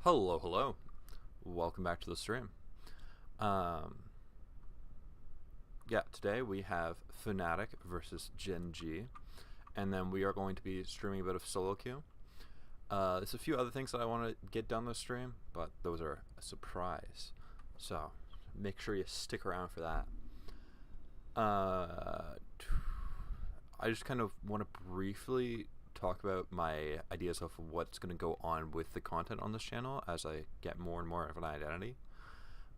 Hello, hello. Welcome back to the stream. Yeah, today we have Fnatic versus GENG, and then we are going to be streaming a bit of solo queue. There's a few other things that I want to get done this stream, but those are a surprise. So make sure you stick around for that. I just kind of want to briefly talk about my ideas of what's going to go on with the content on this channel as I get more and more of an identity.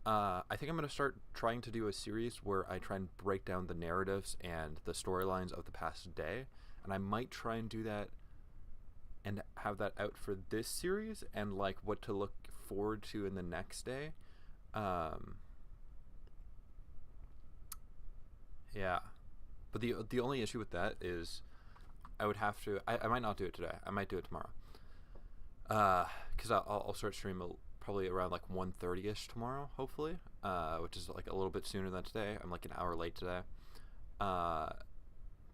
I think I'm going to start trying to do a series where I try and break down the narratives and the storylines of the past day, and I might try and do that and have that out for this series and like what to look forward to in the next day. Yeah, but the only issue with that is I would have to. I might not do it today. I might do it tomorrow. Because I'll start streaming probably around like 1:30ish tomorrow, hopefully. Which is like a little bit sooner than today. I'm like an hour late today.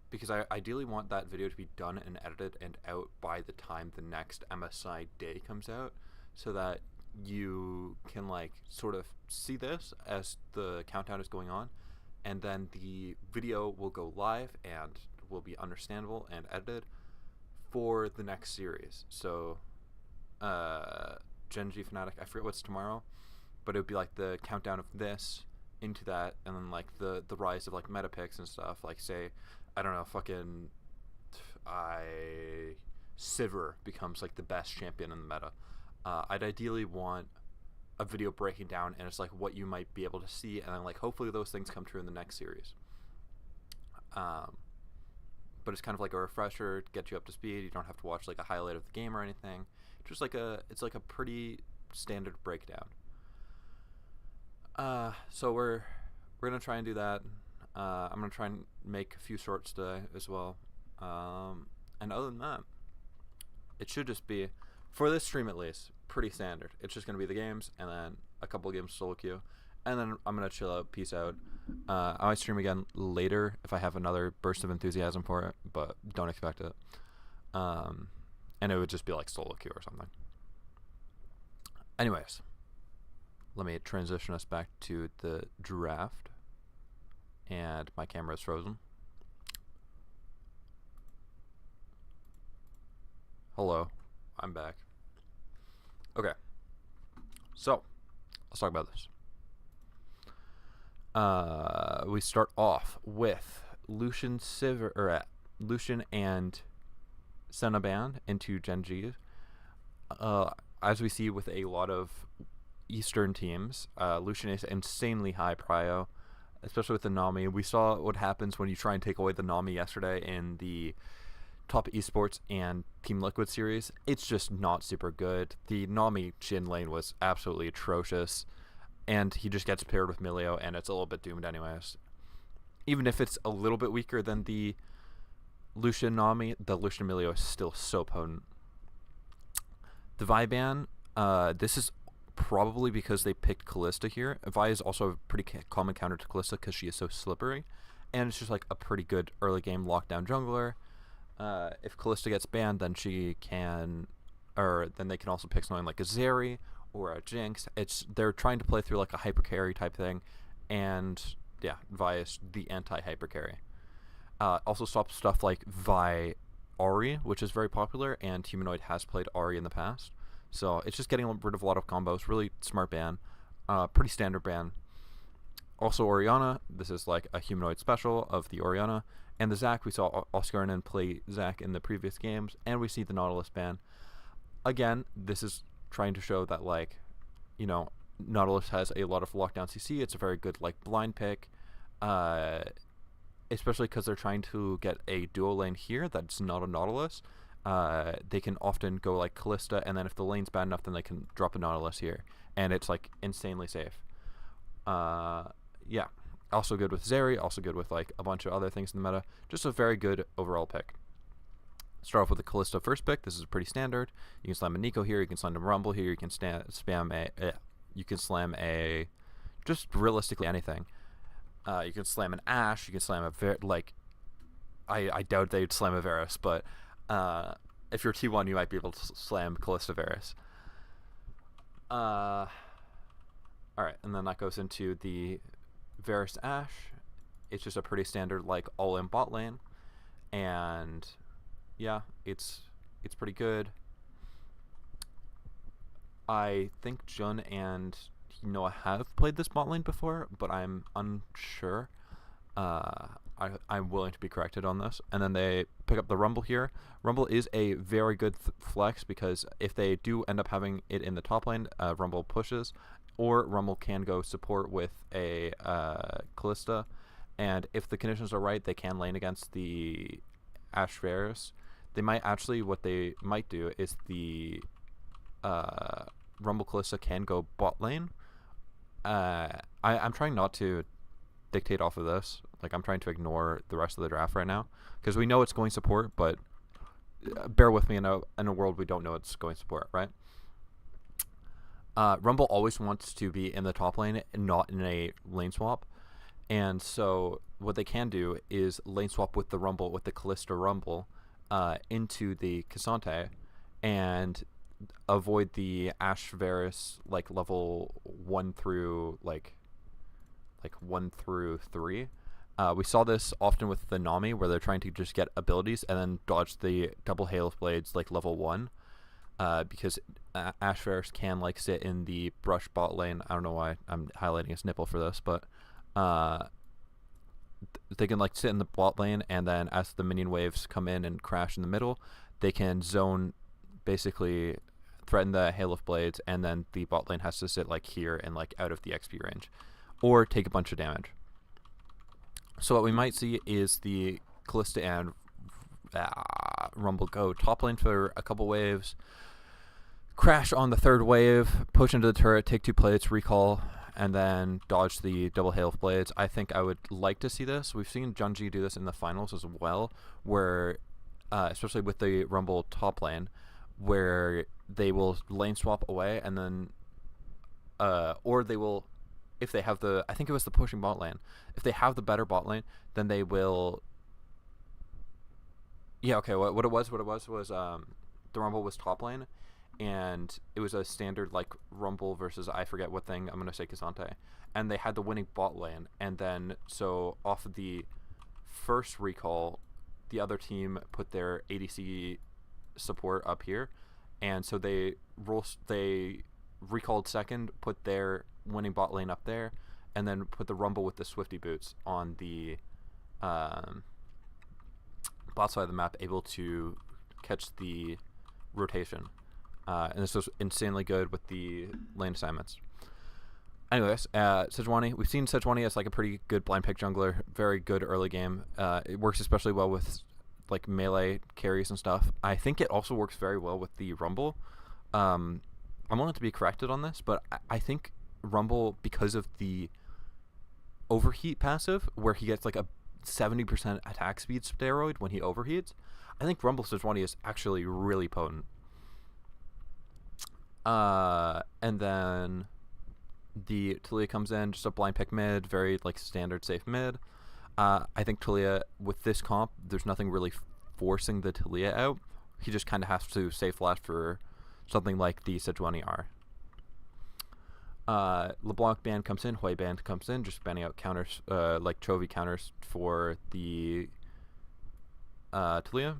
Because I ideally want that video to be done and edited and out by the time the next MSI day comes out, so that you can like sort of see this as the countdown is going on, and then the video will go live and will be understandable and edited for the next series. So GENG Fnatic, I forget what's tomorrow, but it would be like the countdown of this into that, and then like the rise of like meta picks and stuff. Like say, I don't know, fucking Sivir becomes like the best champion in the meta. I'd ideally want a video breaking down, and it's like what you might be able to see, and then like hopefully those things come true in the next series. But it's kind of like a refresher to get you up to speed. You don't have to watch like a highlight of the game or anything. Just like it's like a pretty standard breakdown. So we're gonna try and do that. I'm gonna try and make a few shorts today as well. And other than that, it should just be, for this stream at least, pretty standard. It's just gonna be the games and then a couple games solo queue, and then I'm gonna chill out, peace out. I might stream again later if I have another burst of enthusiasm for it, but don't expect it. And it would just be like solo queue or something. Anyways, let me transition us back to the draft. And my camera is frozen. Hello, I'm back. Okay, so let's talk about this. We start off with Lucian and Senna ban into GENG. As we see with a lot of Eastern teams, Lucian is insanely high prio, especially with the Nami. We saw what happens when you try and take away the Nami yesterday in the Top Esports and Team Liquid series. It's just not super good. The Nami Jhin lane was absolutely atrocious, and he just gets paired with Milio, and it's a little bit doomed anyways. Even if it's a little bit weaker than the Lucian Nami, the Lucian Milio is still so potent. The Vi ban, this is probably because they picked Kalista here. Vi is also a pretty common counter to Kalista because she is so slippery, and it's just like a pretty good early game lockdown jungler. If Kalista gets banned, then she can, or then they can also pick something like a Zeri or a Jinx. They're trying to play through like a hyper carry type thing, and yeah, Vi is the anti hyper carry. Also stop stuff like Vi Ahri, which is very popular, and Humanoid has played Ahri in the past. So it's just getting rid of a lot of combos. Really smart ban. Pretty standard ban. Also Orianna. This is like a Humanoid special of the Orianna. And the Zac, we saw Oscarinen play Zac in the previous games, and we see the Nautilus ban. Again, this is trying to show that, like, you know, Nautilus has a lot of lockdown CC. It's a very good, like, blind pick. Especially because they're trying to get a duo lane here that's not a Nautilus. They can often go like Kalista, and then if the lane's bad enough, then they can drop a Nautilus here, and it's like insanely safe. Yeah, also good with Zeri, also good with like a bunch of other things in the meta. Just a very good overall pick. Start off with the Kalista first pick. This is pretty standard. You can slam a Nico here, you can slam a Rumble here, you can you can slam a, just realistically anything. You can slam an Ashe, you can slam a I doubt they'd slam a Varus, but if you're T1, you might be able to slam Kalista Varus. All right, and then that goes into the Varus Ashe. It's just a pretty standard like all in bot lane, and yeah, it's pretty good. I think Jun and Noah have played this bot lane before, but I'm unsure. I'm willing to be corrected on this. And then they pick up the Rumble here. Rumble is a very good flex because if they do end up having it in the top lane, Rumble pushes, or Rumble can go support with a Callista. And if the conditions are right, they can lane against the Ashe Varus. They might actually, what they might do is the Rumble Callista can go bot lane. I'm trying not to dictate off of this. Like, I'm trying to ignore the rest of the draft right now because we know it's going support, but bear with me in a world we don't know it's going support, right? Rumble always wants to be in the top lane and not in a lane swap. And so what they can do is lane swap with the Rumble, with the Callista Rumble, into the Cassante and avoid the Ashe Varus like level 1 through like 1 through 3. We saw this often with the Nami where they're trying to just get abilities and then dodge the double Hail of Blades like level 1. Because Ashe Varus can like sit in the brush bot lane. I don't know why I'm highlighting his nipple for this, but they can like sit in the bot lane, and then as the minion waves come in and crash in the middle, they can zone, basically threaten the Hail of Blades, and then the bot lane has to sit like here and like out of the XP range, or take a bunch of damage. So what we might see is the Callista and Rumble go top lane for a couple waves, crash on the third wave, push into the turret, take 2 plates, recall, and then dodge the double Hail of Blades. I think I would like to see this. We've seen GENG do this in the finals as well, where, especially with the Rumble top lane, where they will lane swap away, and then, or they will, if they have the, I think it was the pushing bot lane, if they have the better bot lane, then they will, yeah, okay, what it was the Rumble was top lane, and it was a standard like Rumble versus I forget what thing, I'm going to say Cassante, and they had the winning bot lane, and then so off of the first recall, the other team put their ADC support up here, and so they recalled second, put their winning bot lane up there, and then put the Rumble with the Swifty boots on the bot side of the map, able to catch the rotation. And this was insanely good with the lane assignments. Anyways, Sejuani, we've seen Sejuani as like a pretty good blind pick jungler, very good early game. It works especially well with like melee carries and stuff. I think it also works very well with the Rumble. I'm willing to be corrected on this, but I think Rumble, because of the overheat passive, where he gets like a 70% attack speed steroid when he overheats, I think Rumble Sejuani is actually really potent. And then the Taliyah comes in, just a blind pick mid, very like standard safe mid. I think Taliyah, with this comp, there's nothing really forcing the Taliyah out. He just kind of has to save flash for something like the Sejuani R. LeBlanc band comes in, Hui band comes in, just banning out counters, like Chovy counters for the Taliyah.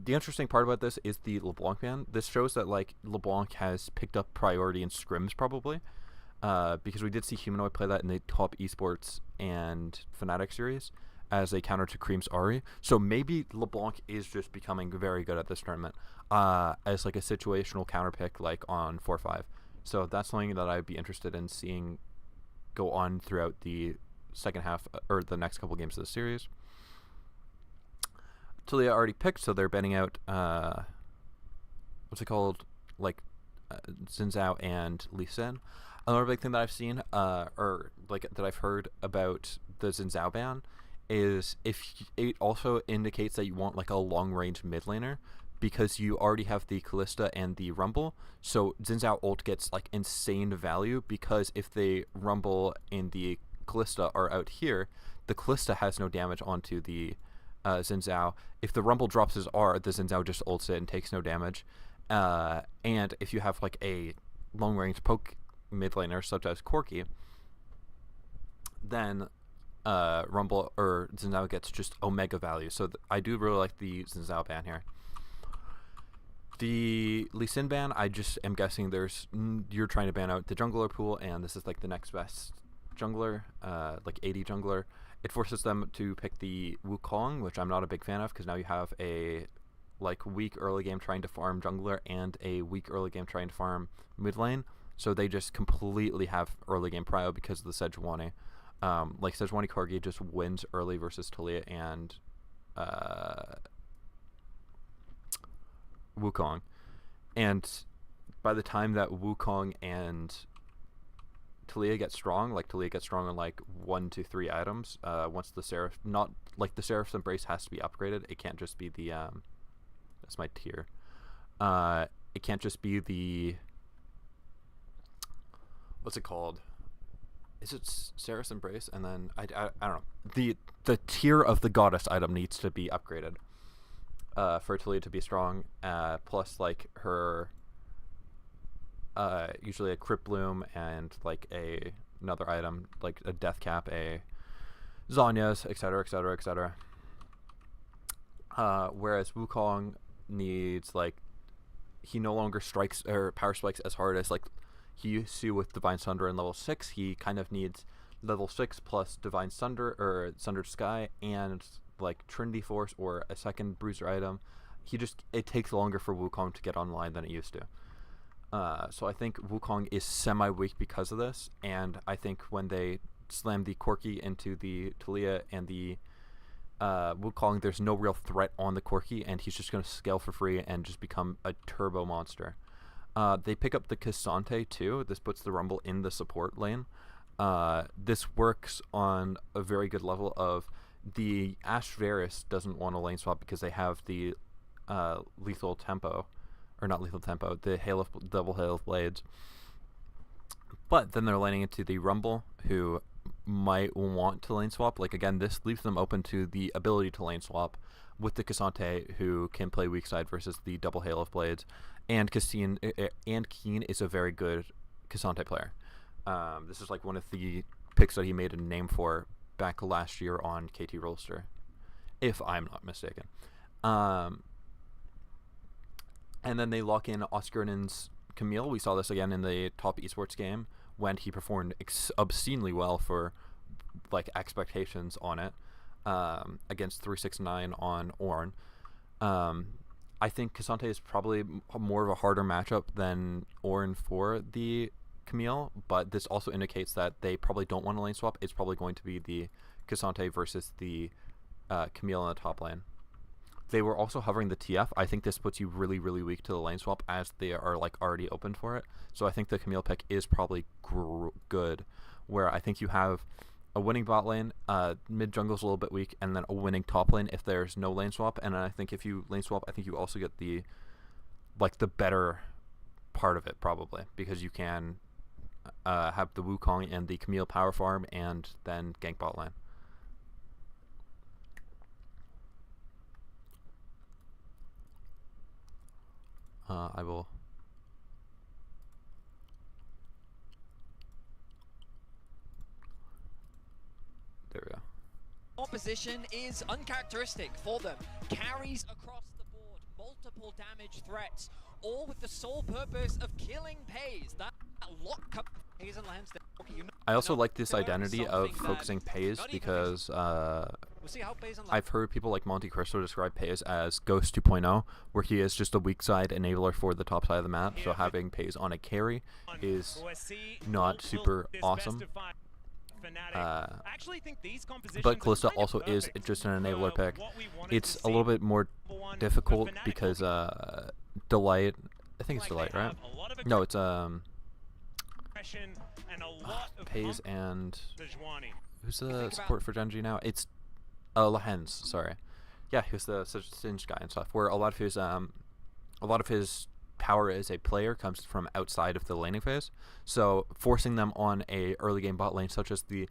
The interesting part about this is the LeBlanc ban. This shows that like LeBlanc has picked up priority in scrims probably, because we did see Humanoid play that in the top esports and Fnatic series as a counter to Cream's Ahri. So maybe LeBlanc is just becoming very good at this tournament as like a situational counter pick like on 4-5. So that's something that I'd be interested in seeing go on throughout the second half or the next couple games of the series. Taliyah already picked, so they're banning out what's it called, like Xin Zhao and Lee Sin. Another big thing that I've seen or like that I've heard about the Xin Zhao ban is if it also indicates that you want like a long range mid laner, because you already have the Callista and the Rumble, so Xin Zhao ult gets like insane value, because if the Rumble and the Callista are out here, the Callista has no damage onto the Xin Zhao. If the Rumble drops his R, the Xin Zhao just ults it and takes no damage. And if you have like a long range poke mid laner such as Corki, then Rumble or Xin Zhao gets just Omega value. So I do really like the Xin Zhao ban here. The Lee Sin ban, I just am guessing you're trying to ban out the jungler pool, and this is like the next best jungler, like 80 jungler. It forces them to pick the Wukong, which I'm not a big fan of, because now you have a like weak early game trying to farm jungler and a weak early game trying to farm mid lane. So they just completely have early game prio because of the Sejuani. Like Sejuani Corgi just wins early versus Taliyah and Wukong, and by the time that Wukong and Taliyah get strong, like Taliyah gets strong on like 1 to 3 items. Once the Seraph, not like the Seraph's Embrace has to be upgraded. It can't just be the that's my tier. It can't just be the, what's it called? Is it Seraph's Embrace? And then I don't know. The tier of the goddess item needs to be upgraded for Taliyah to be strong. Plus like her usually a Crypt Bloom and like another item like a Death Cap, a Zanya's, etc., etc., etc. Whereas Wukong needs, like, he no longer strikes or power spikes as hard as like he used to with Divine Sunder in level 6. He kind of needs level 6 plus Divine Sunder or Sundered Sky and like Trinity Force or a second bruiser item. It takes longer for Wukong to get online than it used to. So I think Wukong is semi-weak because of this, and I think when they slam the Corki into the Taliyah and the Wukong, there's no real threat on the Corki, and he's just going to scale for free and just become a turbo monster. They pick up the Cassante too. This puts the Rumble in the support lane. This works on a very good level of the Ash Varus doesn't want to lane swap because they have the lethal tempo. Or not lethal tempo, the double Hail of Blades. But then they're laning into the Rumble, who might want to lane swap. Like, again, this leaves them open to the ability to lane swap with the Cassante, who can play weak side versus the double Hail of Blades. And Keen is a very good Cassante player. This is like one of the picks that he made a name for back last year on KT Rolster, if I'm not mistaken. And then they lock in Oscarinen's Camille. We saw this again in the top esports game when he performed obscenely well for like expectations on it against 369 on Ornn. I think Cassante is probably more of a harder matchup than Ornn for the Camille, but this also indicates that they probably don't want to lane swap. It's probably going to be the Cassante versus the Camille in the top lane. They were also hovering the TF. I think this puts you really, really weak to the lane swap as they are like already open for it. So I think the Camille pick is probably good, where I think you have a winning bot lane, mid jungle's a little bit weak, and then a winning top lane if there's no lane swap. And I think if you lane swap, I think you also get the better part of it probably, because you can have the Wukong and the Camille power farm and then gank bot lane. I will. There we go. Opposition is uncharacteristic for them. Carries across the board, multiple damage threats, all with the sole purpose of killing Pays. That lock up Pays and lands. I also like this identity of focusing Pays because I've heard people like Monte Cristo describe Pays as Ghost 2.0, where he is just a weak side enabler for the top side of the map. So having Pays on a carry is not super awesome. But Kalista also is just an enabler pick. It's a little bit more difficult because Delight, I think it's Delight, right? No, it's Pays and who's the support for Genji now? It's Lahens, sorry. Yeah, who's the Singed guy and stuff. Where a lot of his power as a player comes from outside of the laning phase. So forcing them on a early game bot lane, such as the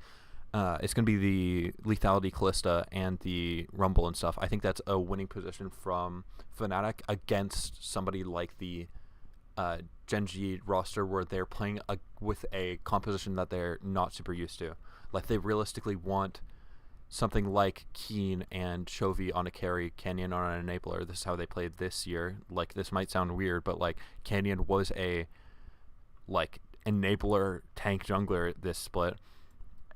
it's going to be the Lethality Callista and the Rumble and stuff. I think that's a winning position from Fnatic against somebody like the GENG roster, where they're playing with a composition that they're not super used to. Like, they realistically want something like Keen and Chovy on a carry, Canyon on an enabler. This is how they played this year. Like, this might sound weird, but like Canyon was a like enabler tank jungler this split,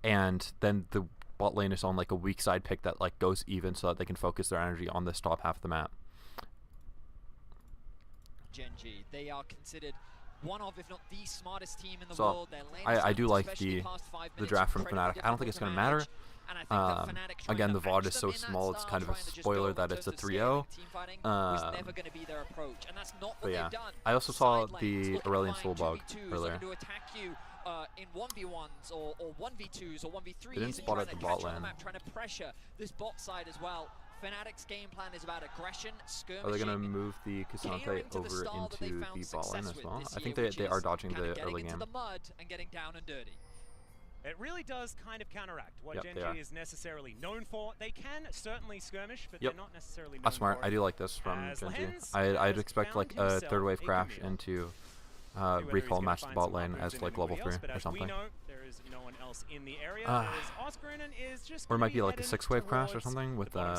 and then the bot lane is on like a weak side pick that like goes even so that they can focus their energy on this top half of the map. GENG, they are considered one of, if not the smartest team in the So, world. I do like the draft from Fnatic. I don't think it's going to matter. Again, the VOD is so small, it's kind of a spoiler that it's a 3-0. But yeah, I also saw the Aurelion Soulbug earlier. In 1v1s or 1v2s or 1v3s, They didn't spot at the bot lane. Trying to pressure this bot side as well. Fnatic's game plan is about aggression, skirmishing. Are they going to move the Cassante over into the bot lane as well? I think they are dodging the early game. The mud and getting down and dirty. It really does kind of counteract what GENG is necessarily known for. They can certainly skirmish, but they're not necessarily known That's smart. for it. I do like this from GENG. I'd expect like a third wave crash into recall match the bot lane as like level 3 or something. Or it might be like a 6-wave crash or something with the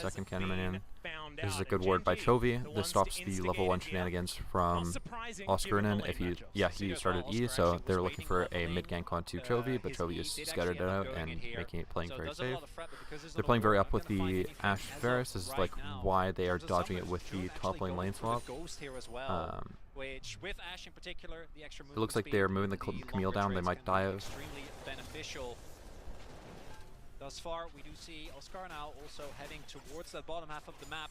second cannon minion. This is a good ward by Chovy. This stops the level 1 shenanigans from Oscarinen if he started E, so they're looking for a mid gank onto Chovy, but Chovy is scattered it out and playing very safe. They're playing very up with the Ashe Varus. This is like why they are dodging it with the top lane swap. Which with Ashe in particular, the extra it looks like they're moving the Camille down. They might die. Extremely beneficial. Thus far, we do see Oscar now also heading towards the bottom half of the map,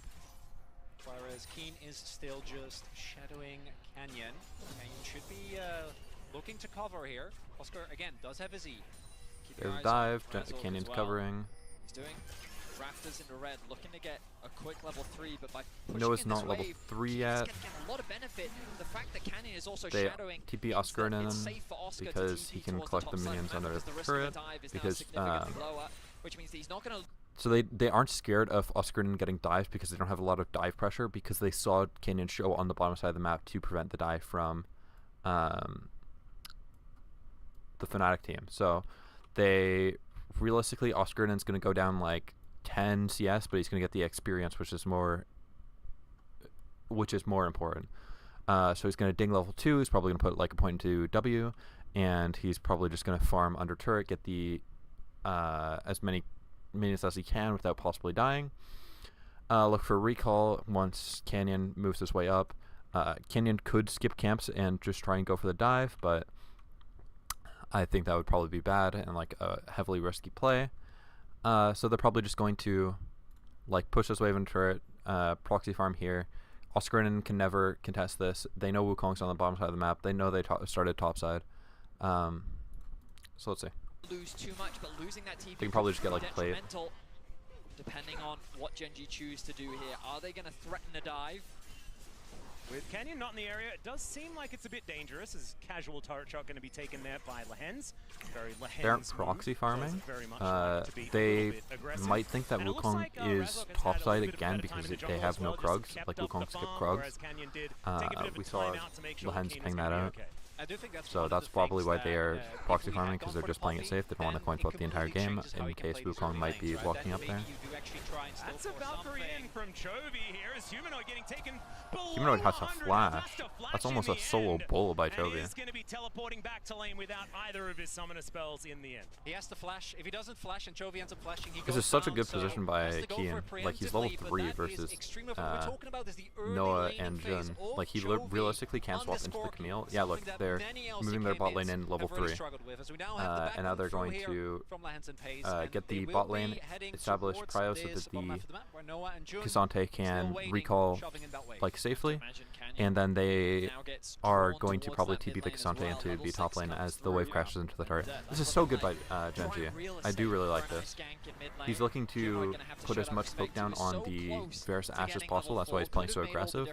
whereas Keen is still just shadowing Canyon. Canyon should be looking to cover here. Oscar again does have his E. There's a dive. Canyon's covering. He's doing Raptors in the red, looking to get a quick level 3, but by no, it's not level 3 yet. Get a lot of benefit. The fact that Canyon is also they shadowing TP Oscarinen because he can collect the minions under the turret. Because which means he's not going to. So they aren't scared of Oscarinen getting dives because they don't have a lot of dive pressure, because they saw Canyon show on the bottom side of the map to prevent the dive from the Fnatic team. So they realistically, Oscarinen's going to go down like 10 CS, but he's going to get the experience, which is more important. So he's going to ding level 2. He's probably going to put like a point into W, and he's probably just going to farm under turret, get the as many minions as he can without possibly dying. Look for recall once Canyon moves his way up. Canyon could skip camps and just try and go for the dive, but I think that would probably be bad and like a heavily risky play. So they're probably just going to like push this wave into turret, proxy farm here. Oscarinen can never contest this. They know Wukong's on the bottom side of the map. They know they started top side. So let's see. Lose too much, but losing that TP they can probably just get like played. Depending on what GENG choose to do here. Are they going to threaten a dive? With Canyon not in the area, it does seem like it's a bit dangerous. Is casual turret shot going to be taken there by Lehens? They aren't proxy farming. They might think that Wukong is topside again because they have no Krugs. Like Wukong skipped Krugs. We saw Lehens ping that out. So that's probably why they are proxy farming, because they're just playing it safe. They don't want to coin flip the entire game in case Wukong might be walking up there. That's a Valkyrie in from Chovy here as Humanoid getting taken. Humanoid has a flash. That's almost a solo bull by Chovy. He's going to be teleporting back to lane without either of his summoner spells in the end. He has to flash. If he doesn't flash and Chovy ends up flashing, he goes This is such a down, good position by Kian. Like, he's level 3 versus Noah and Jun. Like, he realistically can't swap into the Camille. Yeah, look, they're moving their bot lane in level 3. And now they're going to get the bot lane established prior so that the Cassante can recall like safely. And then they now gets are drawn going to towards probably that TP mid the lane as Cassante well. into Level the top 6 lane comes as the wave through, crashes into the turret. and This is so good by Genji. I do really like this. He's looking to put as much poke down on the Varus Ashe as possible. That's why he's playing so aggressive.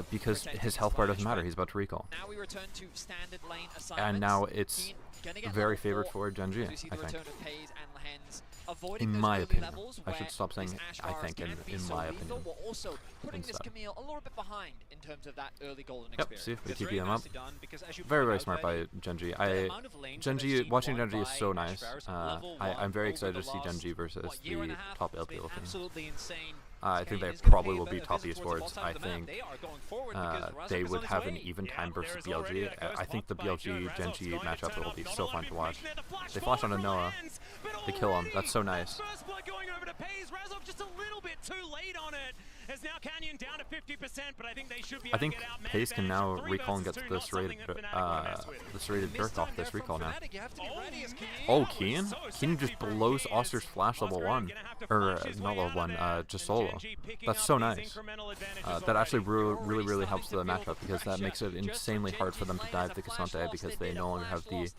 Because his health bar doesn't matter. He's about to recall. Now we return to standard lane And assignments. now it's Gonna get very level favored 4. for Genji, We see I the think. return of Pays and Lehens, avoiding In those my early opinion. levels I should where stop saying this Ashe I virus think can be in so my lethal, opinion. but also putting this Instead. Camille a little bit behind in terms of that early golden Yep, experience. see, we It's TP really him up. nicely done because as you Very, point very out, smart Benny, by Genji. the amount of lanes that I've Genji, seen watching won Genji is by so Ashe nice. Varus level I'm one very over excited the to see last, Genji versus year and the a half top has LP been looking. absolutely insane. I think they Canyon is gonna probably pay will a be top visit towards the esports. bottom I of the map. think They are going forward because Razork they is would on his have an way. even time Yeah, versus there's already BLG. a ghost I think the pump by BLG Joe. Razork's Genji going to matchup turn will up be not so only fun to watch. Fnatic, the flash They flash forward onto from Noah. Lehens, but They kill him. already That's so nice. First blood going over to Pays. Razork just a little bit too late on it. As now Canyon down to 50%, but I think they should be able to get out. Pays can now Three recall and get versus the two, not something serrated, that Fnatic wanna mess with. the serrated dirt off this recall now. Fnatic, you have to be ready as Keen. Oh, That was Keen? so Keen just sexy from blows Keen. Oster's flash level Oscar 1. gonna have to Or, flash his not way level out 1, of there, just and solo. Genji picking That's up so these nice. incremental advantages That actually already. really helps the matchup because that makes it insanely hard for them to dive the Cassante because they no longer have the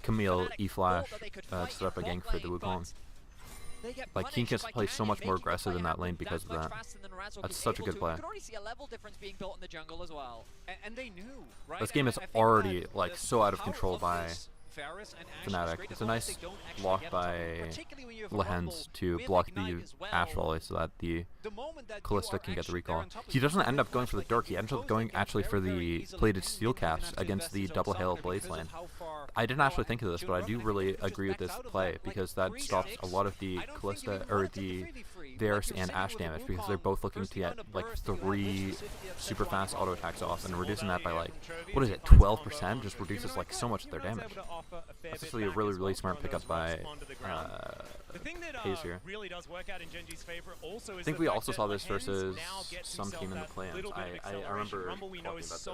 Camille E-Flash to set up a gank for the Wukong. Like, Keen can play so much more aggressive in that lane because of that. That's such a good play. You could already see a level difference being built in the jungle as well. And they knew, right? This game is I think already, that like, the so out of power control by this Varus and Ashe is Fnatic. great It's as a long as nice they don't actually block get on top, by particularly when you have a Rumble Lehens to with block Ignite the as well. Ashe volley so that the The moment that you Callista are can get the actually recall. there on top of He it, doesn't you end up can going for the like Dirk, he ends up close going the game actually for very the easily. plated And steel Keen's gonna caps have to against invest the his own double hail soccer blaze because lane. of how far I didn't Noah actually think of this, but I do June really Ruffin just agree with this backed out of play that, because like, that stops a lot of the 3-6. Callista or the Varus and Ashe damage because they're both looking to get like 3 super fast auto attacks off, and reducing that by like, what is it, 12% just reduces like so much of their damage. That's actually a really smart pickup by Pays here. I think we also saw this versus some team in the play-ins. I remember talking about this,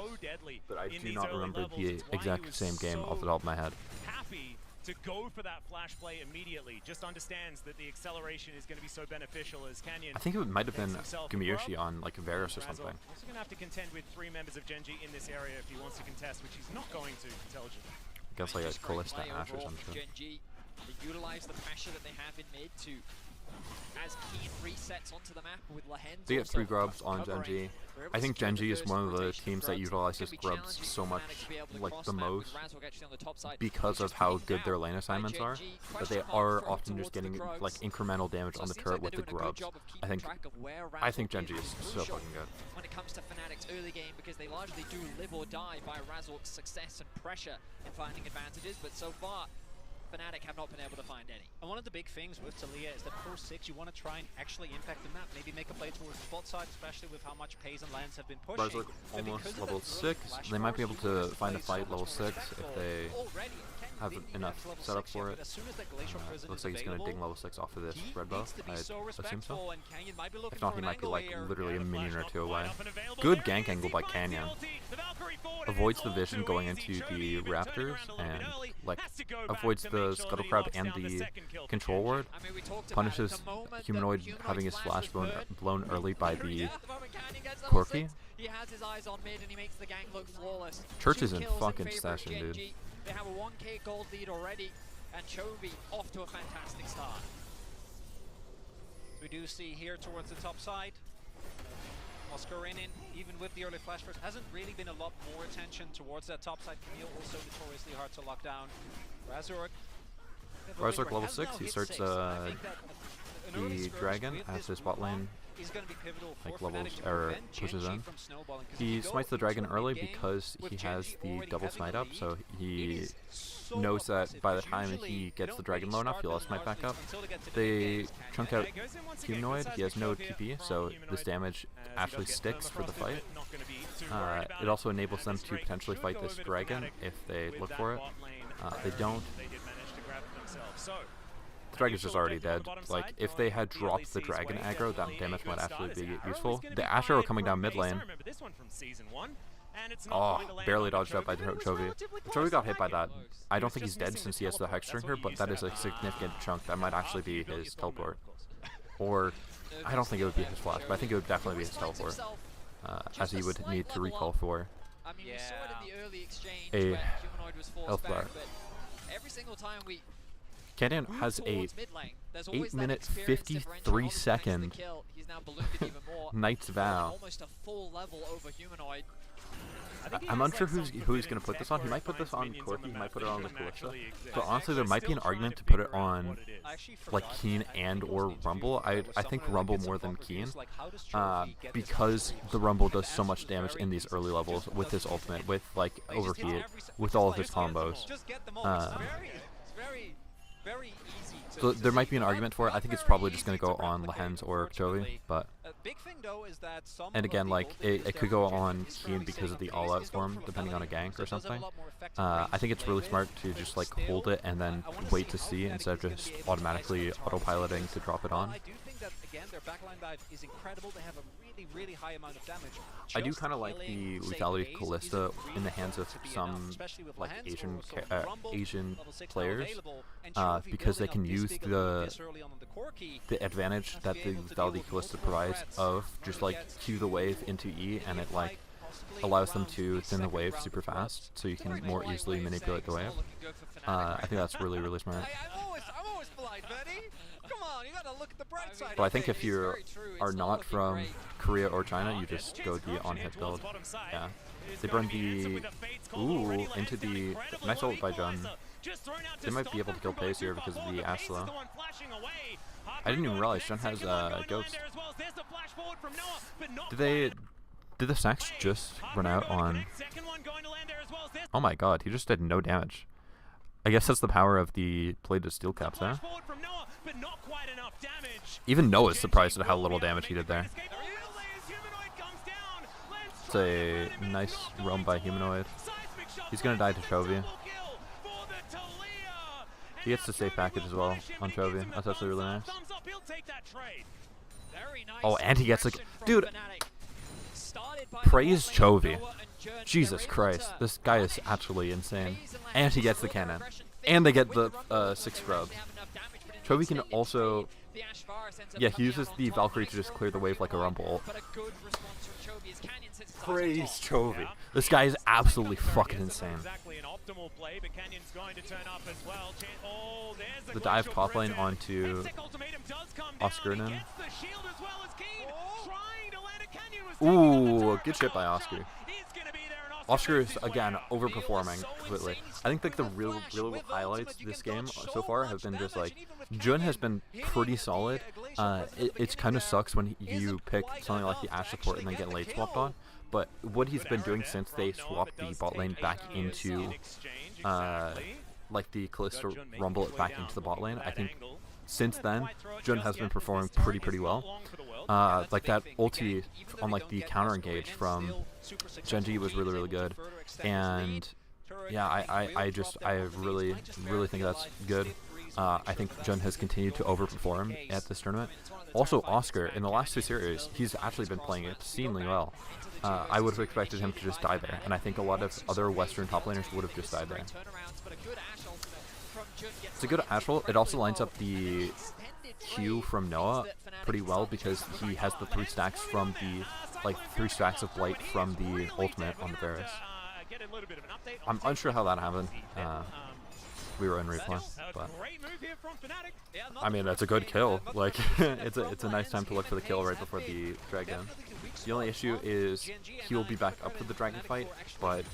but I do not remember the exact same game off the top of my head. Happy to go for that flash play immediately, just understands that the acceleration is going to be so beneficial as Canyon. I think it might have been Gamiyoshi on like Varus or something. Also going to have to contend with 3 members of Genji in this area if he wants to contest, which he's not going to intelligently. I guess like a Callista Ashe or something. Genji, they utilize the pressure that they have in mid to, as Keen resets onto the map with Lehens. They get 3 grubs on Genji. I think Genji is one of the teams that utilizes grubs so much, like the most, because of how good their lane assignments are. But they are often just getting like incremental damage on the turret with the grubs. I think Genji is so fucking good. When it comes to Fnatic's early game, because they largely do live or die by Razork's success and pressure in finding advantages, but so far Fnatic have not been able to find any. And one of the big things with Talia is that pro 6, you want to try and actually impact the map. Maybe make a play towards the bot side, especially with how much Pays and Lance have been pushing. Razork almost level 6. They might be able to find a fight level 6 if they have enough setup for it. Looks like he's going to ding level 6 off of this red buff. I assume so. If not, he might be like literally a minion or 2 away. Good gank angle by Canyon. Avoids the vision going into the Raptors and like avoids the Scuttle Crab and the Control Ward. Punishes Humanoid having his flash blown early by the Corki. He has his eyes on mid and he makes the gang look flawless. Church is 2 in kills fucking favor of session, Genji. dude. They have a 1k gold lead already, and Chovy off to a fantastic start. We do see here towards the top side, Oscar in, even with the early flash burst, hasn't really been a lot more attention towards that top side. Camille also notoriously hard to lock down. Razork level 6, he starts the dragon as his bot lane like levels or pushes in. He smites the dragon early because he has the double smite up, so he knows that by the time he gets the dragon low enough, he'll smite back up. They chunk out Humanoid, he has no TP, so this damage actually sticks for the fight. It also enables them to potentially fight this dragon if they look for it. They don't. The dragon's just already dead. Like, if they had dropped the dragon aggro, that damage might actually be useful. The Ashe arrow coming down mid lane. Oh, barely dodged out by Chovy. Chovy got hit by that. I don't think he's dead since he has the Hex Drinker, but that is a significant chunk. That might actually be his teleport. Or, I don't think it would be his flash, but I think it would definitely be his teleport. as he would need to recall for I mean, we saw it in the early exchange a when Humanoid was forced back, but every single time we Canyon has a towards mid lane, there's always 8-minute, that experience differential. 53-second Thanks to the kill, he's now ballooned it even more. Knight's Vow. Almost a full level over Humanoid. I'm unsure who he's going to put this on. He might put this on Corki, he might put it on the Kalista. But honestly, there might be an argument to put it on like Keen and or Rumble. I think Rumble more than Keen, because the Rumble does so much damage in these early levels with his ultimate, with like overheat, with all of his combos. Very easy. So there might be an argument for it. I think it's probably just going to go on Lehens or Chovy, but and again, like it could go on Keen because of the all-out form, depending on a gank or something. I think it's really smart to just like hold it and then wait to see instead of just automatically autopiloting to drop it on. I do think that again their backline dive is incredible. They have a really high amount of damage. I do kind of like the lethality of Kalista in the hands of some like Asian players, because they can use the advantage that the lethality Kalista provides of just like Q the wave into E, and it like allows them to thin the wave super fast, so you can more easily manipulate the wave. I think that's really smart. I'm always polite, Bernie. Come on, you gotta look at the bright side. But I think if you are not from Korea or China, you just go the on-hit build. Yeah. They burn the... Ooh, into the... Nice ult by Jun. They might be able to kill Pace here because of the Ashe though. I didn't even realize Jun has Ghost. Did the Sax just run out on... Oh my god, he just did no damage. I guess that's the power of the plated steel caps there. Even Noah's surprised at how little damage he did there. It's a nice roam by Humanoid. He's gonna die to Chovy. He gets the safe package as well on Chovy. That's actually really nice. Oh, and he gets like... Dude! Praise Chovy. Jesus Christ. This guy is actually insane. And he gets the cannon. And they get the 6 scrubs. Chovy can also... Yeah, he uses the Valkyrie to just clear the wave like a Rumble. Praise Chovy. This guy is absolutely fucking insane. The dive top lane onto Oscar. Ooh, good shit by Oscar. Oscar is again overperforming completely. I think like the real highlights this game so far have been just like Jun has been pretty solid. It kind of sucks when you pick something like the Ashe support and then get late swapped on. But what he's been doing since they swapped the bot lane back into like the Kalista rumble it back into the bot lane, I think since then Jun has been performing pretty well. Like that ulti on like the counter engage from GENG was really good, and yeah, I really think that's good. I think Jun has continued to overperform at this tournament. Also, Oscar in the last 2 series, he's actually been playing obscenely well. I would have expected him to just die there, and I think a lot of other Western top laners would have just died there. It's a good Ashe ult. It also lines up the Q from Noah pretty well because he has the 3 stacks from the 3 stacks of blight from the ultimate on the Varus. I'm unsure how that happened. We were in replay, but I mean that's a good kill. Like it's a nice time to look for the kill right before the dragon. The only issue is he will be back up for the dragon fight, but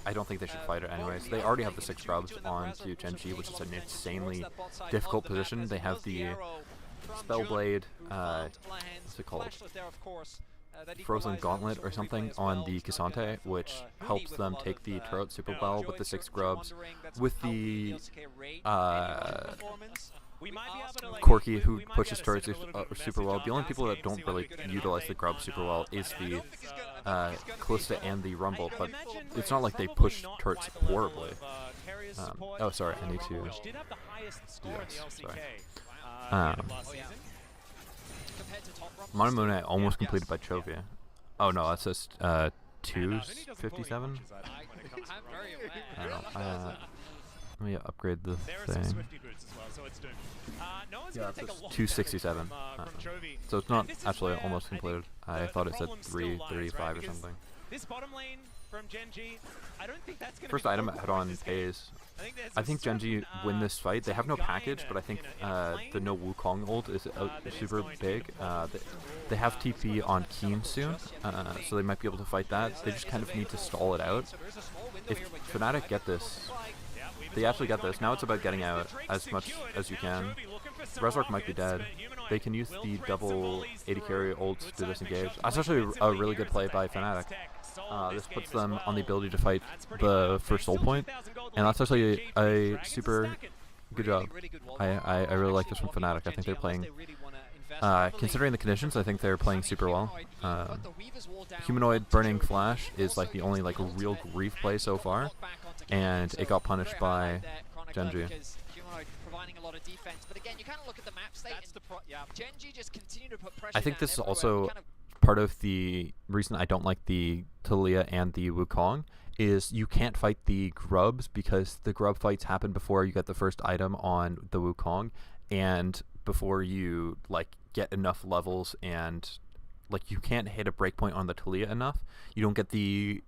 I don't think they should fight it anyways. They already have the 6 scrubs on to GENG, which is an insanely difficult position. They have the Spellblade, what's it called? Frozen Gauntlet or something on the Cassante, which helps them take the turret super well with the 6 scrubs. With the Corki, who pushes turrets super well. The only people that don't really utilize the grub super well is the Kalista and the Rumble, but it's not like they push turrets horribly. Oh, sorry, I need to do this. Sorry. Monamune almost completed by Chovy. Oh no, that's just 257? I don't know. Let me upgrade the There are some thing. Swifty boots as well, so it's doomed. No one's Yeah, gonna it's take a just lot 267. from Chovy. So it's And not this is actually where almost I think completed. I the thought it said problem still lies, 335 right? or Because something. This bottom lane from GENG, I don't think that's gonna First be item focal head point on this game. pays. There's I a think GENG certain, win this fight. They have no guy package, in but I think in a plane, the no Wukong ult is that is super going to be big. the problem. They have TP on Keen soon, so they might be able to fight that. They just kind of need to stall it out. If Fnatic get this, they actually get this. Now it's about getting out as much as you can. Resurrect might be dead. They can use the double 80 carry ults to disengage. That's actually a really good play by Fnatic. This puts them on the ability to fight the first soul point, and that's actually a super good job. I really like this from Fnatic. I think they're playing, considering the conditions, I think they're playing super well. Humanoid burning flash is like the only like real grief play so far, and it got punished by GENG. I think this is also part of the reason I don't like the Taliyah and the Wukong is you can't fight the grubs because the grub fights happen before you get the first item on the Wukong and before you like get enough levels, and like you can't hit a breakpoint on the Taliyah enough. You don't get the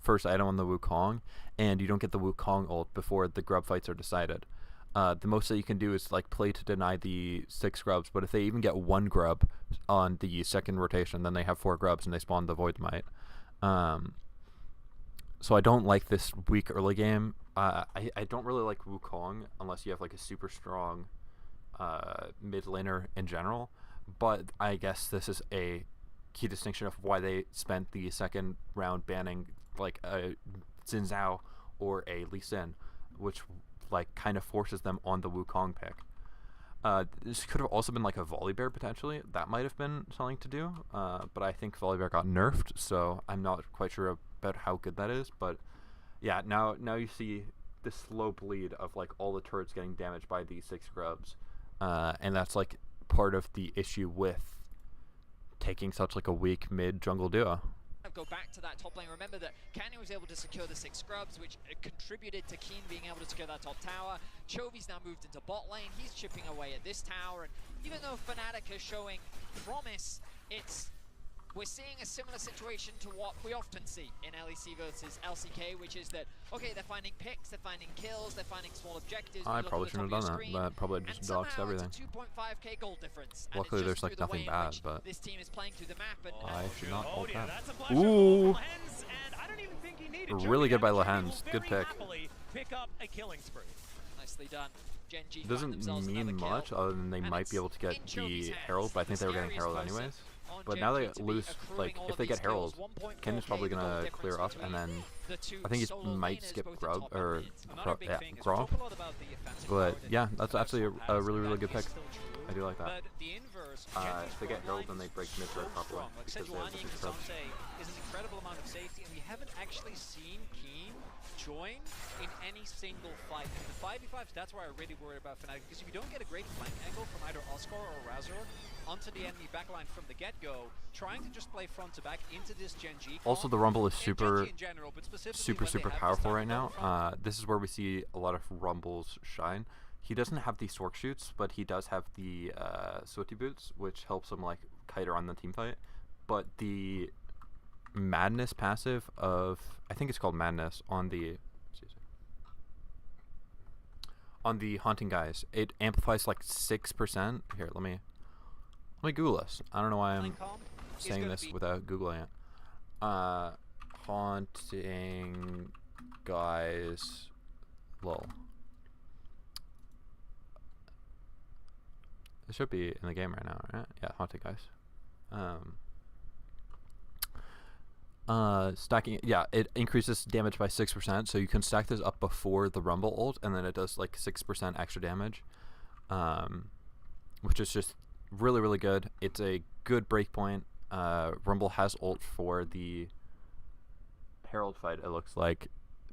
first item on the Wukong, and you don't get the Wukong ult before the grub fights are decided. The most that you can do is like play to deny the 6 grubs, but if they even get 1 grub on the second rotation, then they have 4 grubs and they spawn the Void Might. So I don't like this weak early game. I don't really like Wukong unless you have like a super strong mid laner in general, but I guess this is a key distinction of why they spent the second round banning like a Xin Zhao or a Lee Sin, which like kind of forces them on the Wukong pick. This could have also been like a Volibear potentially. That might have been something to do, but I think Volibear got nerfed, so I'm not quite sure about how good that is. But yeah, now you see this slow bleed of like all the turrets getting damaged by these 6 grubs, and that's like part of the issue with taking such like a weak mid jungle duo. Go back to that top lane. Remember that Canyon was able to secure the 6 scrubs, which contributed to Keen being able to secure that top tower. Chovy's now moved into bot lane. He's chipping away at this tower, and even though Fnatic is showing promise, we're seeing a similar situation to what we often see in LEC versus LCK, which is that, okay, they're finding picks, they're finding kills, they're finding small objectives. I probably shouldn't have done that. That probably just doxed everything. It's a 2.5k goal difference. Luckily, there's like nothing bad, but this team is playing through the map, and I should not hold that. Ooh! Really good by Lehens. Good pick. Pick up a killing spree. Nicely done. GENG It doesn't mean much other than they might be able to get the Herald, but I think they were getting Herald anyways. But now they lose, like, if they get Herald, Ken's probably going to clear up, and then I think he might skip Grub, or Gromp. But yeah, that's actually a really, really good pick. I do like that. If they get Herald, then they break mid turret properly, because they have the 6 Grubs. Is an incredible amount of safety, and we haven't actually seen Keen join in any single fight. In the 5v5s, that's why I really worry about Fnatic, because if you don't get a great flank angle from either Oscar or Razor onto the enemy backline from the get-go, trying to just play front to back into this GENG. Also, the Rumble is super super powerful right now. This is where we see a lot of Rumbles shine. He doesn't have the Sork shoots, but he does have the Sooty boots, which helps him like kite around the team fight. But the Madness passive of, I think it's called Madness, on the Haunting guys, it amplifies like 6%. Here, let me Google this. I don't know why I'm saying this without Googling it. Haunting guys, lol. It should be in the game right now, right? Yeah, Haunting guys. Stacking, yeah, it increases damage by 6%, so you can stack this up before the Rumble ult, and then it does like 6% extra damage, which is just really, really good. It's a good breakpoint. Rumble has ult for the Herald fight, it looks like,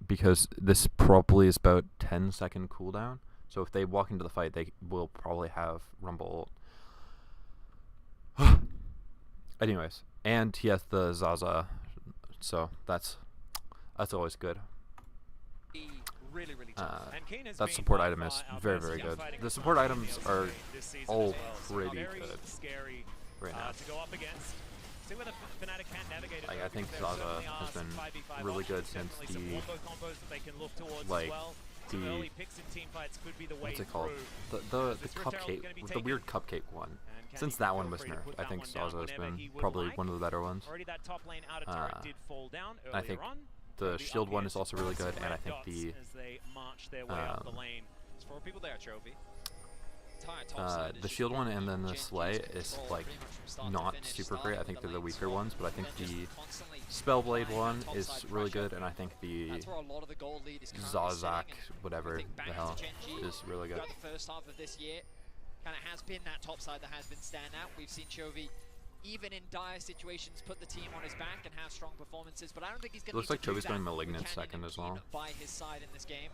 because this probably is about 10-second cooldown, so if they walk into the fight, they will probably have Rumble ult. Anyways, and he has the Zaza, so that's always good. Really, really tough. And Keen has that been support by item is far our very, best very good. fighting The support opponent items in the are LCK this season all as well. So pretty very good scary right now. to go up against. See whether Fnatic can navigate it. Like, I think there Zaza certainly has are some been 5v5 really good options, since definitely the, some combo combos that they can look towards like, as well. Some early picks in team fights could be the way what's it called? through. The This Rift Herald is cupcake, gonna be the taken. weird cupcake one. And can Since he that feel one was free to nerfed, put I that think one down Zaza has whenever been he would probably like. one of the better ones. Already that top lane outer turret did fall down earlier I think on. the shield one is also really good, and I think the as they march their way up the lane. There's 4 people there, Chovy. the shield one and then the Slay is like not super great. I think they're the weaker ones, but I think the Spellblade one is really good, and I think the Zazak, whatever the hell, is really good. The first half of this year kind of has been that top side that has been standout. We've seen Chovy, even in dire situations, put the team on his back and have strong performances, but I don't think he's going to. Looks like Chovy's going Malignant second as well. By his side in this game.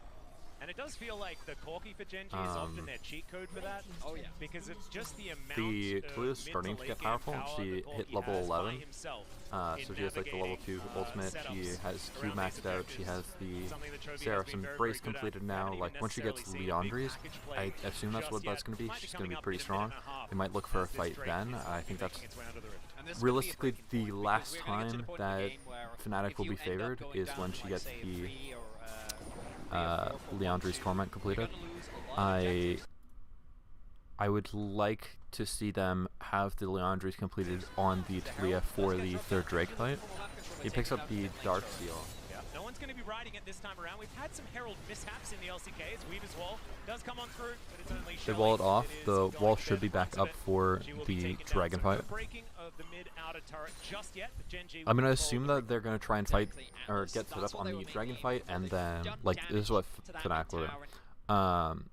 And it does feel like the Corki for GENG is often their cheat code for that. Oh yeah. Because it's just the amount The of Talia's starting to get powerful. She hit level 11. So she has like the level 2 ultimate. She has Q maxed out. She has the Saracen Brace completed now. Like once she gets Leandri's, I assume that's what that's going to be. She's going to be pretty strong. They might look for a fight then. I think that's realistically the last time that Fnatic will be favored is when she gets the Leandri's Torment completed. I would like to see them have the Leandri's completed on the Talia for the third Drake fight. He picks up the Dark Seal. Yeah. No one's going to be riding it this time around. We've had some Herald mishaps in the LCKs. Weaver's Wall does come on through, but it's only They wall it off. The wall should be back up for the Dragon fight. I'm going to assume that they're going to try and fight or get set up on the Dragon fight, and then like this is what Fnatic will do.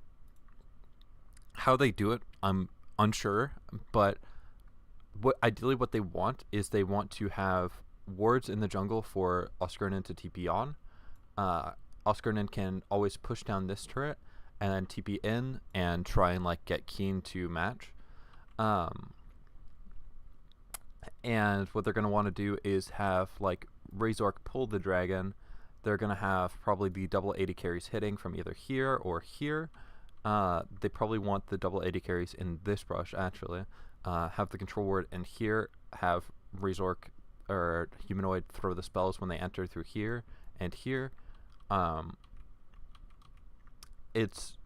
How they do it, I'm unsure, but ideally what they want is they want to have wards in the jungle for Oscarnin to TP on. Oscarnin can always push down this turret and then TP in and try and like get Keen to match. And what they're going to want to do is have like Razork pull the dragon. They're going to have probably the double 80 carries hitting from either here or here. They probably want the double 80 carries in this brush actually. Have the control ward in here, have Razork or Humanoid throw the spells when they enter through here and here. It's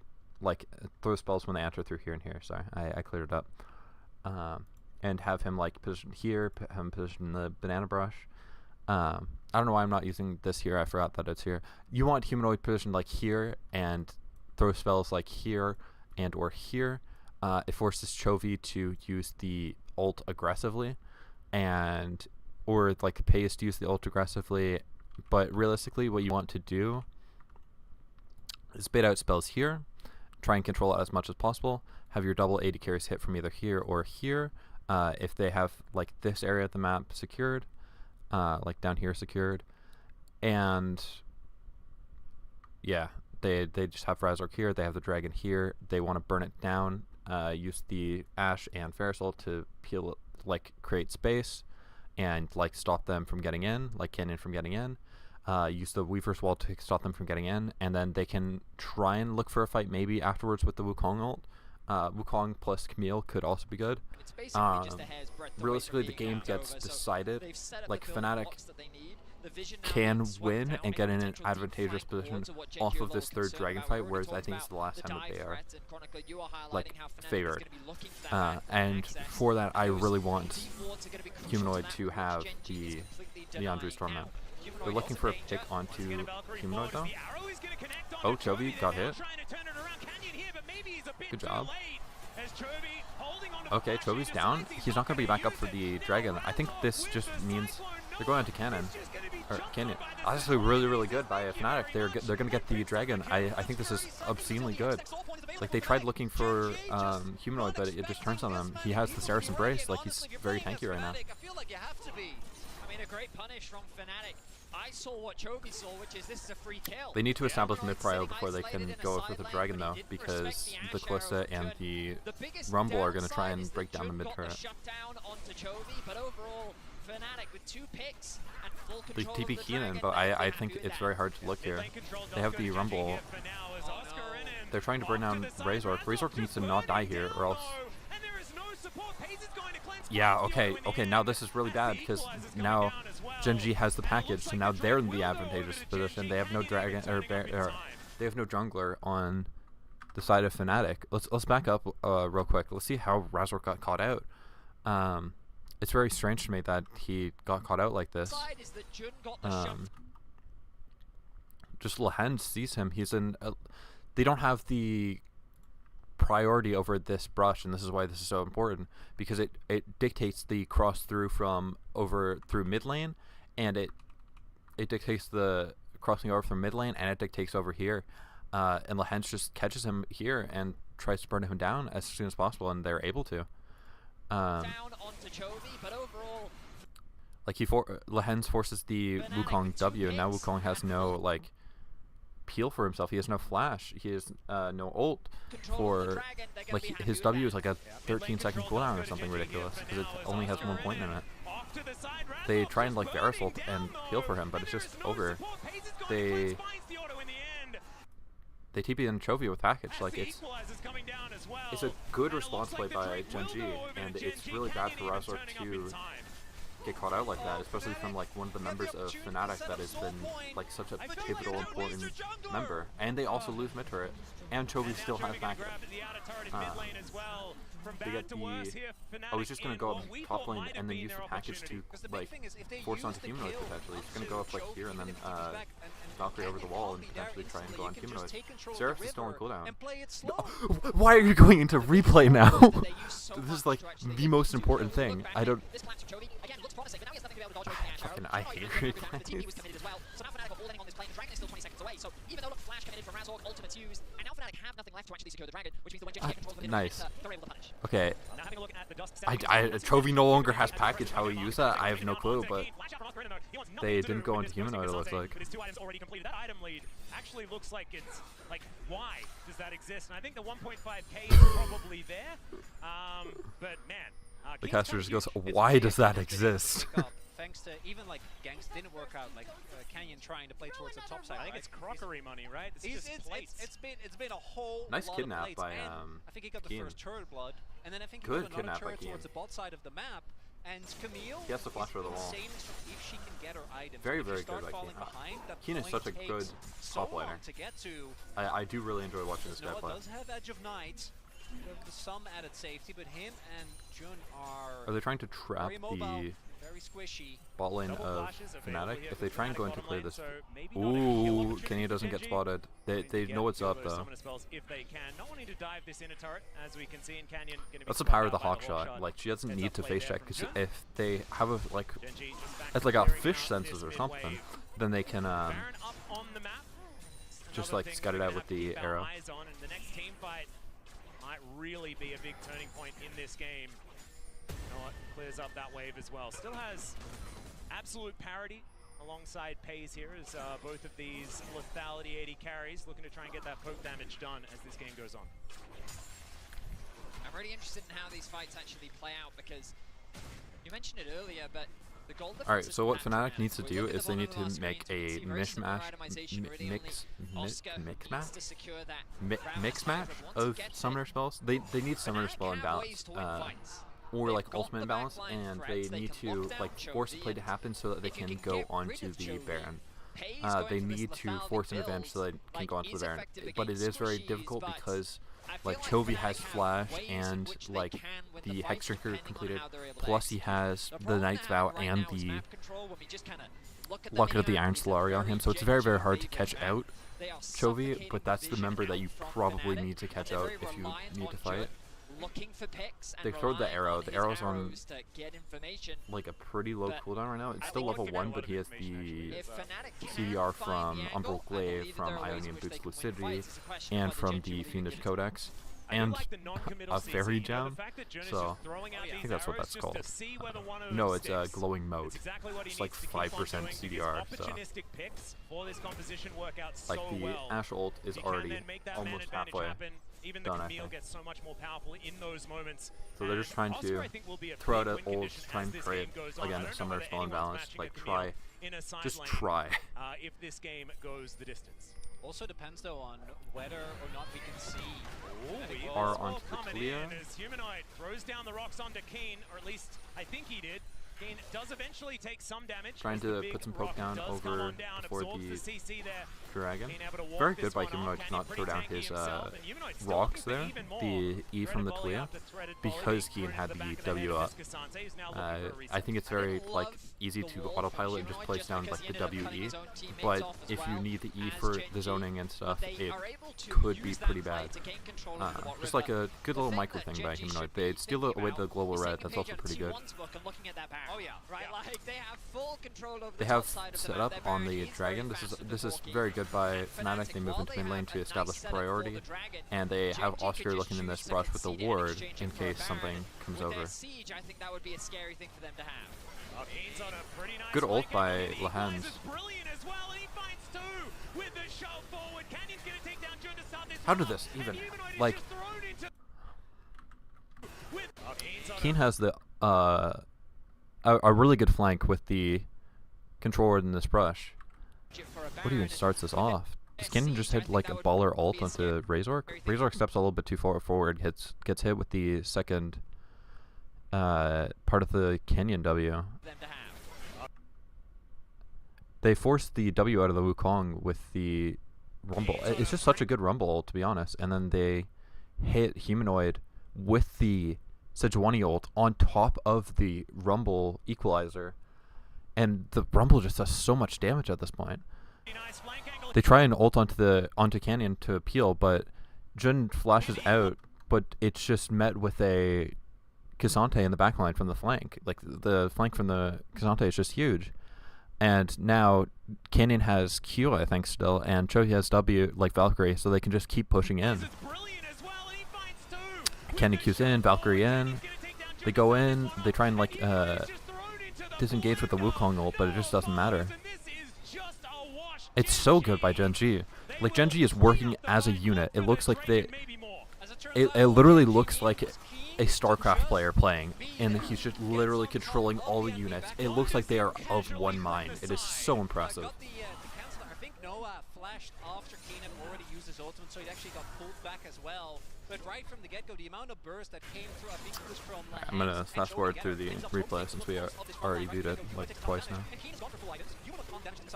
like throw spells when they enter through here and here. Sorry, I cleared it up. And have him like position here, have him position the banana brush. I don't know why I'm not using this here. I forgot that it's here. You want Humanoid positioned like here and throw spells like here and or here. It forces Chovy to use the ult aggressively, and or like pays to use the ult aggressively. But realistically, what you want to do is bait out spells here, try and control it as much as possible. Have your double 80 carries hit from either here or here. If they have like this area of the map secured, like down here secured, and yeah, they just have Razork here. They have the dragon here. They want to burn it down. Use the Ashe and Ferrisol to peel, like create space, and like stop them from getting in, like Canyon from getting in. Use the Weaver's Wall to stop them from getting in, and then they can try and look for a fight maybe afterwards with the Wukong ult. Wukong plus Camille could also be good. Realistically, the game gets decided. Like Fnatic can win and get in an advantageous position off of this third dragon fight, whereas I think it's the last time that they are like favored. And for that, I really want Humanoid to have the Leandri's Torment. They're looking for a pick onto Humanoid though. Oh, Chovy got hit. Good job. Okay, Chovy's down. He's not going to be back up for the dragon. I think this just means they're going into Cannon. Or Canyon. Honestly, really, really good by Fnatic. They're going to get the dragon. I think this is obscenely good. Like, they tried looking for Humanoid, but it just turns on them. He has the Saracen Brace. Like, he's very tanky right now. I feel like you have to be. I mean, a great punish from Fnatic. I saw what Chovy saw, which is this is a free kill. They need to establish mid-prio before they can go for the dragon, though, because the Kalista and the Rumble are going to try and break down the mid-turret. Shut down onto Chovy, but overall, Fnatic with 2 picks and full They control TP of the Keenan, dragon. but They I can think do it's that. very hard to look here. They have the Rumble. They're trying to burn down Razork. Razork needs to not die here, or else... Yeah, okay, now this is really bad, because now GENG has the package, so now they're in the advantageous position. They have no dragon, or they have no jungler on the side of Fnatic. Let's back up real quick. Let's see how Razork got caught out. It's very strange to me that he got caught out like this. Just Lehen sees him. He's in... they don't have the priority over this brush, and this is why this is so important, because it dictates the cross through from through mid lane, and it dictates the crossing over from mid lane, and it dictates over here, and Lehens just catches him here and tries to burn him down as soon as possible, and they're able to. Down onto Chovy, but overall, like Lehens forces the Wukong W, and now Wukong has no like peel for himself. He has no flash. He has no ult for like his W is like a 13-second cooldown or something ridiculous because it only has 1 point in it. They try and like Varus ult and heal for him, but it's just over. They TP in Chovy with package. Like it's a good response play by GENG, and it's really bad for Razork to get caught out like that, especially from like one of the members of Fnatic that has been like such a pivotal, important member. And they also lose mid turret, and Chovy still has backup. They get the... I was just gonna go up top lane and then use the package to like force onto humanoid potentially. He's gonna go up like here and then Valkyrie over the wall and potentially try and go on humanoid. Seraph is still on cooldown. Why are you going into replay now? This is like the most important thing. I don't... Fucking, I hate replays. Nice. Okay. Chovy no longer has package. How he used that, I have no clue, but they didn't go into humanoid, it looks like. Actually looks like it's like, why does that exist? And I think the 1.5k is probably there. But man, the caster just goes, why does that exist? Thanks to even like gangs didn't work out, like Canyon trying to play towards the top side. I think it's crockery money, right? It's been a whole nice lot kidnap of by I think he got the Keen. first turret blood, and then I think he Good got another kidnap by turret Keen. towards the bot side of the map. And Camille, he has to flash for the wall. If she can get her items, Very good by Keen. Keen is such a good top laner. To get to. I do really enjoy watching this guy play. Does have Edge of Night, some added safety, but him and Jun are they trying to trap the bot lane of Fnatic? If they try and go in to clear this... Ooh, Kenya doesn't get spotted. They know what's up though. That's the power of the hawk shot. Like, she doesn't need to face check, because if they have a like, it's like a fish senses or something, then they can just like scout it out with the arrow. The next team fight might really be a big turning point in this game. Clears up that wave as well. Still has absolute parity alongside Pays here as both of these lethality 80 carries looking to try and get that poke damage done as this game goes on. I'm really interested in how these fights actually play out, because you mentioned it earlier, but the goal defense... Alright, so what Fnatic needs to do is they need to make a mix-match of summoner spells. They need summoner spell imbalance. Or like ultimate imbalance, and they need to like force the play to happen so that they can go onto the Baron. They need to force an advantage so they can go onto the Baron. But it is very difficult because like Chovy has flash and like the Hex Drinker completed, plus he has the Knight's Vow and the Locket of the Iron Solari on him, so it's very, very hard to catch out Chovy, but that's the member that you probably need to catch out if you need to fight. They throw the arrow. The arrow's on like a pretty low cooldown right now. It's still level 1, but he has the CDR from Umbral Glaive, from Ionian Boots Lucidity, and from the Fiendish Codex, and a Fairy Gem. So I think that's what that's called. No, it's a Glowing Mode. It's like 5% CDR. So like the Ashe ult is already almost halfway. even the done, I Camille think. gets so much more powerful in those moments. So they're just And trying Oscar, to I think, will be a throw out big at win ults, condition try as and this create, game goes on. I again, don't know some whether small anyone's imbalance. matching Like, a Camille try, in a side just lane, try. if this game goes the distance. Also depends though on whether or not we can see. We Are as well onto the coming clear. in as Humanoid throws down the rocks onto Keen, or at least I think he did. Keen does eventually take some damage. Trying as the to big put some rock poke down does come over on down, before absorbs the CC there. Dragon. Keen able to walk Very this good by one off. Humanoid to Canyon not pretty throw down tanky his himself, and Humanoid still rocks looking for there, even more. the E from the Threaded volley clear, after threaded because volley, Keen through had to the back of W head up. as Cassante is now looking for a reset. I think it's very like easy to autopilot and just place down like the WE, but if you need the E for the zoning and stuff, it could be pretty bad. Just like a good little micro thing by Humanoid. They steal away the global red, that's also pretty good. Oh yeah, right. Like they have full control over They the have top side of the set map. up They're on very the keen, Dragon. very fast with This the is ball very game. good by Fnatic, Fnatic. They move while into they mid lane have to a nice establish setup for priority, the Dragon, and they have GENG Oscar could looking in just this brush with the choose to ward concede in it for a case Baron. something comes With over. their siege, I think that would be a scary thing for them to have. Keen's on a pretty nice Good ult flank by angle, and he Lahans. finds it brilliant as well, and he finds two with the shove forward. Canyon's gonna take down Joe DeSantis. How did this even, Humanoid is like, just thrown into Keen's on Keen has the a really good flank with the controller in this brush. What even starts this off? Does Canyon just hit like a baller ult onto Razork? Razork steps a little bit too far forward, gets hit with the second part of the Canyon W. They forced the W out of the Wukong with the Rumble. It's just such a good Rumble ult, to be honest. And then they hit Humanoid with the Sejuani ult on top of the Rumble equalizer. And the Rumble just does so much damage at this point. They try and ult onto Canyon to appeal, but Jun flashes out, but it's just met with a Cassante in the backline from the flank. Like, the flank from the Cassante is just huge. And now Canyon has Q, I think, still, and Chovy has W, like Valkyrie, so they can just keep pushing in. Canyon Q's in, Valkyrie in. They go in, they try and, like, disengage with the Wukong ult, but it just doesn't matter. It's so good by GENG. Like, GENG is working as a unit. It looks like it literally looks like a StarCraft player playing, and he's just literally controlling all the units. It looks like they are of one mind. It is so impressive. I think Noah flashed after Keen had already used his ultimate, so he actually got pulled back as well. But right from the get-go, the amount of burst that came through, I think it was from I'm gonna fast forward through the replay since we already viewed it like twice now.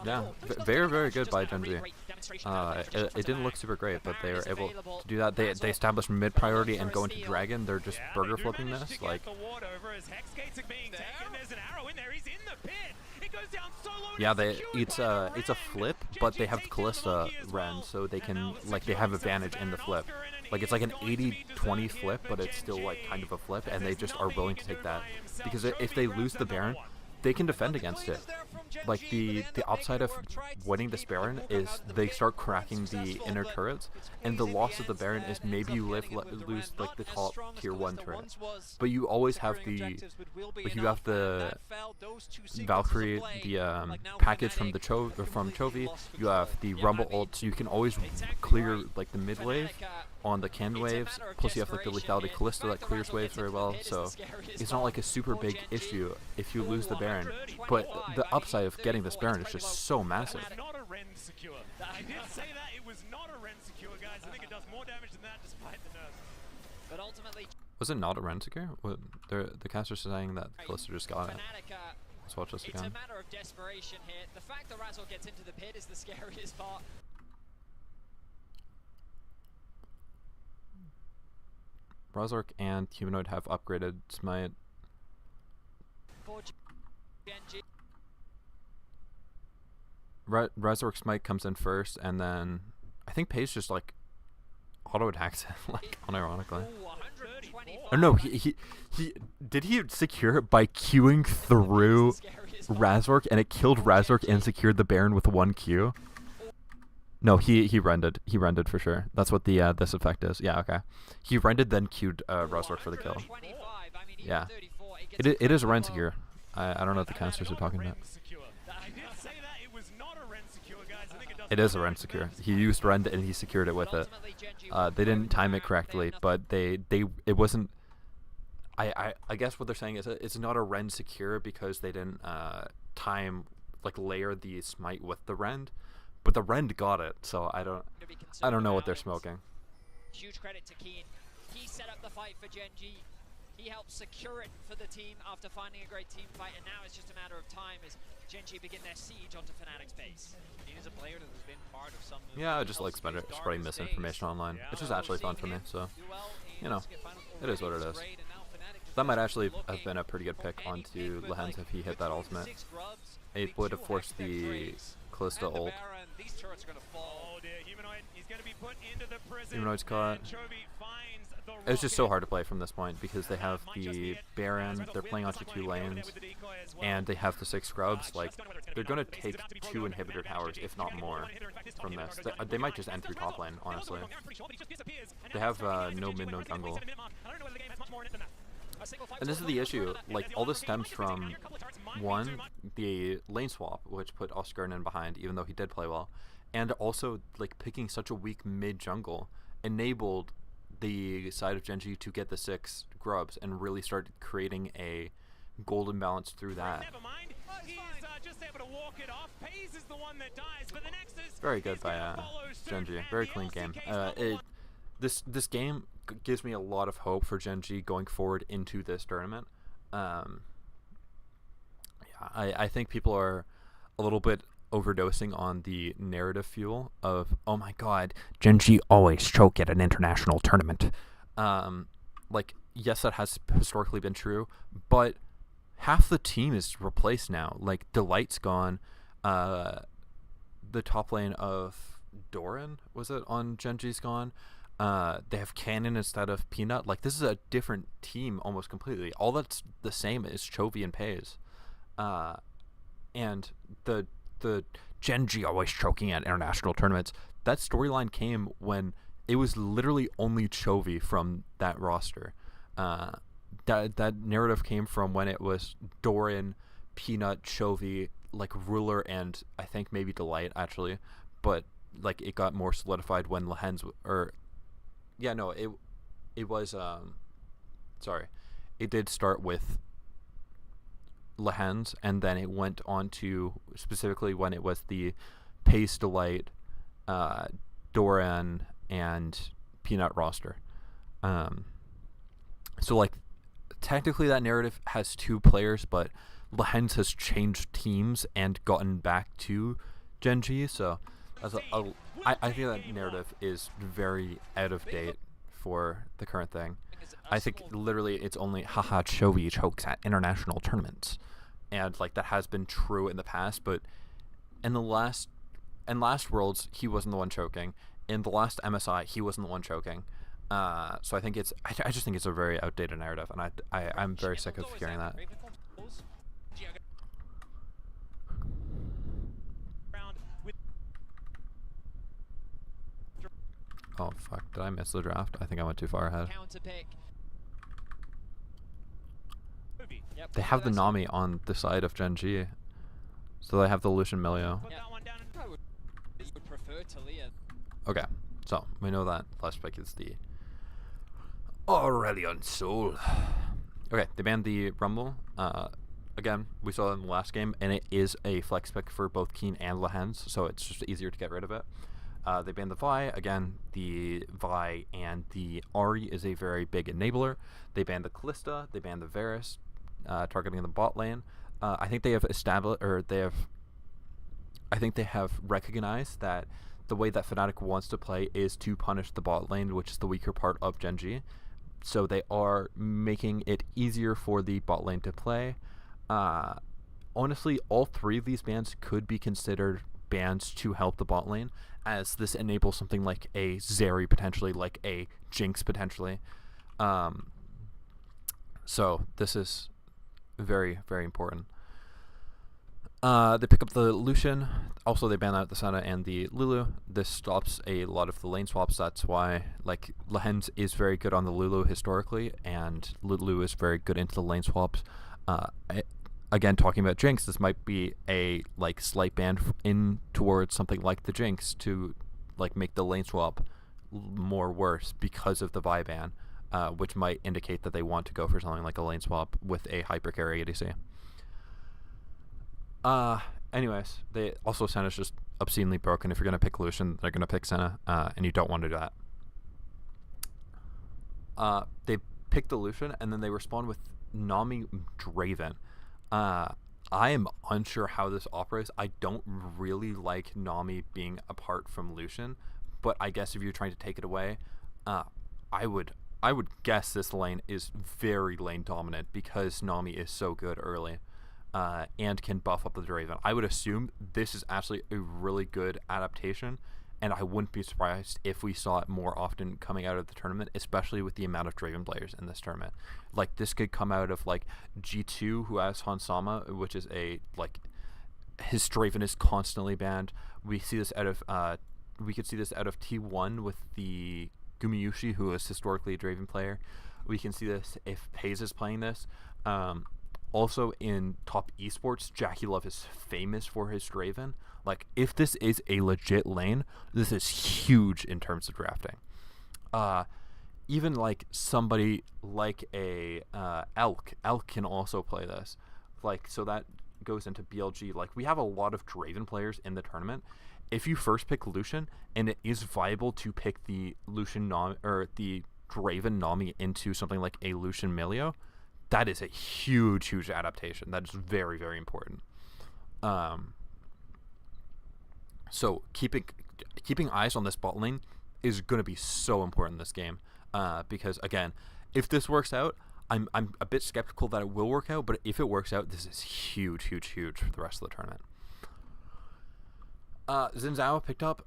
Yeah, very, very good by GENG. It didn't look super great, but they were able to do that. They established mid priority and go into Dragon. They're just burger flipping this. Like, yeah, it's a flip, but they have Callista Ren, so they can, like, they have advantage in the flip. Like, it's like an 80-20 flip, but it's still like kind of a flip, and they just are willing to take that because if they lose the Baron, they can defend against it. Like, the upside of winning this Baron is they start cracking the inner turrets, and the loss of the Baron is maybe you lose like the top tier 1 turret, but you always have the Valkyrie, the package from the Chovy. You have the Rumble ult, so you can always clear like the mid wave on the Cannon waves. Plus you have like the lethality Callista that clears waves very well, so it's not like a super big issue if you lose the Baron. But the upside of getting this Baron is just so massive. Not a Ren secure. I did say that it was not a Ren secure, guys. I think it does more damage than that despite the nerfs. But ultimately, Was it not a Rensiker? The caster's saying that Callista just got it. Let's watch this it's again. a matter of desperation here. The fact that Razzle gets into the pit is the scariest part. Razork and Humanoid have upgraded Smite. For GENG. Razork Smite comes in first, and then I think Pace just like auto attacks him, like unironically. Oh no, he did he secure it by queuing through Razork, and it killed Razork and secured the Baron with 1 Q? No, he rendered. He rendered for sure. That's what the this effect is. Yeah, okay. He rendered then queued Razork for the kill. Yeah. It is a Ren secure. I don't know what the casters are talking about. I did say that it was not a Ren secure, guys. I think it does It is a rend secure. He used rend and he secured it with it. They didn't time it correctly, but it wasn't. I guess what they're saying is it's not a rend secure because they didn't time like layer the smite with the rend, but the rend got it. So I don't know what they're smoking. Huge credit to Keen. He set up the fight for GENG. He helped secure it for the team after finding a great team fight, and now it's just a matter of time as GENG begin their siege onto Fnatic's base. He is a player that has been part of some of Yeah, I the just like LCK's spreading darkest misinformation days. online, Yeah. which is actually fun for me. So Do well in you know, LCK Finals it is what it already is. great, and now Fnatic That might just actually have looking been a pretty good pick for onto anything, but, Lehens if he hit that between ultimate. 6 grubs, It the would have 2 forced Hextech the trades, Callista and the ult. Baron, these turrets are going to fall. Oh dear, Humanoid. He's going to be put into the prison. Humanoid's caught. and Chovy finds the It was just so rocket. hard to play from this point because they have the Baron, they're playing onto 2 lanes, and they have the 6 scrubs. Like, they're going to take 2 inhibitor towers, if not more, from this. They might just end through top lane, honestly. They have no mid, no jungle. And this is the issue. Like, all this stems from, one, the lane swap, which put Oscar in behind, even though he did play well, and also, like, picking such a weak mid jungle enabled the side of GENG to get the 6 grubs and really start creating a golden balance through that. Never mind. He's just able to walk it off. Pays is the one that dies, but the Nexus Very good is by gonna follow suit, GENG. and Very the clean game. LCK's This game gives me a lot of hope for GENG going forward into this tournament. Yeah, I think people are a little bit overdosing on the narrative fuel of, oh my god, GENG always choke at an international tournament. Like, yes, that has historically been true, but half the team is replaced now. Like, Delight's gone. The top lane of Doran, was it, on GENG's gone. They have Cannon instead of Peanut. Like, this is a different team almost completely. All that's the same is Chovy and Pays. And the GENG always choking at international tournaments. That storyline came when it was literally only Chovy from that roster. That narrative came from when it was Doran, Peanut, Chovy, like Ruler, and I think maybe Delight actually. But like, it got more solidified when Lehens it was sorry. It did start with Lehens, and then it went on to specifically when it was the Pace, Delight, Doran, and Peanut roster. So like, technically that narrative has 2 players, but Lehens has changed teams and gotten back to GENG, so I think that narrative is very out of date for the current thing. I think literally it's only haha Chovy chokes at international tournaments, and like, that has been true in the past, but in the last Worlds he wasn't the one choking. In the last MSI he wasn't the one choking. So I think I just think it's a very outdated narrative, and I'm very sick of hearing that. Oh fuck, did I miss the draft? I think I went too far ahead. Counter pick. Yep, They have the Nami on the side of GENG, so they have the Lucian Milio. Put that one down. I would prefer Talia. Okay, so we know that last pick is the Aurelion Soul. Okay, they banned the Rumble. Again, we saw it in the last game, and it is a flex pick for both Keen and Lehens, so it's just easier to get rid of it. They banned the Vi. Again, the Vi and the Ahri is a very big enabler. They banned the Callista. They banned the Varus, targeting the bot lane. I think they have established, or I think they have recognized that the way that Fnatic wants to play is to punish the bot lane, which is the weaker part of GENG. So they are making it easier for the bot lane to play. Honestly, all 3 of these bans could be considered bans to help the bot lane, as this enables something like a Zeri potentially, like a Jinx potentially. So this is very, very important. They pick up the Lucian. Also, they ban out the Senna and the Lulu. This stops a lot of the lane swaps. That's why, like, Lehens is very good on the Lulu historically, and Lulu is very good into the lane swaps. again, talking about Jinx, this might be a like slight ban in towards something like the Jinx to like make the lane swap more worse because of the Vi ban, which might indicate that they want to go for something like a lane swap with a hyper carry ADC. Anyways, they also Senna's just obscenely broken. If you're gonna pick Lucian, they're gonna pick Senna, and you don't want to do that. They pick the Lucian, and then they respond with Nami Draven. I am unsure how this operates. I don't really like Nami being apart from Lucian, but I guess if you're trying to take it away, I would guess this lane is very lane dominant because Nami is so good early, and can buff up the Draven. I would assume this is actually a really good adaptation, and I wouldn't be surprised if we saw it more often coming out of the tournament, especially with the amount of Draven players in this tournament. Like, this could come out of, like, G2, who has Hansama, which is a, like, his Draven is constantly banned. We see this out of, we could see this out of T1 with the Gumayushi, who is historically a Draven player. We can see this if Paze is playing this. Also, in top esports, Jackie Love is famous for his Draven. Like, if this is a legit lane, this is huge in terms of drafting. Even, like, somebody like a Elk can also play this. Like, so that goes into BLG. Like, we have a lot of Draven players in the tournament. If you first pick Lucian, and it is viable to pick the Lucian or the Draven Nami into something like a Lucian Milio, that is a huge adaptation. That is very, very important. So keeping eyes on this bot lane is going to be so important in this game, because again, if this works out, I'm a bit skeptical that it will work out, but if it works out, this is huge for the rest of the tournament. Xin Zhao picked up.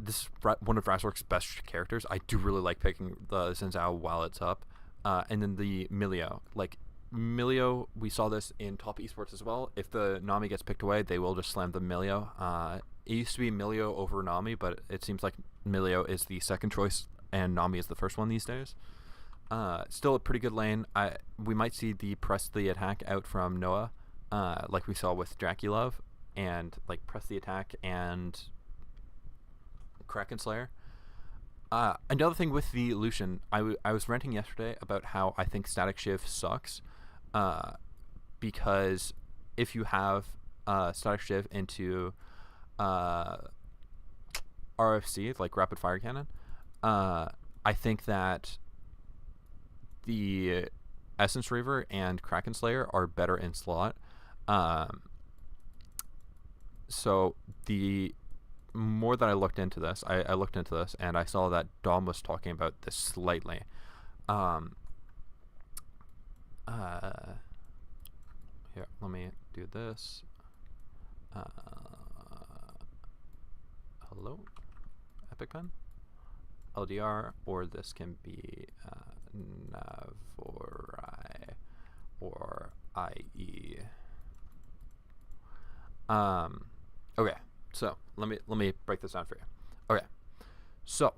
This is one of Razork's best characters. I do really like picking the Xin Zhao while it's up. And then the Milio. Like, Milio, we saw this in top esports as well. If the Nami gets picked away, they will just slam the Milio. It used to be Milio over Nami, but it seems like Milio is the second choice and Nami is the first one these days. Still a pretty good lane. We might see the press the attack out from Noah, like we saw with Jackie Love, and like press the attack and Kraken Slayer. Another thing with the Lucian, I was ranting yesterday about how I think Static Shiv sucks, because if you have Static Shiv into RFC, like Rapid Fire Cannon, I think that the Essence Reaver and Kraken Slayer are better in slot. So the more that I looked into this, I looked into this and I saw that Dom was talking about this slightly. Here, let me do this. Hello, Epic Pen, LDR, or this can be Navorai or IE. Okay, so let me break this down for you. Okay, so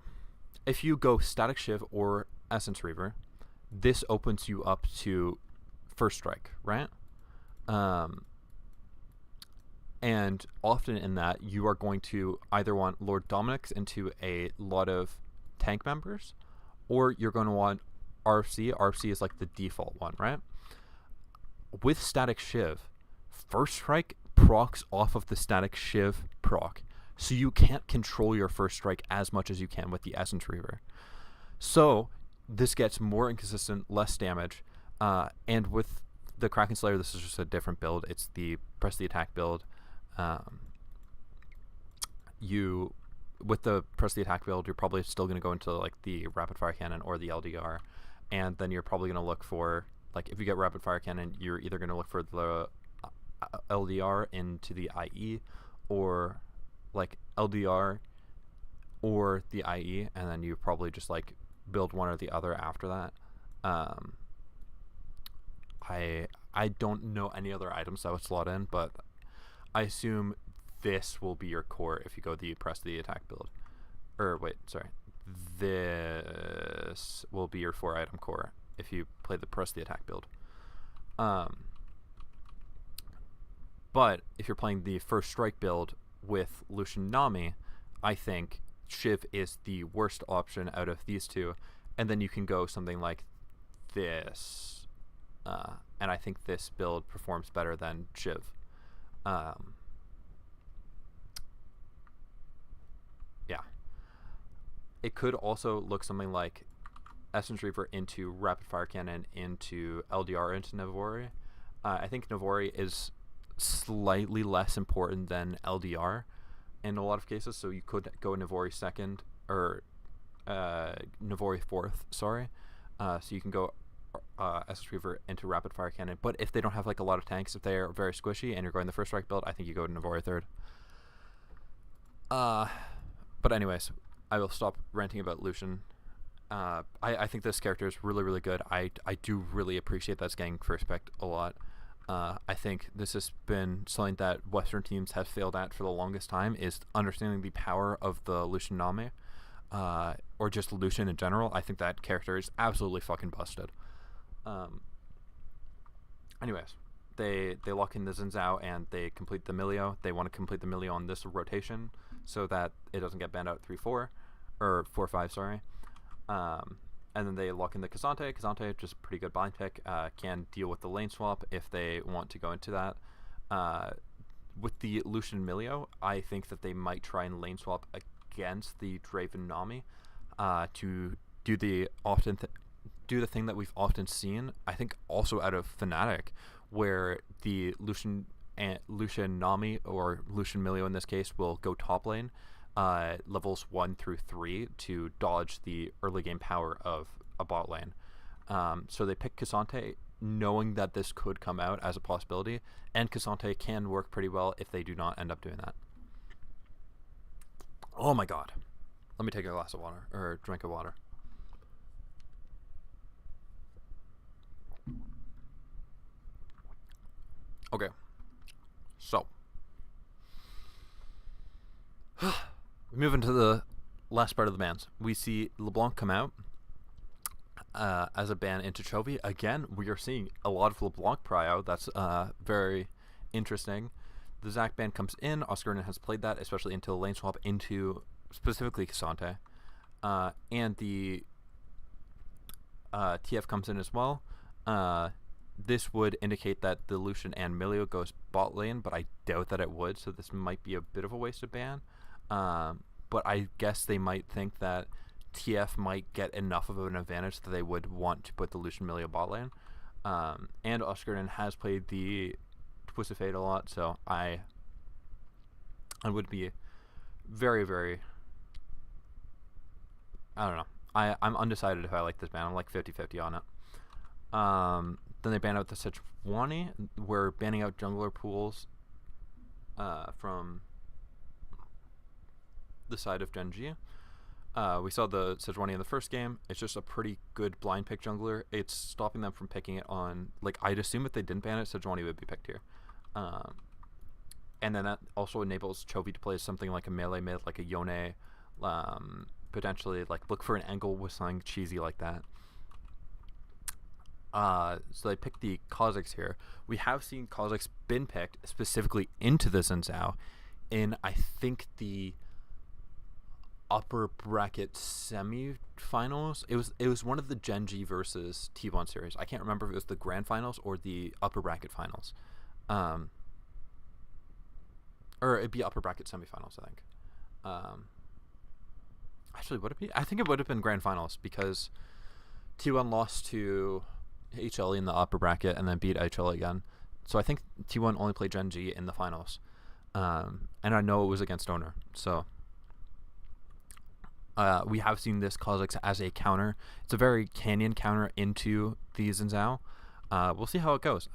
if you go Static Shiv or Essence Reaver, this opens you up to First Strike, right? And often in that, you are going to either want Lord Dominic's into a lot of tank members, or you're going to want RFC. RFC is like the default one, right? With Static Shiv, First Strike procs off of the Static Shiv proc, so you can't control your First Strike as much as you can with the Essence Reaver. So this gets more inconsistent, less damage, and with the Kraken Slayer, this is just a different build. It's the press the attack build. With the press the attack build, you're probably still going to go into like the Rapid Fire Cannon or the LDR, and then you're probably going to look for, like, if you get Rapid Fire Cannon, you're either going to look for the LDR into the IE, or like LDR or the IE, and then you probably just like build one or the other after that. I don't know any other items that would slot in, but I assume this will be your core if you go the press the attack build. Or wait, sorry. This will be your 4-item core if you play the press the attack build. But if you're playing the first strike build with Lucian Nami, I think Shiv is the worst option out of these two. And then you can go something like this. And I think this build performs better than Shiv. Yeah. It could also look something like Essence Reaver into Rapid Fire Cannon into LDR into Navori. I think Navori is slightly less important than LDR in a lot of cases, so you could go Navori second or Navori fourth, sorry. So you can go Essence Reaver into Rapid Fire Cannon, but if they don't have like a lot of tanks, if they are very squishy and you're going the first strike build, I think you go to Navori third. But anyways, I will stop ranting about Lucian. I think this character is really, really good. I do really appreciate that GENG first pick a lot. I think this has been something that Western teams have failed at for the longest time, is understanding the power of the Lucian Nami, or just Lucian in general. I think that character is absolutely fucking busted. Anyways, they lock in the Xin Zhao and they complete the Milio. They want to complete the Milio on this rotation so that it doesn't get banned out 3-4 or 4-5, sorry. And then they lock in the K'Sante. K'Sante, just a pretty good blind pick, can deal with the lane swap if they want to go into that. With the Lucian Milio, I think that they might try and lane swap against the Draven Nami to do the thing that we've often seen, I think also out of Fnatic, where the Lucian Nami, or Lucian Milio in this case, will go top lane levels 1 through 3 to dodge the early game power of a bot lane. So they pick K'Sante knowing that this could come out as a possibility, and K'Sante can work pretty well if they do not end up doing that. Oh my god. Let me take a glass of water, or drink of water. Okay. So. We move into the last part of the bans. We see LeBlanc come out as a ban into Chovy. Again, we are seeing a lot of LeBlanc prio. That's very interesting. The Zac ban comes in. Oscar has played that, especially into the lane swap into specifically K'Sante. And the TF comes in as well. This would indicate that the Lucian and Milio goes bot lane, but I doubt that it would, so this might be a bit of a wasted ban. But I guess they might think that TF might get enough of an advantage that they would want to put the Lucian Milio bot lane. And Oscar has played the Twisted Fate a lot, so I would be very, very... I don't know. I'm undecided if I like this ban. I'm like 50-50 on it. Then they ban out the Sejuani. We're banning out jungler pools from the side of GENG. We saw the Sejuani in the first game. It's just a pretty good blind pick jungler. It's stopping them from picking it on... Like, I'd assume if they didn't ban it, Sejuani would be picked here. And then that also enables Chovy to play something like a melee mid, like a Yone. Potentially, like, look for an angle with something cheesy like that. So they picked the Kha'Zix here. We have seen Kha'Zix been picked specifically into the Xin Zhao in, I think, the upper bracket semifinals. It was one of the GENG versus T1 series. I can't remember if it was the grand finals or the upper bracket finals. Or it'd be upper bracket semifinals, I think. Actually, would it be? I think it would have been grand finals because T1 lost to HLE in the upper bracket and then beat HLE again. So I think T1 only played GENG in the finals. And I know it was against Owner. So we have seen this Kha'Zix as a counter. It's a very Canyon counter into the Xin Zhao. We'll see how it goes.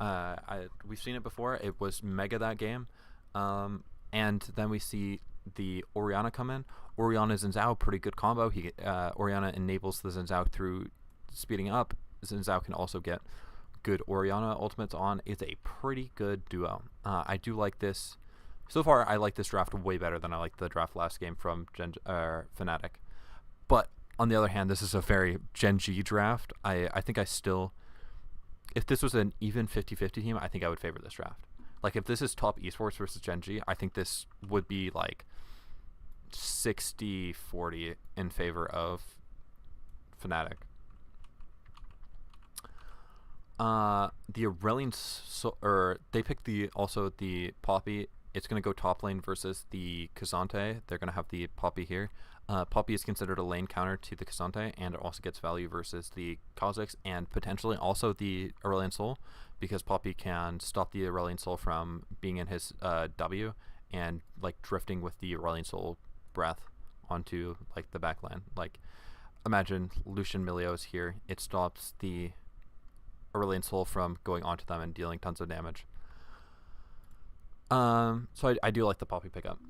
We've seen it before. It was mega that game. And then we see the Orianna come in. Orianna Xin Zhao, pretty good combo. Orianna enables the Xin Zhao through speeding up. Xin Zhao can also get good Orianna ultimates on. It's a pretty good duo. I do like this. So far, I like this draft way better than I liked the draft last game from Fnatic. But on the other hand, this is a very GENG draft. I think I still... If this was an even 50-50 team, I think I would favor this draft. Like, if this is top esports versus GENG, I think this would be like 60-40 in favor of Fnatic. The Aurelion, they picked also the Poppy. It's going to go top lane versus the Kazante. They're going to have the Poppy here. Poppy is considered a lane counter to the Kazante, and it also gets value versus the Kazakhs and potentially also the Aurelion Soul, because Poppy can stop the Aurelion Soul from being in his W and like drifting with the Aurelion Soul breath onto like the backline. Like, imagine Lucian Milios here. It stops the Aurelion Soul from going onto them and dealing tons of damage. So I do like the Poppy pickup.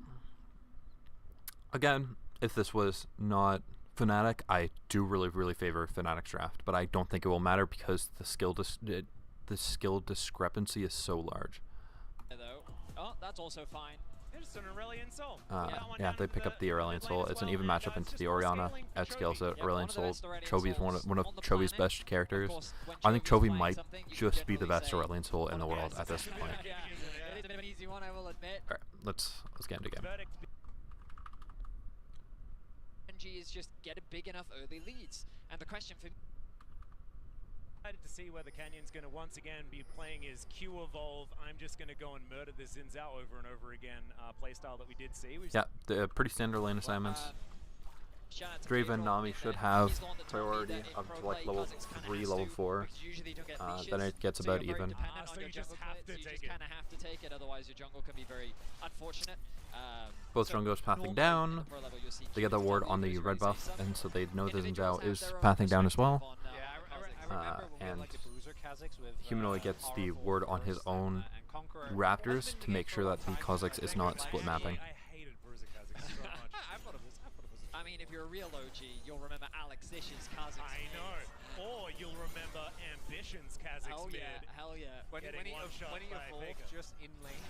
Again, if this was not Fnatic, I do really favor Fnatic's draft, but I don't think it will matter because the skill discrepancy is so large. Oh, that's also fine. There's an Aurelion Soul. Yeah, they pick up the Aurelion Soul. It's an even matchup into the Orianna at scale, so Aurelion Soul. Chovy is one of Chovy's best characters. I think Chovy might just be the best Aurelion Soul in the world at this point. It is a bit of an easy one, I will admit. Alright, let's get into game. GENG is just getting big enough early leads, and the question for me To see whether Canyon's going to once again be playing his Q evolve. I'm just going to go and murder the Xin Zhao over and over again playstyle that we did see. Yeah, the pretty standard lane assignments. Draven Nami should have priority up to like level 3, level 4. Then it gets about even. So you just have to take it. kind of have to take it, otherwise your jungle can be very unfortunate. Both jungles pathing down. They get the ward on the red buff, and so they know the Xin Zhao is pathing down as well. And Humanoid gets the ward on his own Raptors to make sure that the Kazakhs is not split mapping. I hated Bruiser Kazakhs so much. I mean, if you're a real OG, you'll remember Alex Zish's Kazakhs. I know. Or you'll remember Ambition's Kazakhs Hell mid. yeah, hell yeah. When Getting he one-shot by evolved Faker. just in lane.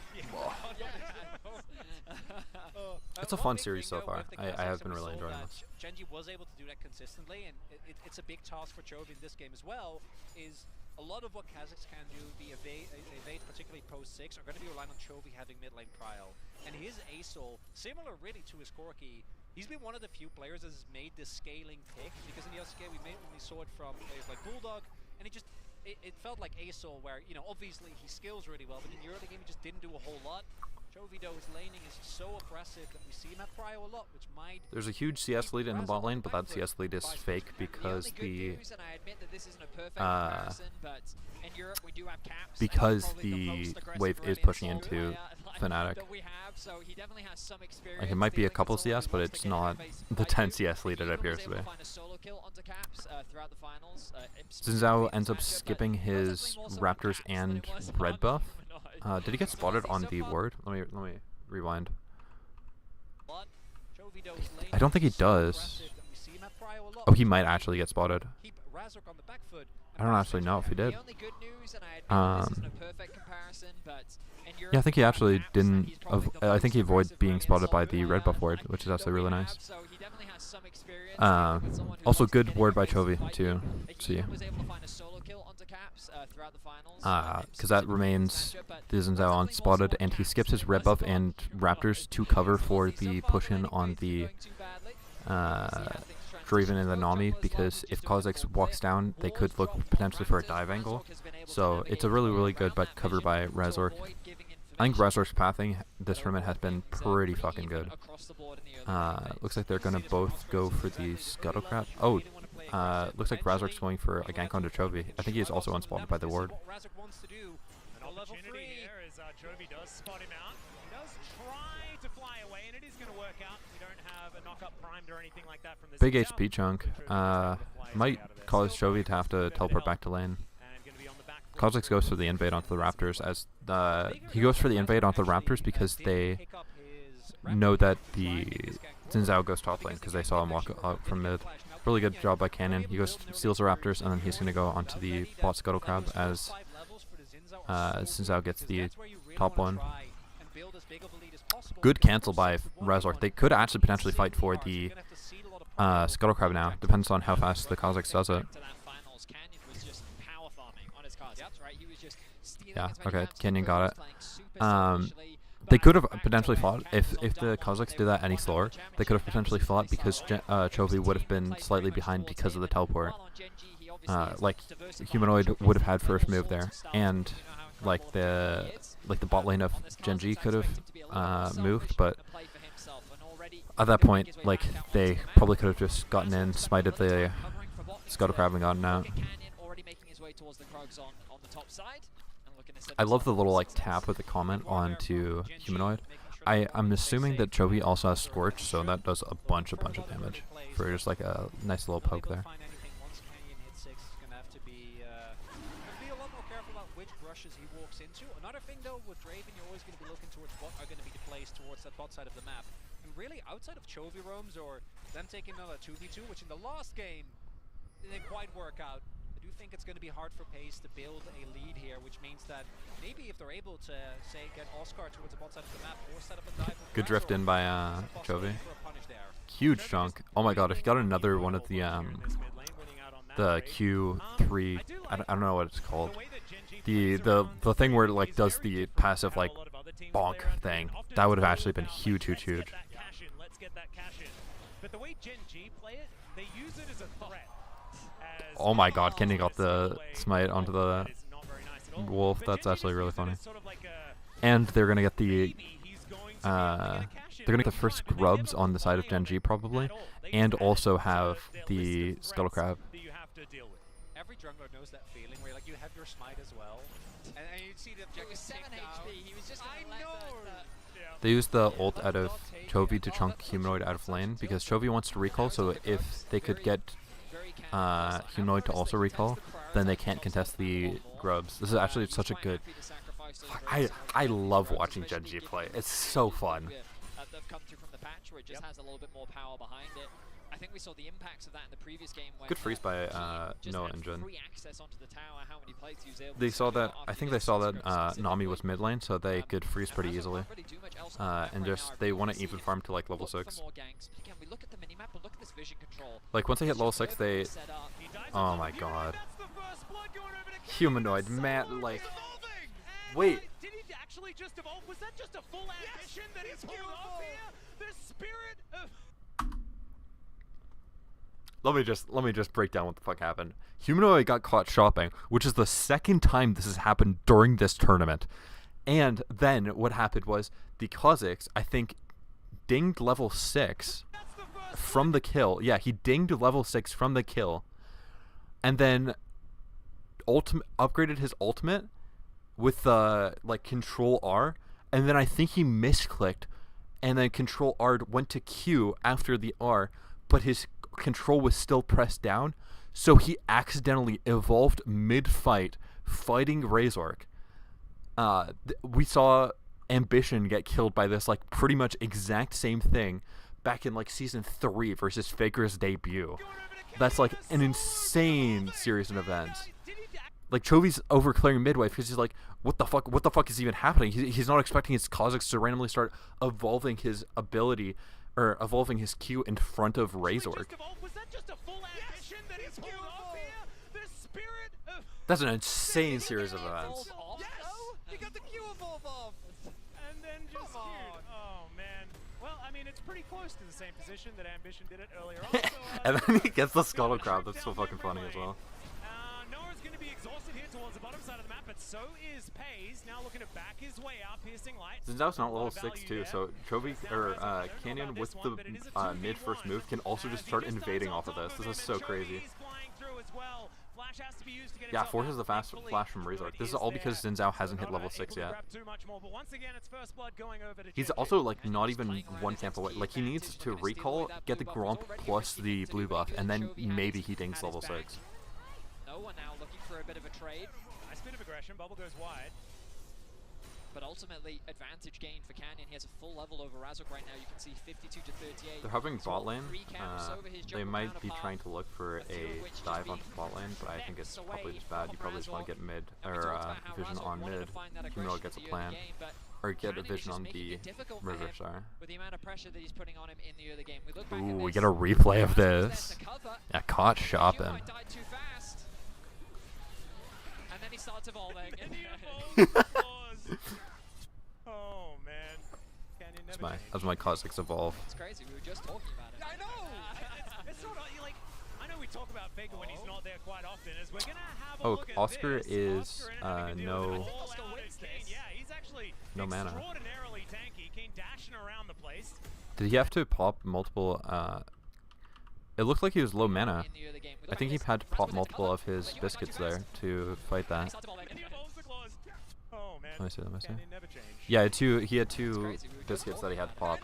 It's a fun series so far. I have been really enjoying this. GENG was able to do that consistently, and it's a big task for Chovy in this game as well, is a lot of what Kazakhs can do, be evade particularly post 6, are going to be relying on Chovy having mid lane prio. And his ASOL, similar really to his Corki, he's been one of the few players that has made this scaling pick, because in the LCK we saw it from players like Bulldog, and it felt like ASOL where, you know, obviously he skills really well, but in the early game he just didn't do a whole lot. Chovy, though, his laning is so aggressive that we see him at prio a lot, which might... There's a huge CS lead in the bot lane, but that CS lead is fake because the wave is pushing into Fnatic. Like, it might be a couple CS, but it's not the 10 CS lead it appears to be. Xin Zhao ends up skipping his Raptors and red buff. Did he get spotted on the ward? Let me rewind. I don't think he does. Oh, he might actually get spotted. I don't actually know if he did. Yeah, I think he actually didn't. I think he avoided being spotted by the red buff ward, which is actually really nice. Also, good ward by Chovy to see. Because that remains the Xin Zhao unspotted, and he skips his red buff and Raptors to cover for the push-in on the Draven and the Nami, because if Kazakhs walks down, they could look potentially for a dive angle. So it's a really good cover by Razork. I think Razork's pathing this tournament has been pretty fucking good. Looks like they're going to both go for the Scuttlecrab. Oh, looks like Razork's going for a gank onto Chovy. I think he is also unspotted by the ward. An opportunity here as Chovy does spot him out. He does try to fly away, and it is going to work out. We don't have a knock-up primed or anything like that from this. Big HP chunk. Might cause Chovy to have to teleport back to lane. Kazakhs goes for the invade onto the Raptors, as he goes for the invade onto the Raptors because they know that the Xin Zhao goes top lane because they saw him walk out from mid. Really good job by Cannon. He goes steals the Raptors, and then he's going to go onto the bot Scuttlecrab as Xin Zhao gets the top one. Good cancel by Razork. They could actually potentially fight for the Scuttlecrab now. Depends on how fast the Kazakhs does it. Yeah, okay, Canyon got it. they could have potentially fought if the Kazakhs did that any slower. They could have potentially fought because Chovy would have been slightly behind because of the teleport. Like Humanoid would have had first move there, and like the bot lane of GENG could have moved, but at that point, like they probably could have just gotten in, smited the Scuttle Crab and gotten out. I love the little like tap with the comment onto Humanoid. I'm assuming that Chovy also has Scorch, so that does a bunch of damage for just like a nice little poke there. He walks into. Another thing though with Draven, you're always going to be looking towards what are going to be the plays towards that bot side of the map. And really outside of Chovy roams or them taking another 2v2, which in the last game didn't quite work out. I do think it's going to be hard for FaZe to build a lead here, which means that maybe if they're able to say get Oscar towards the bot side of the map or set up a dive. Good drift in by Chovy. Huge chunk. Oh my god, if you got another one of the Q3, I don't know what it's called. The thing where it like does the passive like bonk thing, that would have actually been huge. Oh my god, Kenny got the smite onto the wolf. That's actually really funny. And they're gonna get the first grubs on the side of GENG probably, and also have the Scuttle Crab. Every jungler knows that feeling where like you have your smite as well, and you see the objective 7 HP. He was just They used the ult out of Chovy to chunk Humanoid out of lane because Chovy wants to recall, so if they could get Humanoid to also recall, then they can't contest the grubs. This is actually such a good... I love watching GENG play. It's so fun. They've come through from the patch where it just has a little bit more power behind it. I think we saw the impacts of that in the previous game. When good freeze by Noah and Jin. They saw that. I think they saw that Nami was mid lane, so they could freeze pretty easily. And just they want to even farm to like level 6. Like once they hit level 6, they. Oh my god. Humanoid, man, like. Wait. Did he actually just evolve? Was that just a full ambition that he pulled off here? The spirit of... Let me just break down what the fuck happened. Humanoid got caught shopping, which is the second time this has happened during this tournament. And then what happened was the Kazakhs, I think, dinged level 6 from the kill. Yeah, he dinged level 6 from the kill. And then upgraded his ultimate with like Control R, and then I think he misclicked, and then Control R went to Q after the R, but his control was still pressed down, so he accidentally evolved mid-fight, fighting Razork. We saw Ambition get killed by this like pretty much exact same thing back in like season 3 versus Faker's debut. That's like an insane series of events. Like Chovy's overclearing midway because he's like, what the fuck is even happening? He's not expecting his Kazakhs to randomly start evolving his ability or evolving his Q in front of Razork. That's an insane series of events. He got the Q evolve off. And then just oh man. Well, I mean, it's pretty close to the same position that Ambition did it earlier on. So, and then he gets the Scuttle Crab. That's so fucking funny as well. Noah's going to be exhausted here towards the bottom side of the map, but so is FaZe. Now looking to back his way up, piercing light. Zinzao's not level 6 too, so Chovy or Canyon with the mid first move can also just start invading off of this. This is so crazy. Yeah, forces the fast flash from Razork. This is all because Zinzao hasn't hit level 6 yet. He's also like not even one camp away. Like he needs to recall, get the Gromp plus the blue buff, and then maybe he dings level 6. Noah now looking for a bit of a trade. Nice bit of aggression. Bubble goes wide. But ultimately, advantage gained for Canyon. He has a full level over Razork right now. You can see 52 to 38. They're hovering bot lane. They might be trying to look for a dive onto bot lane, but I think it's probably just bad. You probably just want to get mid or vision on mid. Humanoid gets a plan, or get a vision on the river. Sorry. With the amount of pressure that he's putting on him in the early game, we look back at this. We get a replay of this. Yeah, caught shopping. Died too fast. And then he starts evolving. my Cossack's evolve. It's crazy. We were just talking about it. I know. It's not like I know we talk about Faker when he's not there quite often. As we're gonna have a look at Oscar this. is Oscar having to deal with no an all-out Kane. Yeah, he's actually no mana. extraordinarily tanky. Kane dashing around the place. Did he have to pop multiple? It looked like he was low mana. In the early game. I think he had to pop multiple of his biscuits there to fight that. And he evolves the claws. Oh man. Let me see. Let me see. Can never change. Yeah, he had two biscuits that he had to pop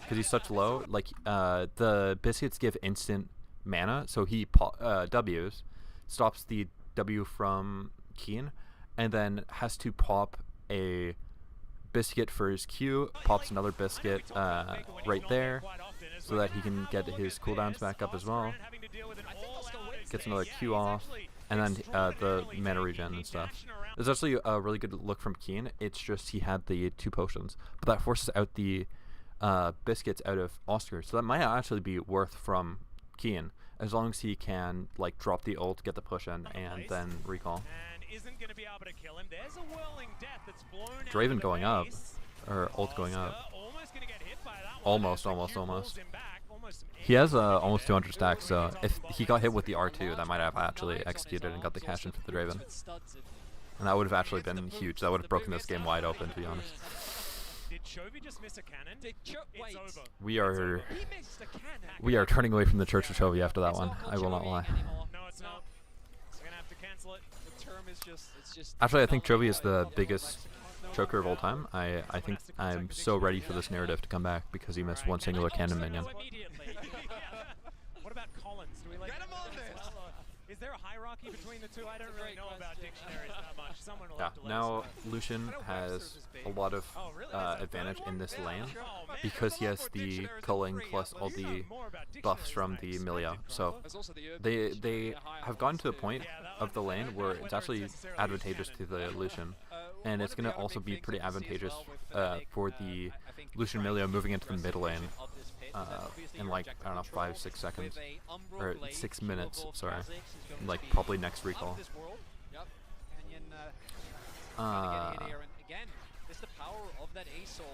because he's such low. Like the biscuits give instant mana, so he W's, stops the W from Keen, and then has to pop a biscuit for his Q, pops another biscuit right there, so that he can get his cooldowns back up as well. Gets another Q off, and then the mana regen and stuff. It's actually a really good look from Keen. It's just he had the 2 potions, but that forces out the biscuits out of Oscar, so that might actually be worth from Keen, as long as he can like drop the ult, get the push in, and then recall. Isn't going to be able to kill him. There's a whirling death that's blown Draven out going up, or ult going up. Almost going to get hit by that one. Almost. He has almost 200 stacks, so if he got hit with the R2, that might have actually executed and got the cash in for the Draven. And that would have actually been huge. That would have broken this game wide open, to be honest. Did Chovy just miss a cannon? It's over. We are He missed a cannon. we are turning away from the Church of Chovy after that one. I will not lie. No, it's not. We're going to have to cancel it. The term is just, it's just Actually, I think Chovy is the biggest choker of all time. I think I'm so ready for this narrative to come back because he missed one singular cannon minion. What about Collins? Do we like Get him on Collins this. as well? Is there a hierarchy between the two? I don't really know about dictionaries that much. Someone will Yeah, have to let us now know. Lucian has a lot of advantage in this lane because he has the culling plus all the buffs from the Milia. So There's also the urban they have gotten to a point of the lane where it's actually advantageous to the Lucian, and it's going to also be pretty advantageous for the Lucian Milia moving into the mid lane in like, I don't know, 5-6 seconds, or 6 minutes, sorry, like probably next recall.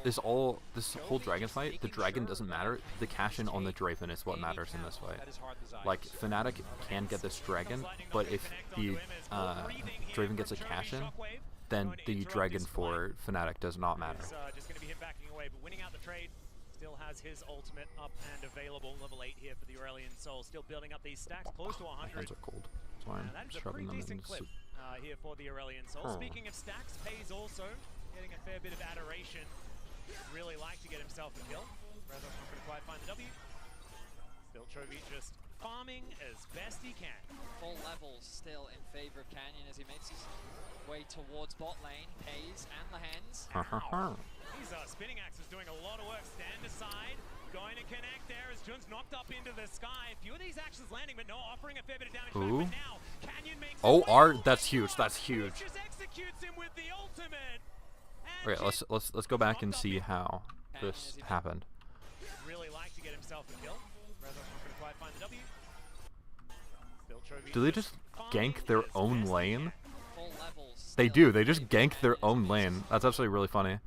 This whole dragon fight, the dragon doesn't matter. The cash in on the Draven is what matters in this fight. Like, Fnatic can get this dragon, but if the Draven gets a cash in, then the dragon for Fnatic does not matter. Just going to be him backing away, but winning out the trade. Still has his ultimate up and available. Level 8 here for the Aurelion Soul. Still building up these stacks, close to 100. My hands are cold, so I'm That is a shoving pretty them in. decent clip here for the Aurelion Soul. Speaking of stacks, Pays also getting a fair bit of adoration. Really like to get himself a kill. Rather not going to quite find the W. Still Chovy just farming as best he can. Full levels still in favor of Canyon as he makes his way towards bot lane. Pays and the hens. These spinning axes doing a lot of work. Stand aside. Going to connect there as Jun's knocked up into the sky. A few of these axes landing, but no, offering a fair bit of damage back. But now, Canyon makes Oh, art, that's huge. That's huge. just executes him with the ultimate. Okay, let's go back and see how this happened. Really like to get himself a kill. Rather not going to quite find the W. Still Chovy Do they just gank their own lane? Full levels. They do. They just gank their own lane. That's actually really funny.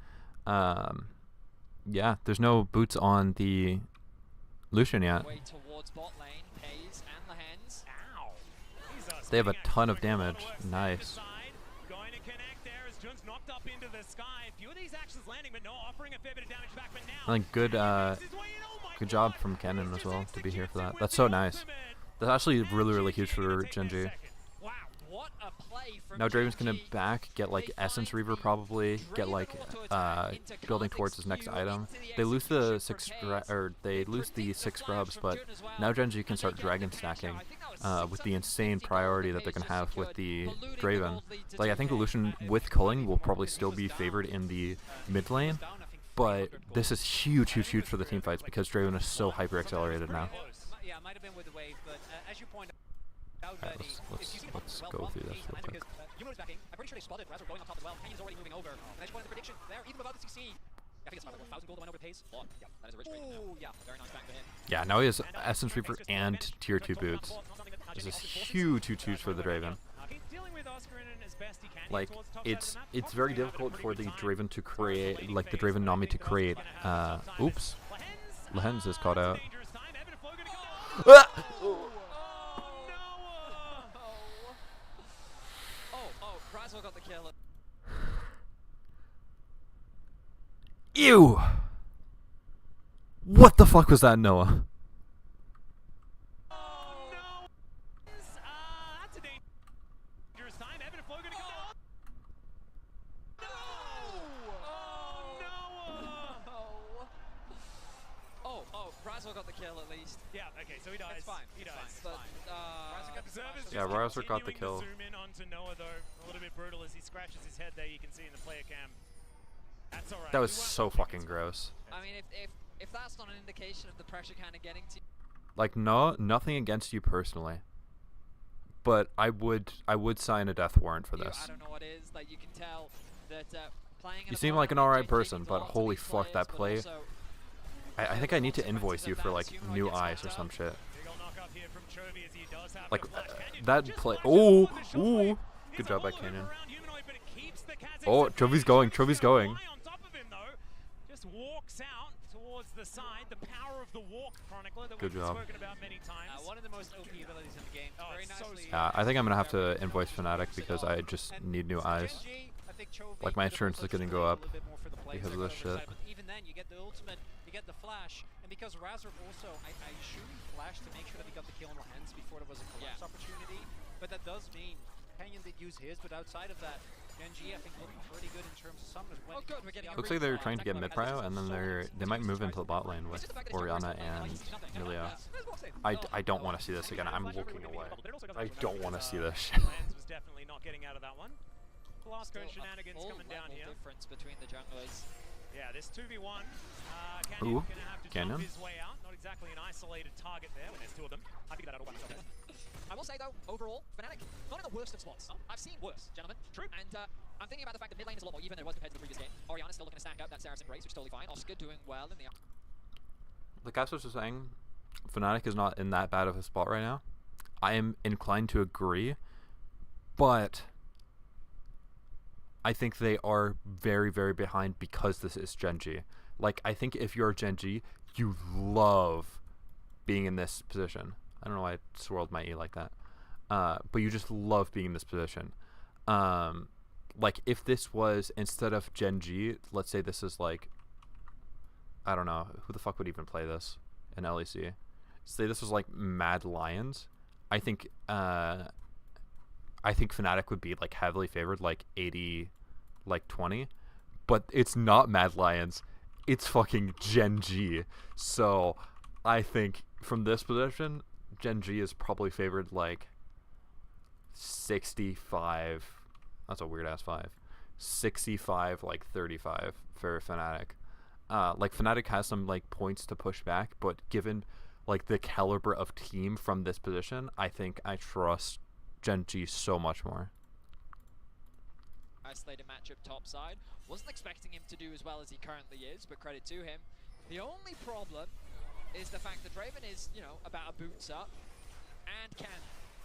Yeah, there's no boots on the Lucian yet. Way towards bot lane. Pays and the hens. Ow. They have a ton of damage. Nice. Going to connect there as Jun's knocked up into the sky. A few of these axes landing, but no, offering a fair bit of damage back. But now, I think good job from Kennen as well to be here for that. That's so nice. That's actually really huge for GENG. Wow. What a play from Now Draven's gonna GENG. back, get like Essence Reaver probably, get like building towards his next item. They lose the six scrubs, but now GENG can start dragon stacking with the insane priority that they're gonna have with the Draven. Like, I think the Lucian with culling will probably still be favored in the mid lane, but this is huge for the team fights because Draven is so hyper accelerated now. Yeah, it might have been with the wave, but as you point out, Alright, let's go through this real quick. Yumo's backing. I'm pretty sure they spotted Razzle going on top as well. Canyon's already moving over. And as you pointed the prediction there, even without the CC. I think it's about 1,000 gold that went over Pace. Oh, yeah, that is a rich trade. Ooh, yeah, very nice back for him. Yeah, now he has Essence Reaper and tier 2 boots. This is huge for the Draven. He's dealing with Oscar in as best Like it's very difficult for the Draven to create, like the Draven Nami to create. Oops, Lehens is caught out. Brazzle got the kill. Ew! What the fuck was that, Noah? That's a dangerous time. Evan and Flo gonna go. Brazzle got the kill at least. Yeah, okay, so he dies. It's fine. He dies. It's fine. But, Yeah, Brazzle got the kill. Zoom in onto Noah though. A little bit brutal as he scratches his head there. You can see in the player cam. That's alright. That was so fucking gross. I mean, if that's not an indication of the pressure kind of getting to you. Like, no, nothing against you personally, but I would sign a death warrant for this. I don't know what it is. Like, you can tell that playing. You seem like an alright person, but holy fuck, that play. I think I need to invoice you for like new eyes or some shit. Like that play. Oh, ooh, good job by Cannon. Oh, Chovy's going. Chovy's going. Just walks out towards the side. The power of the walk chronicler that Good we've job. spoken about many times. One of the most OP abilities in the game. Very nicely. Yeah, I think I'm gonna have to invoice Fnatic because I just need new eyes. Like my insurance is gonna go up because of this shit. But even then, you get the ultimate, you get the flash, and because Razork also, I assume he flashed to make sure that he got the kill on the hands before there was a collapse opportunity. But that does mean Canyon did use his, but outside of that, GENG I think looked pretty good in terms of summoners. Looks like they're trying to get mid prio, and then they might move into the bot lane with Orianna and Milia. I don't want to see this again. I'm looking away. I don't want to see this shit. Was definitely not getting out of that one. Blasco shenanigans coming down here. Difference between the junglers. Yeah, this 2v1. Ooh, Canyon's gonna have to Canyon. jump his way out. Not exactly an isolated target there when there's two of them. I figured that out all by myself. I will say though, overall, Fnatic, not in the worst of spots. I've seen worse, gentlemen. True. And I'm thinking about the fact that mid lane is a lot more even than it was compared to the previous game. Orianna's still looking to stack up that Saracen Brace, which is totally fine. Oscar doing well in the... Like I was just saying, Fnatic is not in that bad of a spot right now. I am inclined to agree, but I think they are very, very behind because this is GENG. Like, I think if you're GENG, you love being in this position. I don't know why I swirled my E like that. But you just love being in this position. Like, if this was, instead of GENG, let's say this is like, I don't know, who the fuck would even play this in LEC? Say this was like Mad Lions. I think Fnatic would be like heavily favored, like 80, like 20, but it's not Mad Lions, it's fucking GENG. So I think from this position, GENG is probably favored like 65. That's a weird ass 5. 65, like 35 for Fnatic. Like Fnatic has some like points to push back, but given like the caliber of team from this position, I think I trust GENG so much more. Isolated matchup top side. Wasn't expecting him to do as well as he currently is, but credit to him. The only problem is the fact that Draven is, you know, about a boots up and can.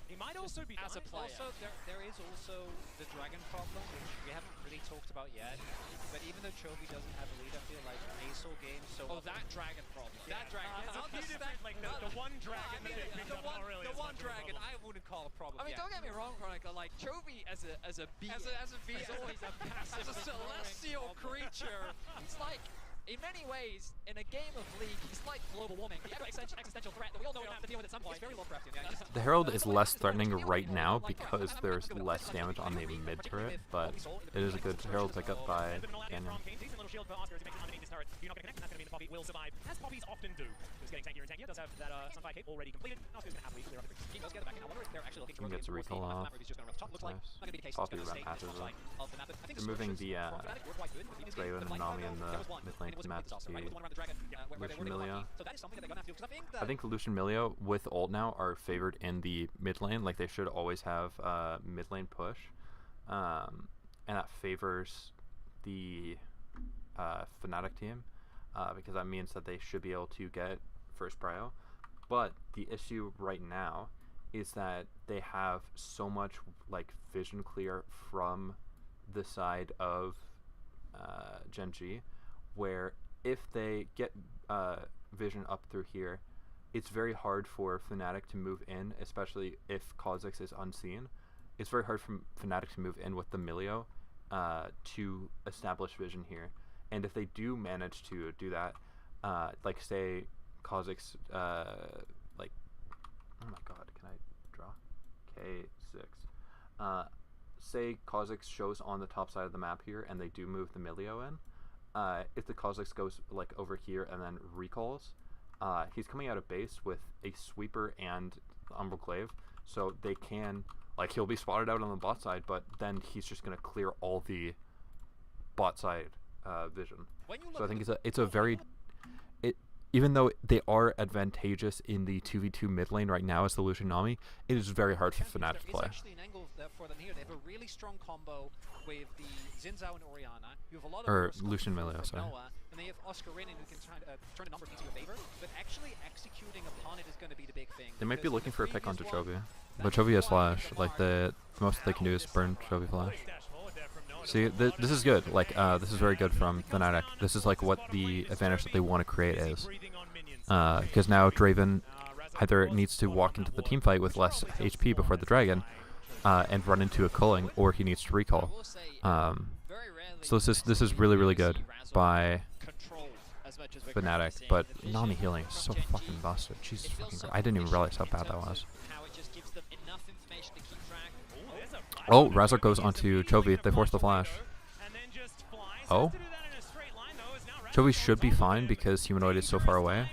He might also be as a player. Also, there is also the dragon problem, which we haven't really talked about yet. But even though Chovy doesn't have a lead, I feel like ASO games. So that dragon problem. Yeah. That dragon. There's a few different, like the one dragon that they picked up not really. The one dragon, I wouldn't call a problem. I mean, don't get me wrong, Chronicle. Like Chovy as a being, as a celestial creature, it's like. In many ways, in a game of League, he's like global warming. The existential threat that we all know we're going to have to deal with at some point. It's very Lovecraftian. Yeah, The Herald is less threatening right now because there's less damage on the mid turret, but it is a good Herald pickup by Canyon. Will survive, as poppies often do. Just getting tankier and tankier. Does have that Sunfire Cape already completed. Oscar's going to happily clear up the King does get the back. I wonder if they're actually looking to rotate Gets a recall off. Nice. Poppy ramp passes it. They're moving the Draven and Nami in the mid lane to match the Lucian Milia. I think Lucian Milia with ult now are favored in the mid lane. Like they should always have mid lane push, and that favors the Fnatic team because that means that they should be able to get first prio. But the issue right now is that they have so much like vision clear from the side of GENG, where if they get vision up through here, it's very hard for Fnatic to move in, especially if Kha'Zix is unseen. It's very hard for Fnatic to move in with the Milio to establish vision here. And if they do manage to do that, like say Kha'Zix, like, oh my god, can I draw? K6. Say Kha'Zix shows on the top side of the map here, and they do move the Milio in. If the Kha'Zix goes like over here and then recalls, he's coming out of base with a sweeper and Umbral Glaive, so they can, like, he'll be spotted out on the bot side, but then he's just gonna clear all the bot side vision. So I think it's a very, even though they are advantageous in the 2v2 mid lane right now as the Lucian Nami, it is very hard for Fnatic to play. Actually an angle for them here. They have a really strong combo with the Xin Zhao and Orianna. You have a lot of Or Lucian Milio, sorry. Noah, and they have Oscar Rin who can turn a number into your favor, but actually executing upon it is going to be the big thing. They might be because looking the for a pick previous onto one, Chovy, but Chovy has flash. Like the most they can do is burn Chovy flash. See, this is good. Like, this is very good from Fnatic. This is like what the advantage that they want to create is. Because now Draven either needs to walk into the team fight with less HP before the dragon, and run into a culling, or he needs to recall. So this is really good by Fnatic. But Nami healing is so fucking busted. Jesus fucking Christ. I didn't even realize how bad that was. Oh, Razor goes onto Chovy. They force the flash. Oh? Chovy should be fine because Humanoid is so far away.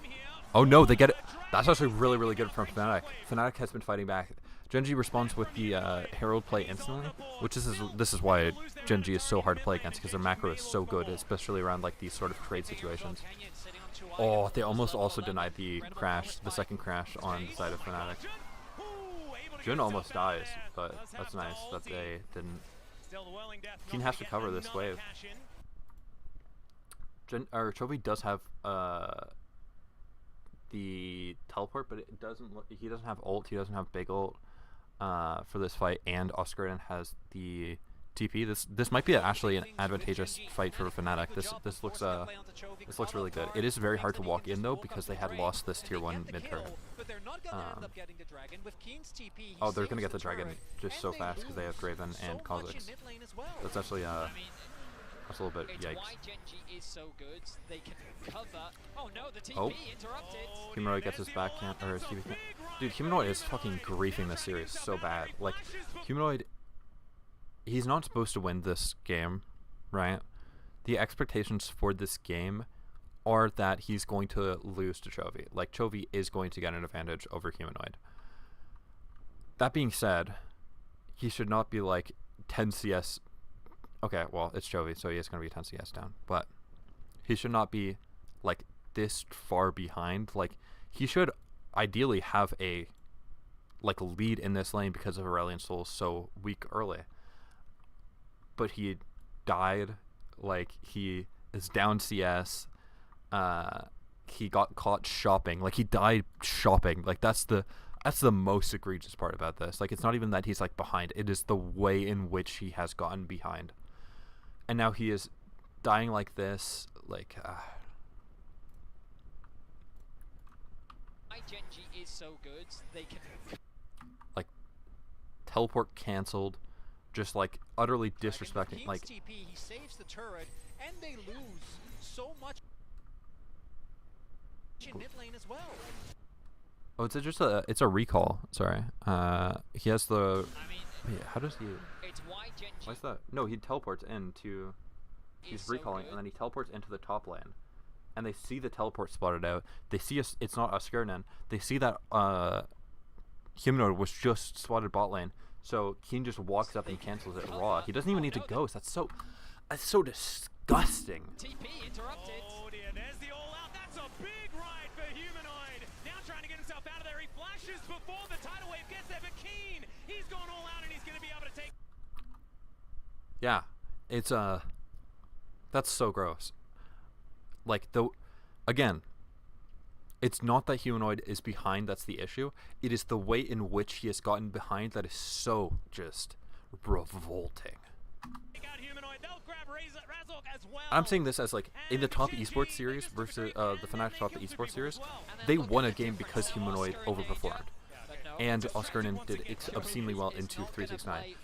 Oh no, they get it. That's actually really good from Fnatic. Fnatic has been fighting back. GENG responds with the Herald play instantly, which this is why GENG is so hard to play against, because their macro is so good, especially around like these sort of trade situations. Oh, they almost also denied the crash, the second crash on the side of Fnatic. Jun almost dies, but that's nice that they didn't. Keen has to cover this wave. Chovy does have the teleport, but it doesn't. He doesn't have ult. He doesn't have big ult for this fight, and Oscarin has the TP. This might be actually an advantageous fight for Fnatic. This looks really good. It is very hard to walk in though because they had lost this tier 1 mid turret. Oh, they're gonna get the dragon just so fast because they have Draven and Kha'Zix. That's actually that's a little bit yikes. Oh, Humanoid gets his backhand, or his TP. Dude, Humanoid is fucking griefing this series so bad. Like, Humanoid, he's not supposed to win this game, right? The expectations for this game are that he's going to lose to Chovy. Like, Chovy is going to get an advantage over Humanoid. That being said, he should not be like 10 CS. Okay, well, it's Chovy, so he is going to be 10 CS down. But he should not be like this far behind. Like, he should ideally have a like lead in this lane because of Aurelion Sol's so weak early. But he died. Like, he is down CS. He got caught shopping. Like, he died shopping. Like, that's the most egregious part about this. Like, it's not even that he's like behind. It is the way in which he has gotten behind. And now he is dying like this. Like, is so good, they can like, teleport cancelled. Just like utterly disrespecting. Like, TP, he saves the turret, and they lose so much in mid lane as well. oh, it's a recall. Sorry. He has the. Yeah, how does he? It's why GENG. Why's that? No, he teleports into. He's recalling, and then he teleports into the top lane, and they see the teleport spotted out. They see it's not Oscarinen. They see that Humanoid was just spotted bot lane. So Keen just walks up and cancels it raw. He doesn't even need to ghost. That's so disgusting. TP interrupted. Oh dear, there's the all-out. That's a big ride for Humanoid. Now trying to get himself out of there. He flashes before the tidal wave gets there, but Keen, he's gone all out and he's going to be able to take... Yeah, it's that's so gross. Like, again, It's not that Humanoid is behind that's the issue. It is the way in which he has gotten behind that is so just revolting. I'm saying this as like in the top esports series versus the Fnatic top esports series, they won a game because Humanoid overperformed, and Oscar did obscenely well into 369.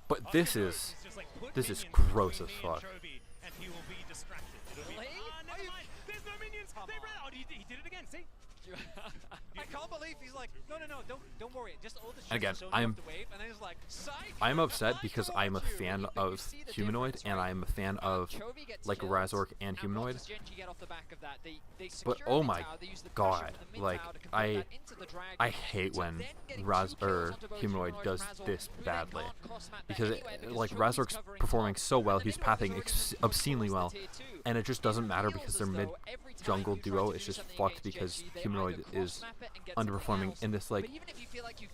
But this is gross as fuck. I can't believe he's like, no, don't worry, just all the shit. Again, so I'm the wave, and then he's like, I'm upset because I'm a fan of Humanoid and I'm a fan of like Razork and Humanoid. But oh my god, like I hate when Humanoid does this badly, because like Razork's performing so well, he's pathing obscenely well, and it just doesn't matter because their mid jungle duo is just fucked because Humanoid is underperforming in this. Like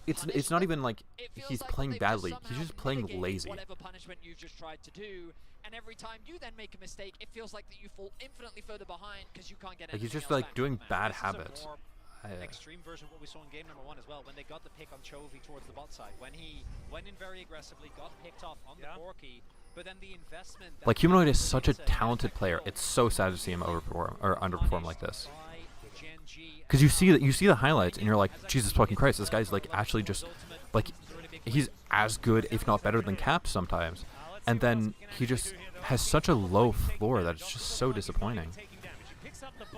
it's not even like he's playing badly, he's just playing lazy. Whatever punishment you've just tried to do, and every time you then make a mistake, it feels like that you fall infinitely further behind because you can't get Like he's anything just else like back. doing bad habits. Extreme version of what we saw in game number 1 as well, when they got the pick on Chovy towards the bot side, when he went in very aggressively, got picked off on the Borky, but then the investment... Like Humanoid is such a talented player. It's so sad to see him overperform or underperform like this. Because you see the highlights and you're like, Jesus fucking Christ, this guy's like actually just like he's as good if not better than Cap sometimes, and then he just has such a low floor that it's just so disappointing.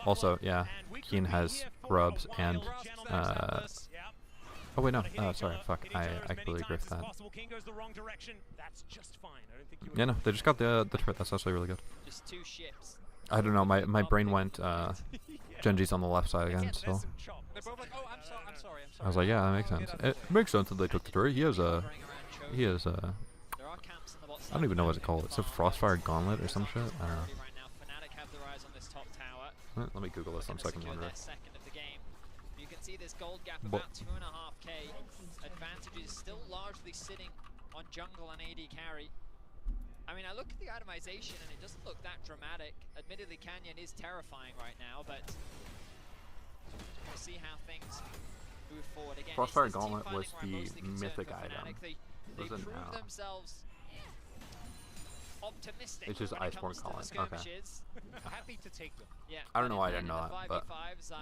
Also, yeah, Keen has rubs and oh wait, no, sorry, fuck, I completely agree with that. Yeah, no, they just got the turret. That's actually really good. Just two ships. I don't know, my brain went Genji's on the left side again, so They're both like, oh, I'm sorry. I was like, yeah, that makes sense. It makes sense that they took the turret. He has There are camps in the bot I don't even know what it's called. It's a Frostfire Gauntlet or some shit. I don't know. right now. Fnatic have their eyes on this top tower. Let me Google this on second wonder. Second of the game. You can see this gold gap But- about 2.5k. Advantage is still largely sitting on jungle and AD carry. I mean, I look at the itemization and it doesn't look that dramatic. Admittedly, Canyon is terrifying right now, but we'll see how things move forward. Again, Frostfire it's this team Gauntlet was fighting where I'm mostly the concerned mythic for item. Fnatic. They Doesn't prove know. themselves optimistic. It's just when it Iceborne comes to the Calling, okay. skirmishes. Happy to take them. Yeah, I don't know why I in didn't know the that, but 5v5s,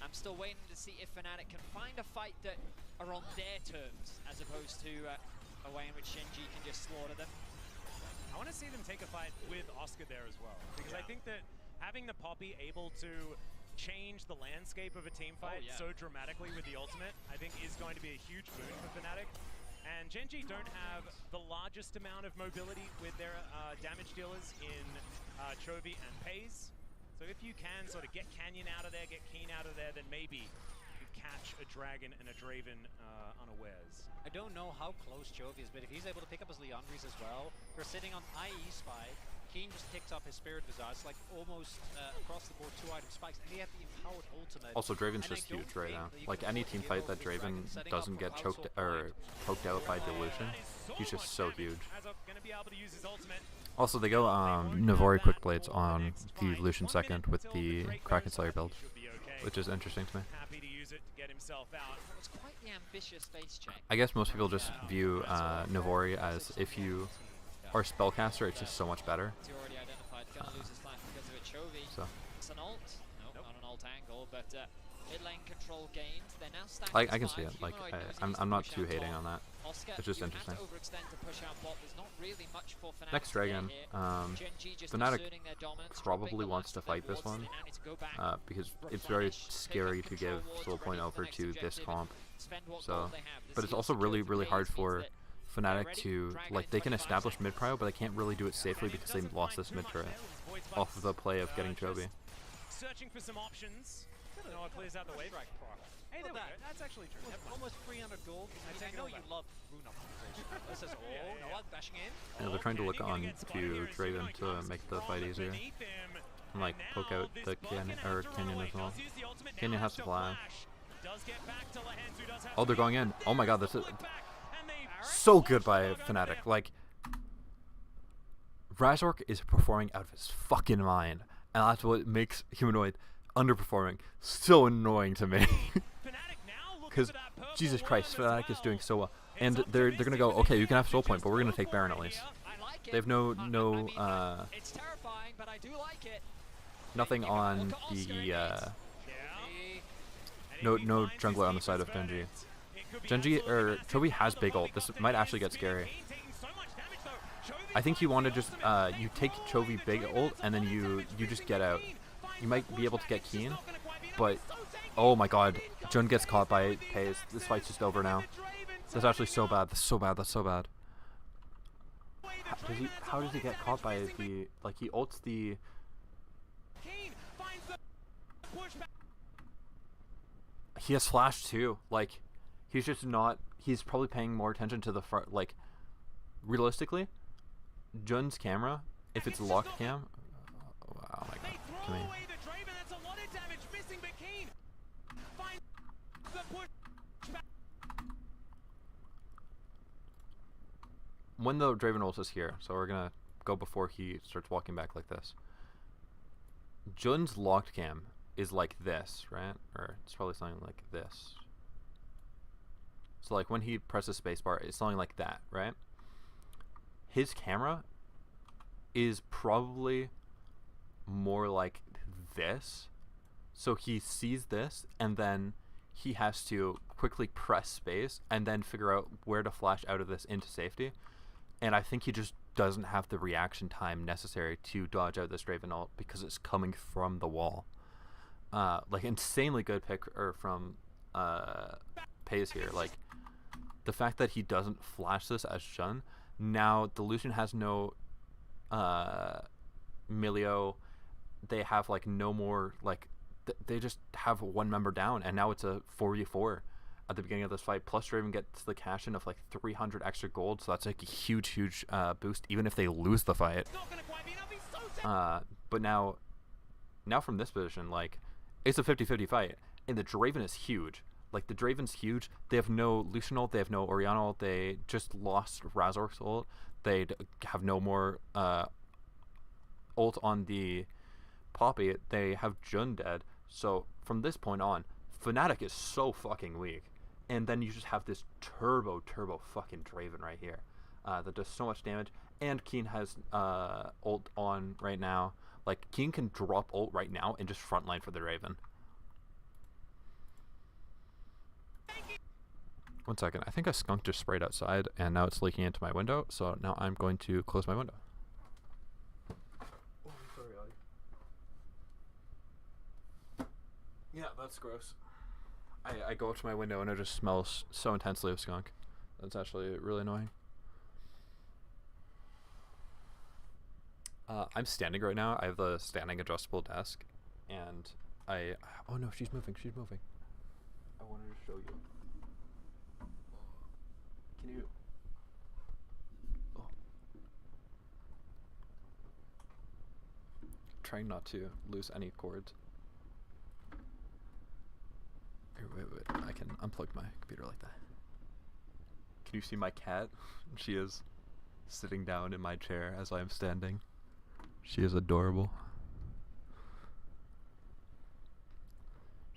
I'm still waiting to see if Fnatic can find a fight that are on their terms, as opposed to a way in which Shenji can just slaughter them. I want to see them take a fight with Oscar there as well, because I think that having the Poppy able to change the landscape of a team fight so dramatically with the ultimate, I think is going to be a huge boon for Fnatic. And GENG don't have the largest amount of mobility with their damage dealers in Chovy and Pays. So if you can sort of get Canyon out of there, get Keen out of there, then maybe you catch a Dragon and a Draven unawares. I don't know how close Chovy is, but if he's able to pick up his Leandries as well, they're sitting on IE Spy. Keen just picked up his Spirit Visage, like almost across the board 2-item spikes, and they have the empowered ultimate. also Draven's And I just don't huge right think now. that you Like can any fully team get fight over that the Draven Dragon setting doesn't up get for choked Household or poked out by Dilution, he's just so huge. Also, they go Navori Quick Blades on the Lucian second with the Kraken Slayer build, which is interesting to me. Happy to use it to get himself out. It was quite the ambitious face check. I guess most people just view Navori as if you are spellcaster, it's just so much better. He's already identified, gonna lose his life because of a Chovy. So It's an ult. Nope, not an ult angle, but mid lane control gained. They're now stacked I at can see 5. it. Like Humanoid knows he needs I'm to not push too out hating top. on that. Oscar, It's just you interesting. have to overextend to push out bot. There's not really much for Fnatic Next to get Dragon, here. GENG just Fnatic asserting their dominance, probably dropping the wants last to of their fight this wards. one, They now need to go back, because it's very replenish, pick up scary to control give wards, Soul ready Point for over the next to this objective, comp. spend what So, gold they have. The but it's seal also really security hard means for that Fnatic ready, to, Dragon like, in they can 25 establish seconds. mid prio, but they can't really do it safely because they lost this mid turret off of the play of getting Chovy. Searching for some options. Noah clears out the wave. Hey, there we go. That's actually true. Never mind. Almost 300 gold. I know you love rune optimization. This is Noah bashing in. Yeah, they're trying to look on to Draven to make the fight easier. And like poke out the Canyon as well. Canyon has to flash. Oh, they're going in. Oh my god, this is so good by Fnatic. Like, Razork is performing out of his fucking mind. And that's what makes Humanoid underperforming. So annoying to me. Fnatic now looking Because for that purple Jesus worm Christ, as Fnatic is doing well. so well. It's And they're gonna go, okay, you can have soul point, but we're gonna take Baron at least. I like it. They have no I no mean, it's terrifying, but I do like it. nothing on the no jungler on the side of Genji. Genji or Chovy has big ult. This might actually get scary. I think you want to just you take Chovy big ult and then you just get out. You might be able to get Keen, but oh my god, Jun gets caught by Pays. This fight's just over now. That's actually so bad. That's so bad. That's so bad. How does he get caught by the, like, he ults the... He has flash too. Like, he's just not, he's probably paying more attention to the front. Like, realistically, Jun's camera, if it's locked cam, oh my god, come here. When the Draven ult is here, so we're gonna go before he starts walking back like this. Jun's locked cam is like this, right? Or it's probably something like this. So like when he presses spacebar, it's something like that, right? His camera is probably more like this. So he sees this and then he has to quickly press space and then figure out where to flash out of this into safety. And I think he just doesn't have the reaction time necessary to dodge out this Draven ult because it's coming from the wall. Like, insanely good pick from Pays here. Like, the fact that he doesn't flash this as Jun. Now, the Lucian has no Milio. They have, like, no more, like, they just have one member down, and now it's a 4v4 at the beginning of this fight. Plus Draven gets the cash in of like 300 extra gold, so that's like a huge boost even if they lose the fight. But now from this position, like, it's a 50-50 fight, and the Draven is huge. Like, the Draven's huge. They have no Lucian ult, they have no Orianna ult, they just lost Razork's ult. They have no more ult on the Poppy. They have Jun dead. So from this point on, Fnatic is so fucking weak. And then you just have this turbo fucking Draven right here that does so much damage. And Keen has ult on right now. Like, Keen can drop ult right now and just frontline for the Draven. 1 second. I think a skunk just sprayed outside and now it's leaking into my window. So now I'm going to close my window. Oh, sorry, Audie. Yeah, that's gross. I go up to my window and it just smells so intensely of skunk. That's actually really annoying. I'm standing right now. I have the standing adjustable desk, and oh no, she's moving. She's moving. I wanted to show you. Can you? Oh. Trying not to lose any cords. Wait, I can unplug my computer like that. Can you see my cat? She is sitting down in my chair as I am standing. She is adorable.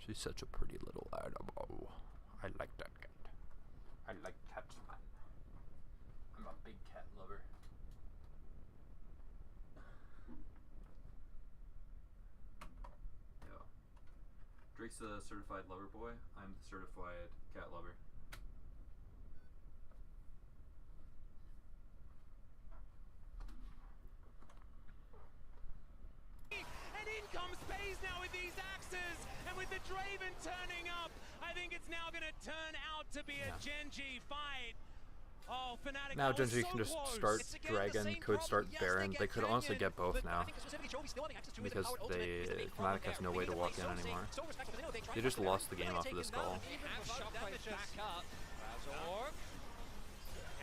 She's such a pretty little animal. I like that cat. I like cats, man. I'm a big cat lover. Drake's the certified lover boy. I'm the certified cat lover. And in comes Pays now with these axes, and with the Draven turning up, I think it's now going to turn out to be a Genji fight. Oh, Fnatic, now Genji so can just close. start Dragon, could start Baron. They could honestly get both now because Fnatic has no way to walk in anymore. They just lost the game off of this call.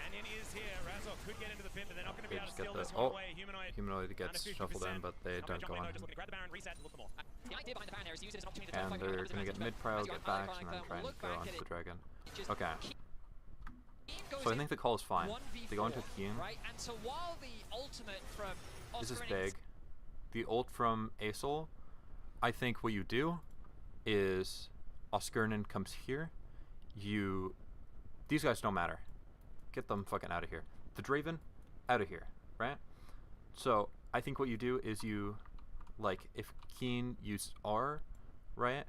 Canyon is here. Razor could get into the pin, but they're not going to be able to steal this oh, one away. Humanoid gets shuffled in, but they don't go on. And they're going to get mid-prio, get backs, and then try and go onto the Dragon. Okay. So I think the call is fine. They go into Keen. This is big. The ult from Asol I think what you do is Oscarinen comes here. These guys don't matter. Get them fucking out of here. The Draven, out of here, right? So I think what you do is you, like, if Keen used R, right?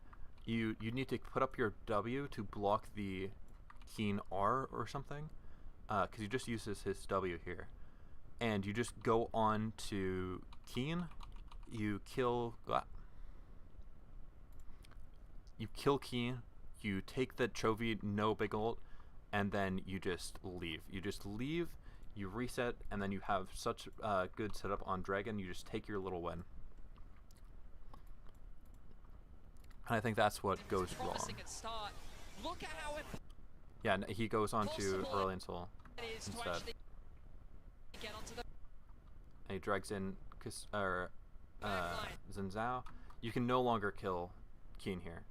You need to put up your W to block the Keen R or something, because he just uses his W here, and you just go on to Keen. You kill Keen. You take the Chovy, no big ult, and then you just leave. You reset, and then you have such good setup on Dragon. You just take your little win. And I think that's what goes wrong. Yeah, he goes on to Aurelion Sol instead. And he drags in Xin Zhao. You can no longer kill Keen here.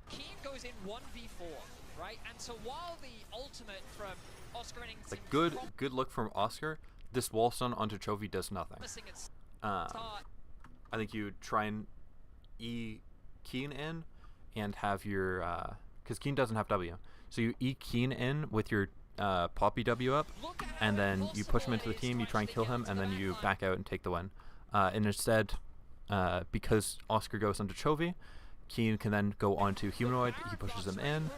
Keen goes in 1v4, right? And so while the ultimate from Oscar and like good look from Oscar, this wall stun onto Chovy does nothing. I think you try and E Keen in and have your because Keen doesn't have W, so you E Keen in with your Poppy W up, and then you push him into the team, you try and kill him, and then you back out and take the win. And instead, because Oscar goes onto Chovy, Keen can then go onto Humanoid. He pushes him in,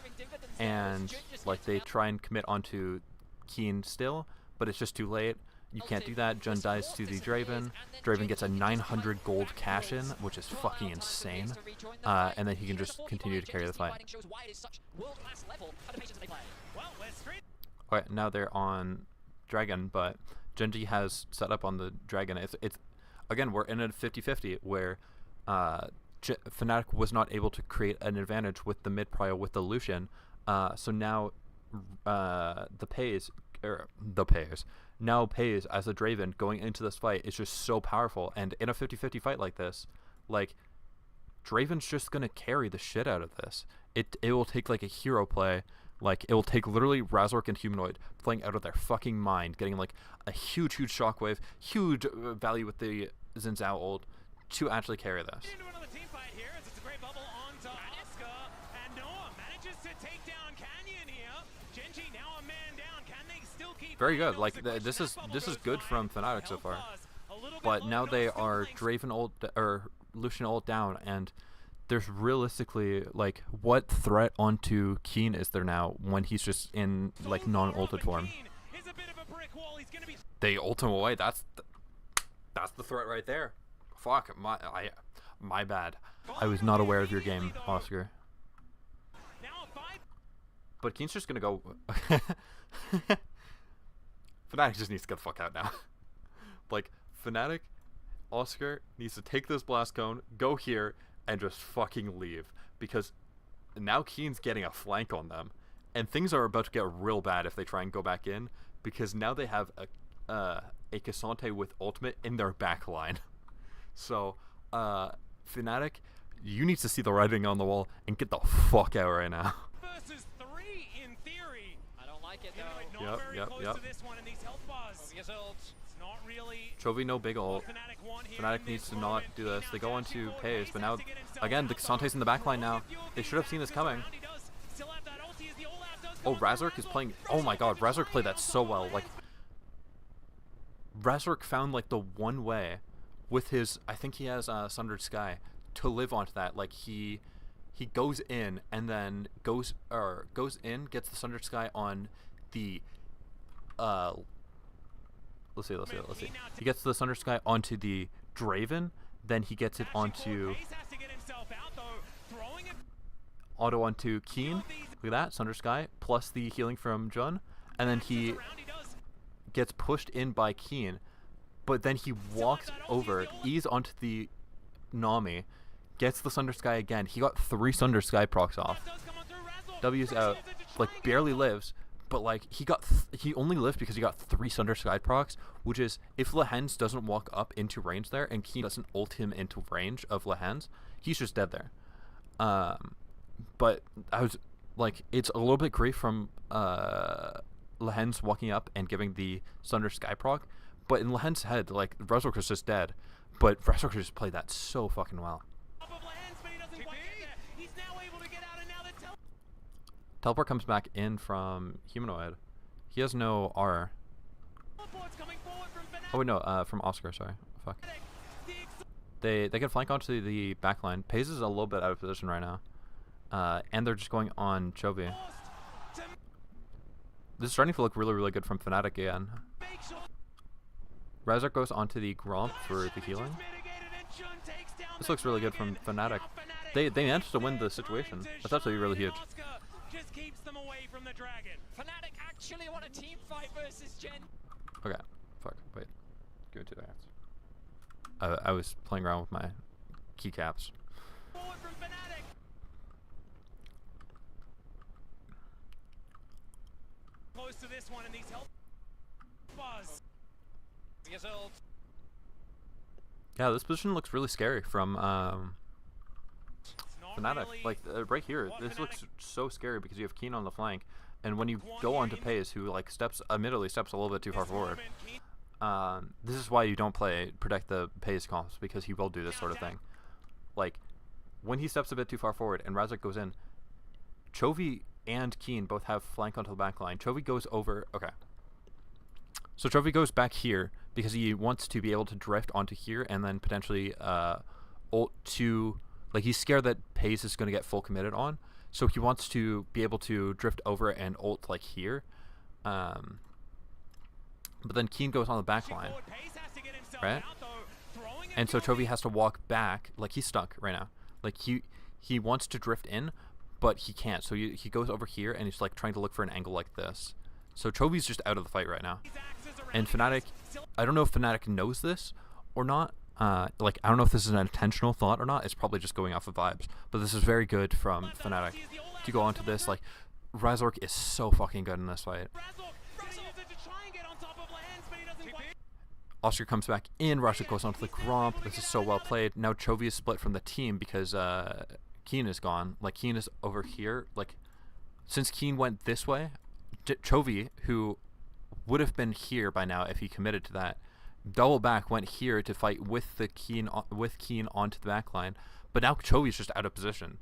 and like they try and commit onto Keen still, but it's just too late. You can't do that. Jun dies to the Draven. Draven gets a 900 gold cash in, which is fucking insane. And then he can just continue to carry the fight. Alright, now they're on Dragon, but Genji has set up on the Dragon. It's again, we're in a 50-50 where Fnatic was not able to create an advantage with the mid prio with the Lucian. So now now Pays as a Draven going into this fight is just so powerful, and in a 50-50 fight like this, like Draven's just gonna carry the shit out of this. It will take like a hero play, like it will take literally Razork and Humanoid playing out of their fucking mind, getting like a huge shockwave, huge value with the Xin Zhao ult to actually carry this. Very good. Like this is good from Fnatic so far. But now they are Draven ult or Lucian ult down, and there's realistically like what threat onto Keen is there now when he's just in like non-ulted form? They ult him away. That's the threat right there. Fuck my bad. I was not aware of your game, Oscar. But Keen's just gonna go. Fnatic just needs to get the fuck out now. Like, Fnatic, Oscar needs to take this blast cone, go here, and just fucking leave. Because now Keen's getting a flank on them. And things are about to get real bad if they try and go back in. Because now they have a Cassante with ultimate in their back line. So, Fnatic, you need to see the writing on the wall and get the fuck out right now. Yep. Chovy no big ult. Fnatic needs to not do this. They go on to Pays, but now, again, the Xante's in the backline now. They should have seen this coming. Oh, Razork is playing. Oh my god, Razork played that so well. Like, Razork found like the one way with his, I think he has Sundered Sky, to live onto that. Like, he goes in and then goes in, gets the Sundered Sky on the let's see. He gets the Sundered Sky onto the Draven, then he gets it onto onto Keen. Look at that, Sundered Sky plus the healing from Jun, and then he gets pushed in by Keen, but then he walks over, ease onto the Nami, gets the Sundered Sky again. He got 3 Sundered Sky procs off. W's out, like barely lives, but like he only lived because he got 3 Sundered Sky procs, which is if Lehens doesn't walk up into range there and Keen doesn't ult him into range of Lehens, he's just dead there. But I was like, it's a little bit grief from Lehens walking up and giving the Sundered Sky proc, but in Lehens' head, like Razork was just dead. But Razork just played that so fucking well. Teleport comes back in from Humanoid. He has no R. Oh wait, no, from Oscar, sorry. Fuck. They can flank onto the backline. Paze is a little bit out of position right now. And they're just going on Chovy. This is starting to look really, really good from Fnatic again. Razork goes onto the Gromp for the healing. This looks really good from Fnatic. They managed to win the situation. That's absolutely really huge. Just keeps them away from the dragon. Fnatic actually want a team fight versus Gen. Okay. Fuck. Wait. Give me 2 seconds. I was playing around with my keycaps. Forward from Fnatic. Close to this one, and these help. Buzz. Yeah, this position looks really scary from Fnatic. Really Like right here, this looks so scary because you have Keen on the flank, and when you go onto Pace, who like admittedly steps a little bit too far forward. This is why you don't protect the Pace comps, because he will do this sort of thing. Like when he steps a bit too far forward and Razork goes in, Chovy and Keen both have flank onto the back line. Chovy goes over. Okay. So Chovy goes back here because he wants to be able to drift onto here and then potentially ult to, like, he's scared that Pace is going to get full committed on, so he wants to be able to drift over and ult like here. But then Keen goes on the back line, right? And so Chovy has to walk back, like he's stuck right now. Like he wants to drift in, but he can't. So he goes over here and he's like trying to look for an angle like this. So Chovy's just out of the fight right now. And Fnatic, I don't know if Fnatic knows this or not. Like, I don't know if this is an intentional thought or not. It's probably just going off of vibes. But this is very good from Fnatic to go onto this. Like, Razork is so fucking good in this fight. Oscar comes back in. Razork goes onto the Gromp. This is so well played. Now Chovy is split from the team because Keen is gone. Like, Keen is over here. Like, since Keen went this way, Chovy, who would have been here by now if he committed to that, double back went here to fight with the Keen onto the back line, but now Chovy's just out of position,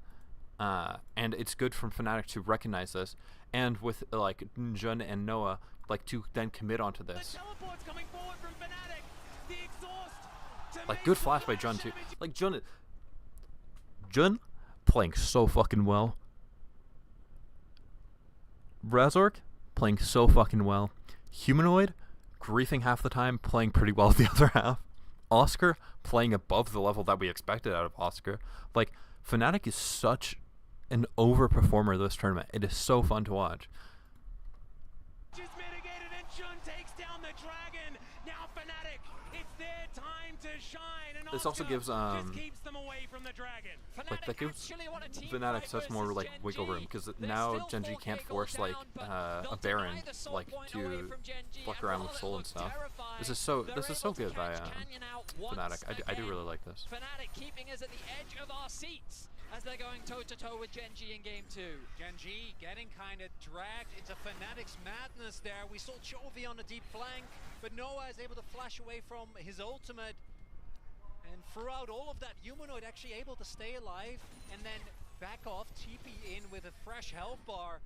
and it's good from Fnatic to recognize this, and with like Jun and Noah like to then commit onto this. Like, good flash by Jun too. Like Jun playing so fucking well. Razork playing so fucking well. Humanoid griefing half the time, playing pretty well the other half. Oscar playing above the level that we expected out of Oscar. Like, Fnatic is such an overperformer this tournament. It is so fun to watch. Just mitigated, and Jun takes down the dragon. Now Fnatic, it's their time to shine. And This also gives just keeps them away from the dragon. like, that gives Fnatic such more like wiggle room, because now GENG can't force like a Baron like to fuck around with Soul and stuff. This is so good by Fnatic. I do really like this. Fnatic keeping us at the edge of our seats as they're going toe-to-toe with GENG in game 2. GENG getting kind of dragged into Fnatic's madness there. We saw Chovy on the deep flank, but Noah is able to flash away from his ultimate. And throughout all of that, Humanoid actually able to stay alive and then back off, TP in with a fresh health bar,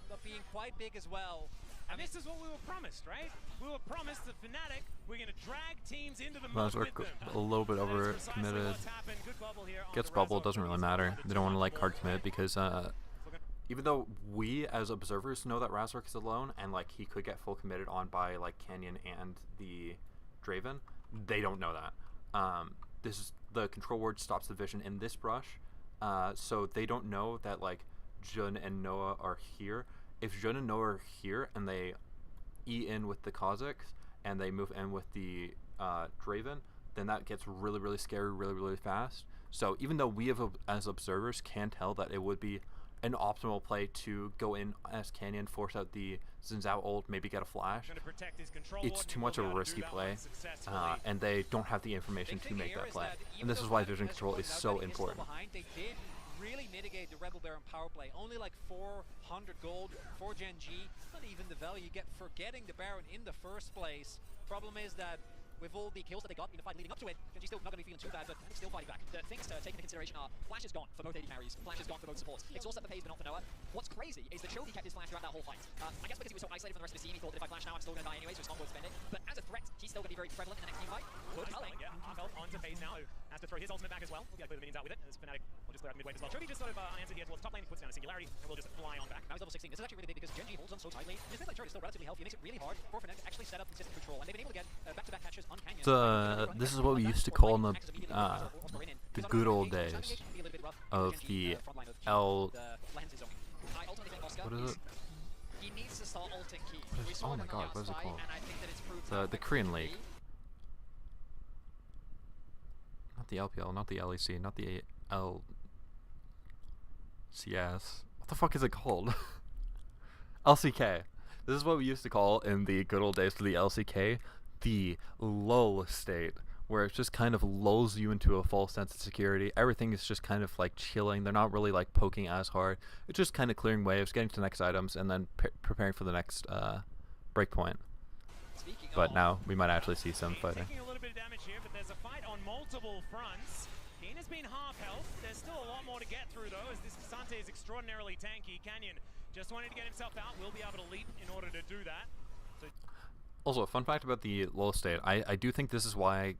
but being quite big as well. And this is what we were promised, right? We were promised that Fnatic, we're going to drag teams into the mud Razork with them. a little bit over committed. Gets bubble, doesn't really matter. They don't want to like hard commit because even though we as observers know that Razork is alone and like he could get full committed on by like Canyon and the Draven, they don't know that. This is the control ward stops the vision in this brush, so they don't know that like Jun and Noah are here. If Jun and Noah are here and they E in with the Kazakhs and they move in with the Draven, then that gets really, really scary really, really fast. So even though we have as observers can tell that it would be an optimal play to go in as Canyon, force out the Xin Zhao ult, maybe get a flash, it's too much of a risky play, and they don't have the information to make that play. And this is why vision control is so important. They did really mitigate the Rebel Baron power play. Only like 400 gold for GENG. Not even the value you get for getting the Baron in the first place. Problem is that with all the kills that they got in the fight leading up to it, Genji's still not going to be feeling too bad, but Fnatic's still fighting back. The things to take into consideration are Flash is gone for both AD carries, Flash is gone for both supports. Exhaust set for Paze, but not for Noah. What's crazy is that Chovy kept his Flash throughout that whole fight. I guess because he was so isolated from the rest of his team, he thought that if I flash now, I'm still going to die anyway, so it's not worth spending. But as a threat, he's still going to be very prevalent in the next team fight. Good spelling. Yeah, half health onto Paze now. Has to throw his ultimate back as well. We'll get to clear the minions out with it, as Fnatic will just clear out the mid wave as well. Chovy just sort of answered here towards the top lane, puts down a singularity, and we'll just fly on back. Now he's level 16. This is actually really big because Genji holds on so tightly. And his mid lane turret is still relatively healthy. It makes it really hard for Fnatic to actually set up consistent control. And they've been able to get back-to-back catches on Canyon. This is what we used to call in the good old days of the L. What is it? He needs to start ulting key. Oh my god, what is it called? The Korean League. Not the LPL, not the LEC, not the LCS. What the fuck is it called? LCK. This is what we used to call in the good old days for the LCK the lull state, where it just kind of lulls you into a false sense of security. Everything is just kind of like chilling. They're not really like poking as hard. It's just kind of clearing waves, getting to the next items, and then preparing for the next breakpoint. But now we might actually see some fighting. Taking a little bit of damage here, but there's a fight on multiple fronts. Keen has been half health. There's still a lot more to get through though, as this Sante is extraordinarily tanky. Canyon just wanted to get himself out. Will be able to leap in order to do that. So also, a fun fact about the lull state. I do think this is why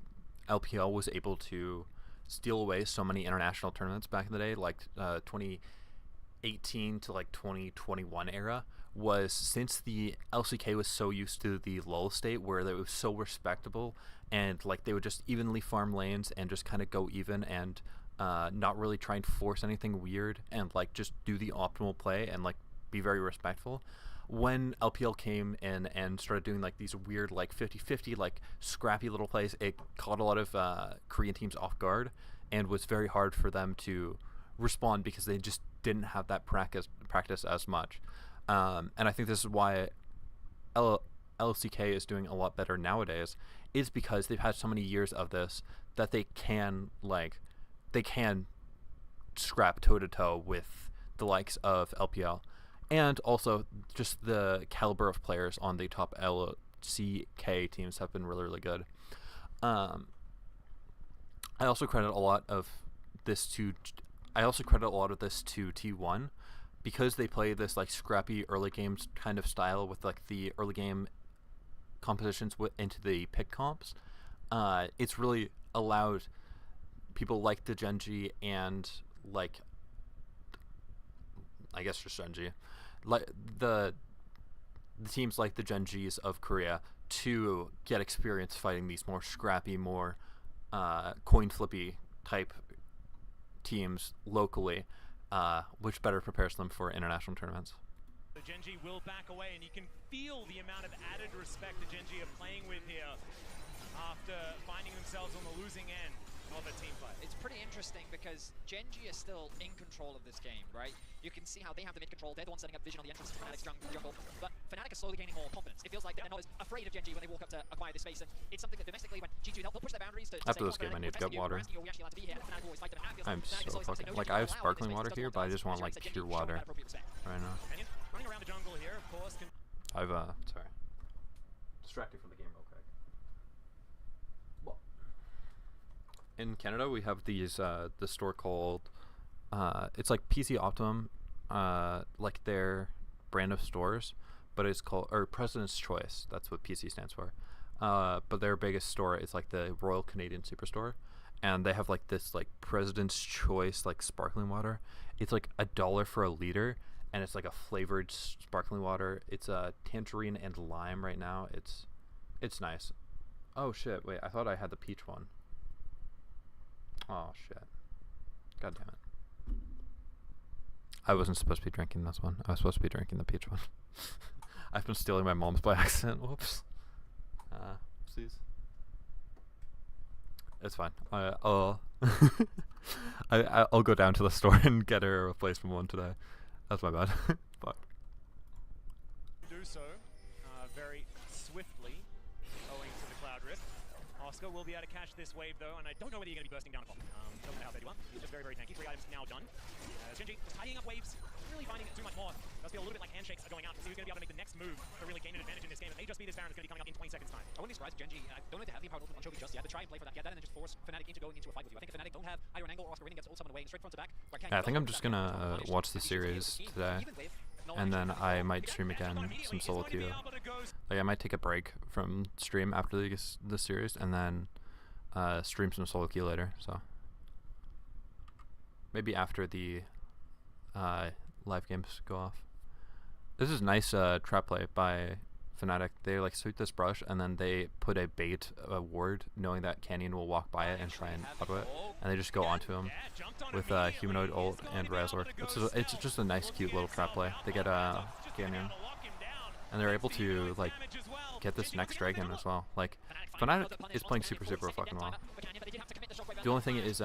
LPL was able to steal away so many international tournaments back in the day, like 2018 to like 2021 era, was since the LCK was so used to the lull state where it was so respectable, and like they would just evenly farm lanes and just kind of go even and not really try and force anything weird and like just do the optimal play and like be very respectful. When LPL came in and started doing like these weird like 50-50 like scrappy little plays, it caught a lot of Korean teams off guard and was very hard for them to respond because they just didn't have that practice as much. And I think this is why LCK is doing a lot better nowadays, is because they've had so many years of this that they can scrap toe-to-toe with the likes of LPL. And also, just the caliber of players on the top LCK teams have been really, really good. I also credit a lot of this to T1, because they play this like scrappy early games kind of style with like the early game compositions into the pick comps. It's really allowed people like the Genji and like, I guess just Genji, like the teams like the Genjis of Korea to get experience fighting these more scrappy, more coin flippy type teams locally, which better prepares them for international tournaments. The Genji will back away, and you can feel the amount of added respect the Genji are playing with here after finding themselves on the losing end of a team fight. It's pretty interesting because Genji is still in control of this game, right? You can see how they have the mid control. They're the ones setting up vision on the entrance to Fnatic's jungle. But Fnatic is slowly gaining more confidence. It feels like they're not as afraid of Genji when they walk up to acquire this space. And it's something that domestically, when G2 they'll push their boundaries to after this game, I need to get water. I'm so fucking like, I have sparkling water here, but I just want like pure water right now. Running around the jungle here, of course. I've sorry, distracted from the game real quick. In Canada, we have these the store called it's like PC Optimum, like their brand of stores, but it's called, or President's Choice. That's what PC stands for. But their biggest store is like the Royal Canadian Superstore, and they have like this like President's Choice like sparkling water. It's like $1 for a liter, and it's like a flavored sparkling water. It's tangerine and lime right now. It's nice. Oh shit! Wait, I thought I had the peach one. Oh shit. God damn it. I wasn't supposed to be drinking this one. I was supposed to be drinking the peach one. I've been stealing my mom's by accident. Whoops. Oopsies. It's fine. I'll go down to the store and get her a replacement one today. That's my bad. Fuck. Do so very swiftly, owing to the Cloud Rift. Oscar will be able to catch this wave though, and I don't know whether you're going to be bursting down upon. Don't know how bad you are. He's just very, very tanky. 3 items now done. Genji just tidying up waves. Really really finding it too much more. Must be a little bit like handshakes are going out to see who's going to be able to make the next move to really gain an advantage in this game. It may just be this Baron is going to be coming up in 20 seconds time. I wouldn't be surprised if GENG don't know if they have the empowered ultimate on Chovy just yet, but try and play for that, get that, and then just force Fnatic into going into a fight with you. I think if Fnatic don't have either an angle or Oscar winning, gets ult someone away straight front to back. Yeah, I think I'm just gonna watch the series today, and then I might stream again some solo queue. Like I might take a break from stream after the series, and then stream some solo queue later. So maybe after the live games go off. This is nice trap play by Fnatic. They like sweep this brush and then they put a bait ward, knowing that Canyon will walk by it and try and auto it, and they just go onto him with humanoid ult and Razork. It's just a nice, cute little trap play. They get Canyon, and they're able to like get this next dragon as well. Like Fnatic is playing super fucking well. The only thing is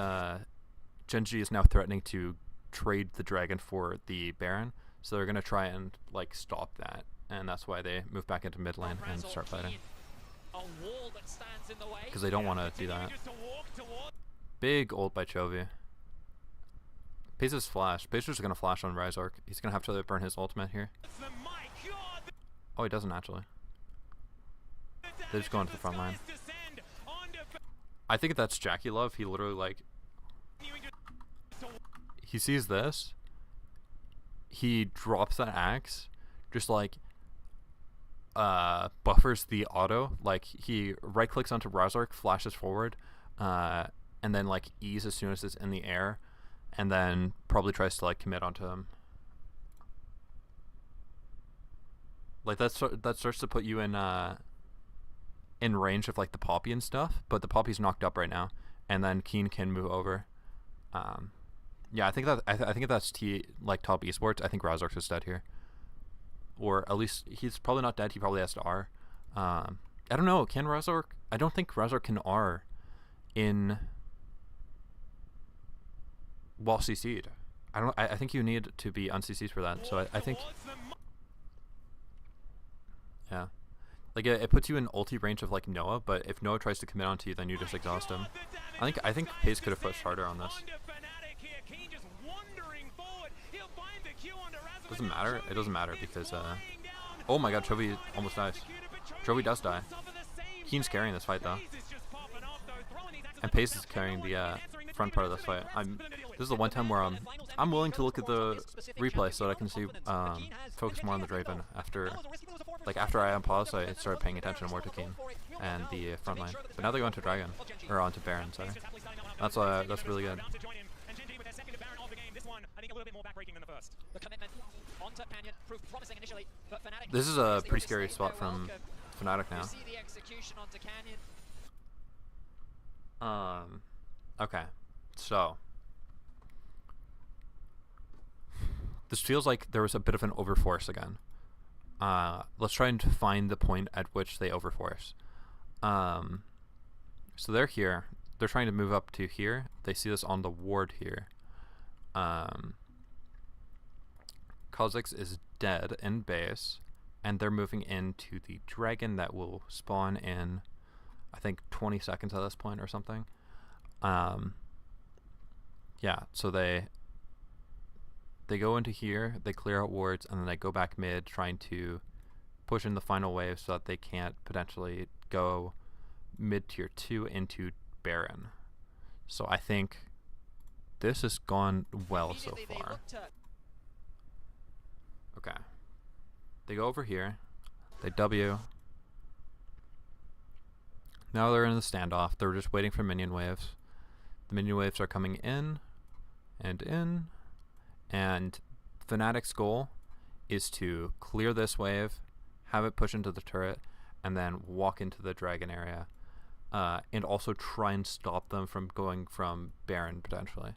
GENG is now threatening to trade the dragon for the Baron, so they're gonna try and like stop that, and that's why they move back into mid lane and start fighting, because they don't want to do that. Big ult by Chovy. Pace's flash. Pace's just gonna flash on Razork. He's gonna have to burn his ultimate here. Oh, he doesn't actually. They just go into the front line. I think that's Jackie Love. He literally like, he sees this, he drops that axe, just like buffers the auto. Like he right clicks onto Razork, flashes forward, and then like E's as soon as it's in the air, and then probably tries to like commit onto him. Like that starts to put you in range of like the Poppy and stuff, but the Poppy's knocked up right now, and then Keen can move over. Yeah, I think that I think if that's like top esports, I think Razork is dead here, or at least he's probably not dead. He probably has to R. I don't know. Can Razork? I don't think Razork can R in while CC'd. I think you need to be un-CC'd for that. So I think, yeah, like it puts you in ulti range of like Noah, but if Noah tries to commit onto you, then you just exhaust him. I think Pace could have pushed harder on this. Doesn't matter. It doesn't matter because oh my god, Chovy almost dies. Chovy does die. Keen's carrying this fight though, and Pace is carrying the front part of this fight. This is the one time where I'm willing to look at the replay so that I can see focus more on the Draven after I unpaused. I started paying attention more to Keen and the front line. But now they go into Dragon or onto Baron. Sorry, that's really good. This is a pretty scary spot from Fnatic now. Okay, so this feels like there was a bit of an overforce again. Let's try and find the point at which they overforce. So they're here. They're trying to move up to here. They see this on the ward here. Kha'Zix is dead in base, and they're moving into the dragon that will spawn in, I think, 20 seconds at this point or something. Yeah, so they go into here, they clear out wards, and then they go back mid, trying to push in the final wave so that they can't potentially go mid tier 2 into Baron. So I think this has gone well so far. Okay. They go over here. They W. Now they're in the standoff. They're just waiting for minion waves. The minion waves are coming in and in. And Fnatic's goal is to clear this wave, have it push into the turret, and then walk into the dragon area. And also try and stop them from going from Baron, potentially.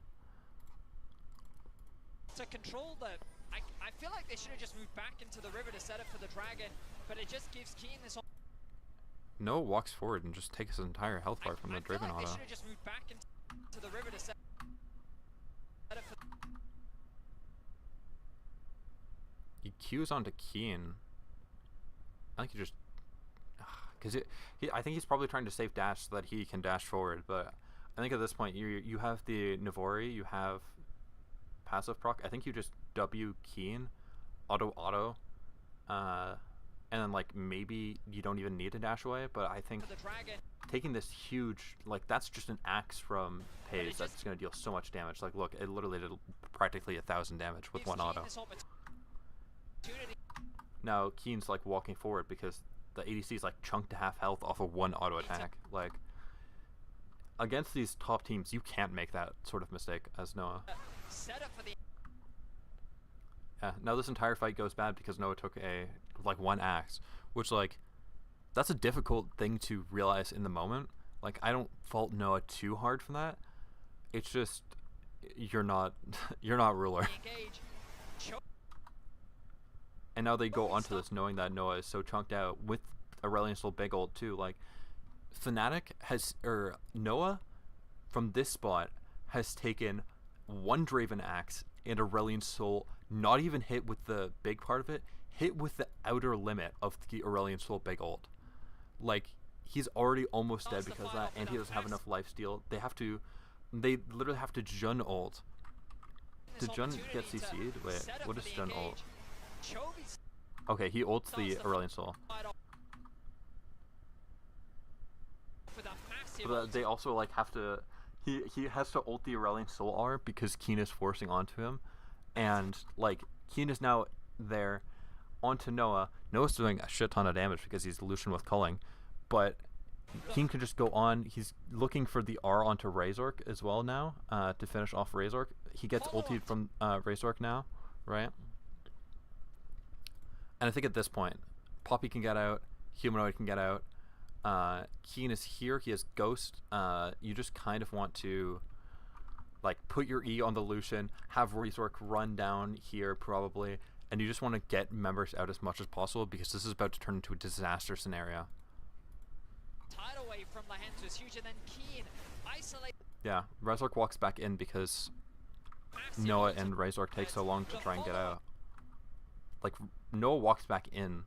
To control the... I feel like they should have just moved back into the river to set up for the dragon, but it just gives Keen this... Noah walks forward and just takes his entire health bar from the Draven auto. They should have just moved back into the river to set up for... He Qs onto Keen. I think he just... Because I think he's probably trying to save dash so that he can dash forward, but I think at this point you have the Navori, you have passive proc, I think you just W Keen, auto, and then like maybe you don't even need to dash away. But I think taking this huge, like that's just an axe from Paze that's going to deal so much damage. Like look, it literally did practically 1,000 damage with one auto. Now Keen's like walking forward because the ADC is like chunked to half health off of one auto attack. Like against these top teams, you can't make that sort of mistake as Noah. Yeah, now this entire fight goes bad because Noah took a like one axe, which like that's a difficult thing to realize in the moment. Like I don't fault Noah too hard for that. It's just you're not ruler. And now they go onto this knowing that Noah is so chunked out with Aurelion Sol big ult too. Like Fnatic has, or Noah from this spot has taken one Draven Axe and Aurelion Sol, not even hit with the big part of it, hit with the outer limit of the Aurelion Sol big ult. Like he's already almost dead because of that, and he doesn't have enough lifesteal. They literally have to Jun ult. Did Jun get CC'd? Wait, what is Jun ult? Okay, he ults the Aurelion Sol. But they also like have to. He has to ult the Aurelion Sol R because Keen is forcing onto him, and like Keen is now there onto Noah. Noah's doing a shit ton of damage because he's Lucian with culling, but Keen can just go on. He's looking for the R onto Razork as well now to finish off Razork. He gets ultied from Razork now, right? And I think at this point, Poppy can get out, Humanoid can get out. Keen is here. He has Ghost. You just kind of want to like put your E on the Lucian, have Razork run down here probably, and you just want to get members out as much as possible because this is about to turn into a disaster scenario. Away from huge, and then Keen isolate. Yeah, Razork walks back in because Noah and Razork take so long to try and get out. Like Noah walks back in.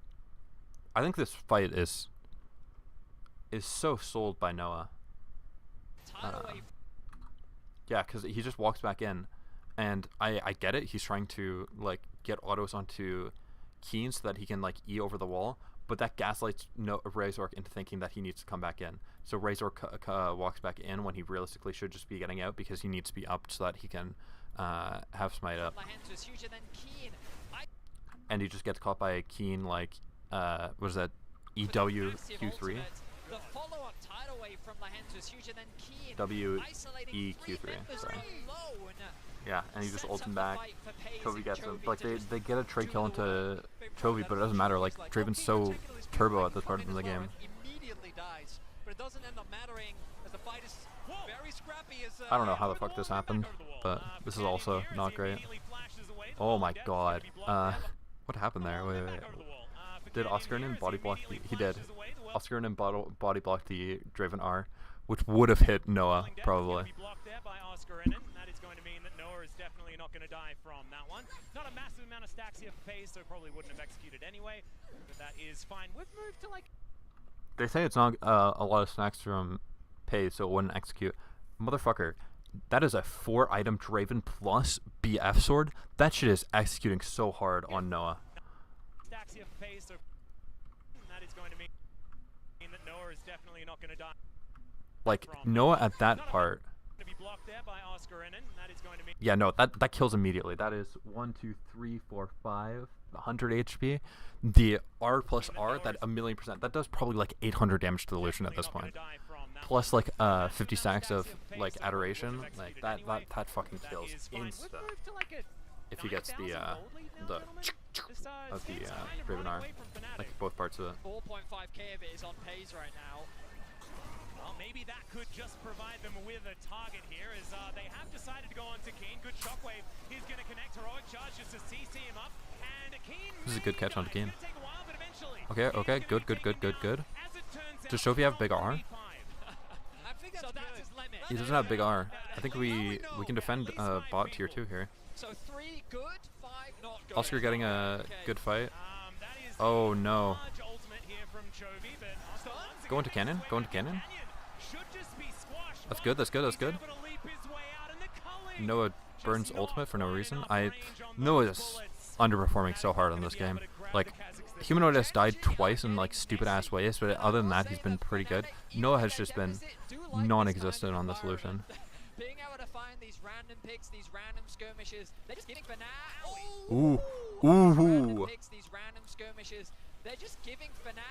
I think this fight is so sold by Noah. Yeah, because he just walks back in, and I get it. He's trying to like get autos onto Keen so that he can like E over the wall, but that gaslights Razork into thinking that he needs to come back in. So Razork walks back in when he realistically should just be getting out because he needs to be up so that he can have smite up. And he just gets caught by a Keen like what is that, EW Q3? W E Q3. Sorry. Yeah, and he just ults him back. Chovy gets him. Like they get a trade kill into Chovy, but it doesn't matter. Like Draven's so turbo at this part of the game. I don't know how the fuck this happened, but this is also not great. Oh my god. What happened there? Wait. Did Oscarinen body block? He did. Oscarinen body blocked the Draven R, which would have hit Noah probably. That is going to mean that Noah is definitely not going to die from that one. Not a massive amount of stacks here for Paze, so probably wouldn't have executed anyway. But that is fine. We've moved to like. They say it's not a lot of stacks from Paze, so it wouldn't execute. Motherfucker, that is a 4-item Draven plus BF sword. That shit is executing so hard on Noah. Stacks here for Paze, so that is going to mean that Noah is definitely not going to die. Like Noah at that part. Yeah, no, that kills immediately. That is 1, 2, 3, 4, 5, 100 HP. The R plus R, that 1,000,000%. That does probably like 800 damage to the Lucian at this point. Plus like 50 stacks of like adoration. Like that fucking kills insta. If he gets the of the Draven R, like both parts of it. 4.5k of it is on Paze right now. Well, maybe that could just provide them with a target here, as they have decided to go on to Keen. Good shockwave. He's going to connect heroic charge just to CC him up, and Keen. This is a good catch on Keen. Okay, good. Does Chovy have big R? He doesn't have big R. I think we can defend bot tier 2 here. So 3 good, 5 not good. Oscar getting a good fight. Oh no. Go into cannon. That's good. Noah burns ultimate for no reason. Noah is underperforming so hard on this game. Like, Humanoid has died twice in like stupid ass ways, but other than that, he's been pretty good. Noah has just been non-existent on the solution. Being able to find these random picks, these random skirmishes, they're just giving Fnatic. Ooh. Random picks, these random skirmishes, they're just giving Fnatic.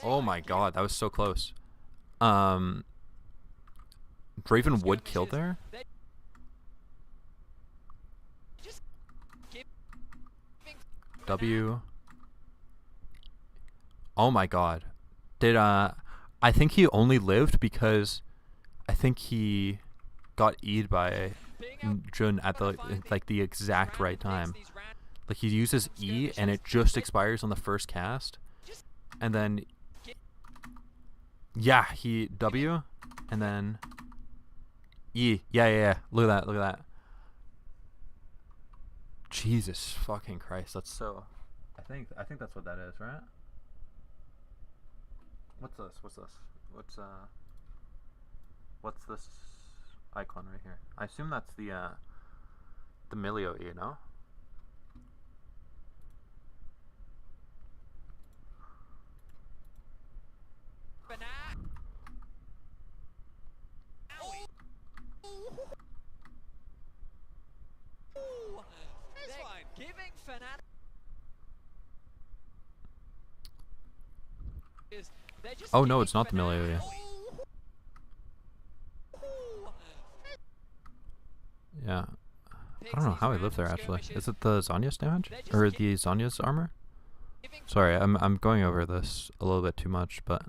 Oh my god, that was so close. Draven would kill there. W. Oh my god. Did I think he only lived because I think he got E'd by Jun at the like the exact right time. Like he uses E and it just expires on the first cast. And then yeah, he W and then E. Yeah. Look at that. Jesus fucking Christ, that's so I think that's what that is, right? What's this icon right here? I assume that's the Milio E, no? Giving Fnatic oh no, it's not the Milio E. Yeah. I don't know how he lived there actually. Is it the Zhonya's damage? Or the Zhonya's armor? Sorry, I'm going over this a little bit too much, but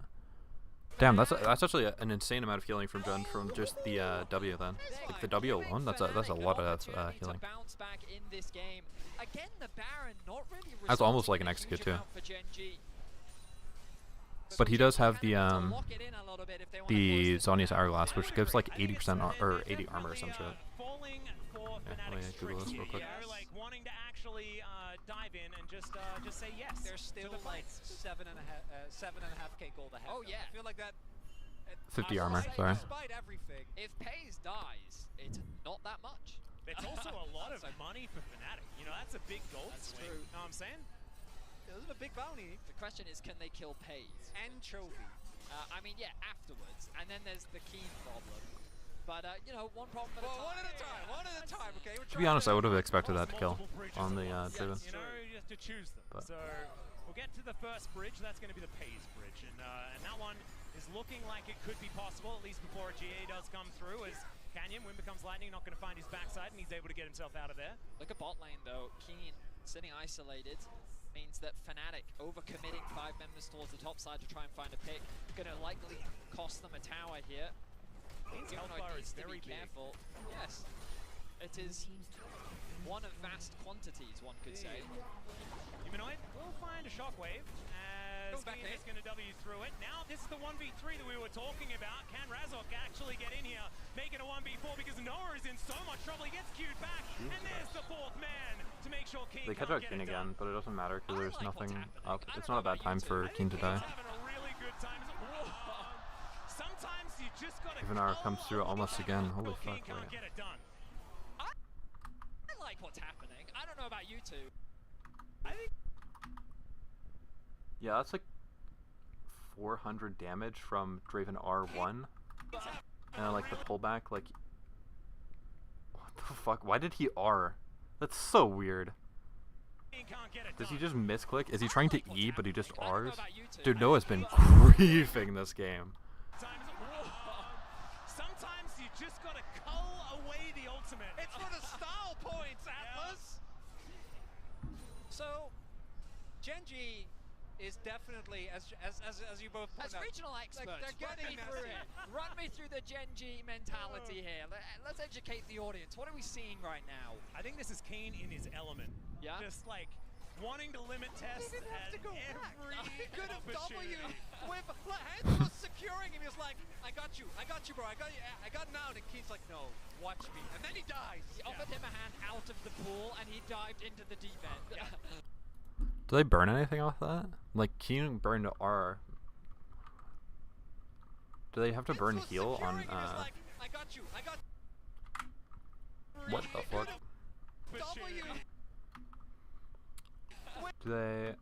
damn, that's actually an insane amount of healing from Jun from just the W then. Like the W alone, that's a lot of healing. That's almost like an execute too. But he does have the Zhonya's Hourglass, which gives like 80% or 80 armor or some shit. Yeah, let me Google this real quick. Like wanting to actually dive in and just say yes. There's still like 7.5k gold ahead. Oh yeah. I feel like that. 50 armor, sorry. Despite everything, If Pays dies, it's not that much. It's also a lot of money for Fnatic. You know, that's a big gold swing. True. Know what I'm saying? this is a big bounty. The question is, can they kill Pays? And Chovy. I mean, yeah, afterwards. And then there's the Keen problem. But, you know, one problem at a time. One at a time, one at a time, okay? To be honest, I would have expected that to kill on the Draven. You know, you have to choose them. But. So we'll get to the first bridge. That's going to be the Pays bridge. And that one is looking like it could be possible, at least before a GA does come through, as Canyon, Wind becomes lightning, not going to find his backside, and he's able to get himself out of there. Look at bot lane, though. Keen sitting isolated means that Fnatic overcommitting 5 members towards the top side to try and find a pick. Going to likely cost them a tower here. Humanoid needs to be careful. Yes, it is one of vast quantities, one could say. Humanoid will find a shockwave as Keen is going to W through it. Now this is the 1v3 that we were talking about. Can Razok actually get in here, make it a 1v4 because Noah is in so much trouble. He gets queued back, and there's the 4th man to make sure Keen They catch out Keen again, but it doesn't matter because there's nothing up. It's not a bad time for Keen to die. Sometimes you just gotta Even R comes through almost again. Holy fuck. I like what's happening. I don't know about you two. I think Yeah, that's like 400 damage from Draven R1. And then like the pullback, like what the fuck? Why did he R? That's so weird. Does he just misclick? Is he trying to E but he just Rs? Dude, Noah's been griefing this game. Sometimes you just gotta cull away the ultimate. It's for the style points, Atlas! So, GENG is definitely, as you both As point out, regional experts, they're run me getting through messy. it. Run me through the GENG mentality here. Let's educate the audience. What are we seeing right now? I think this is Keen in his element. Yeah? Just like wanting to limit test He didn't have at to go every back. He could have opportunity. with Hands was securing him. He was like, I got you, bro. I got him out. And Keen's like, no, watch me. And then he dies. He offered him a hand out of the pool, and he dived into the deep end. Do they burn anything off that? Like Keen burned R. Do they have to burn Hands was heal on securing him. He was like, I got you. What the fuck? W. Do they?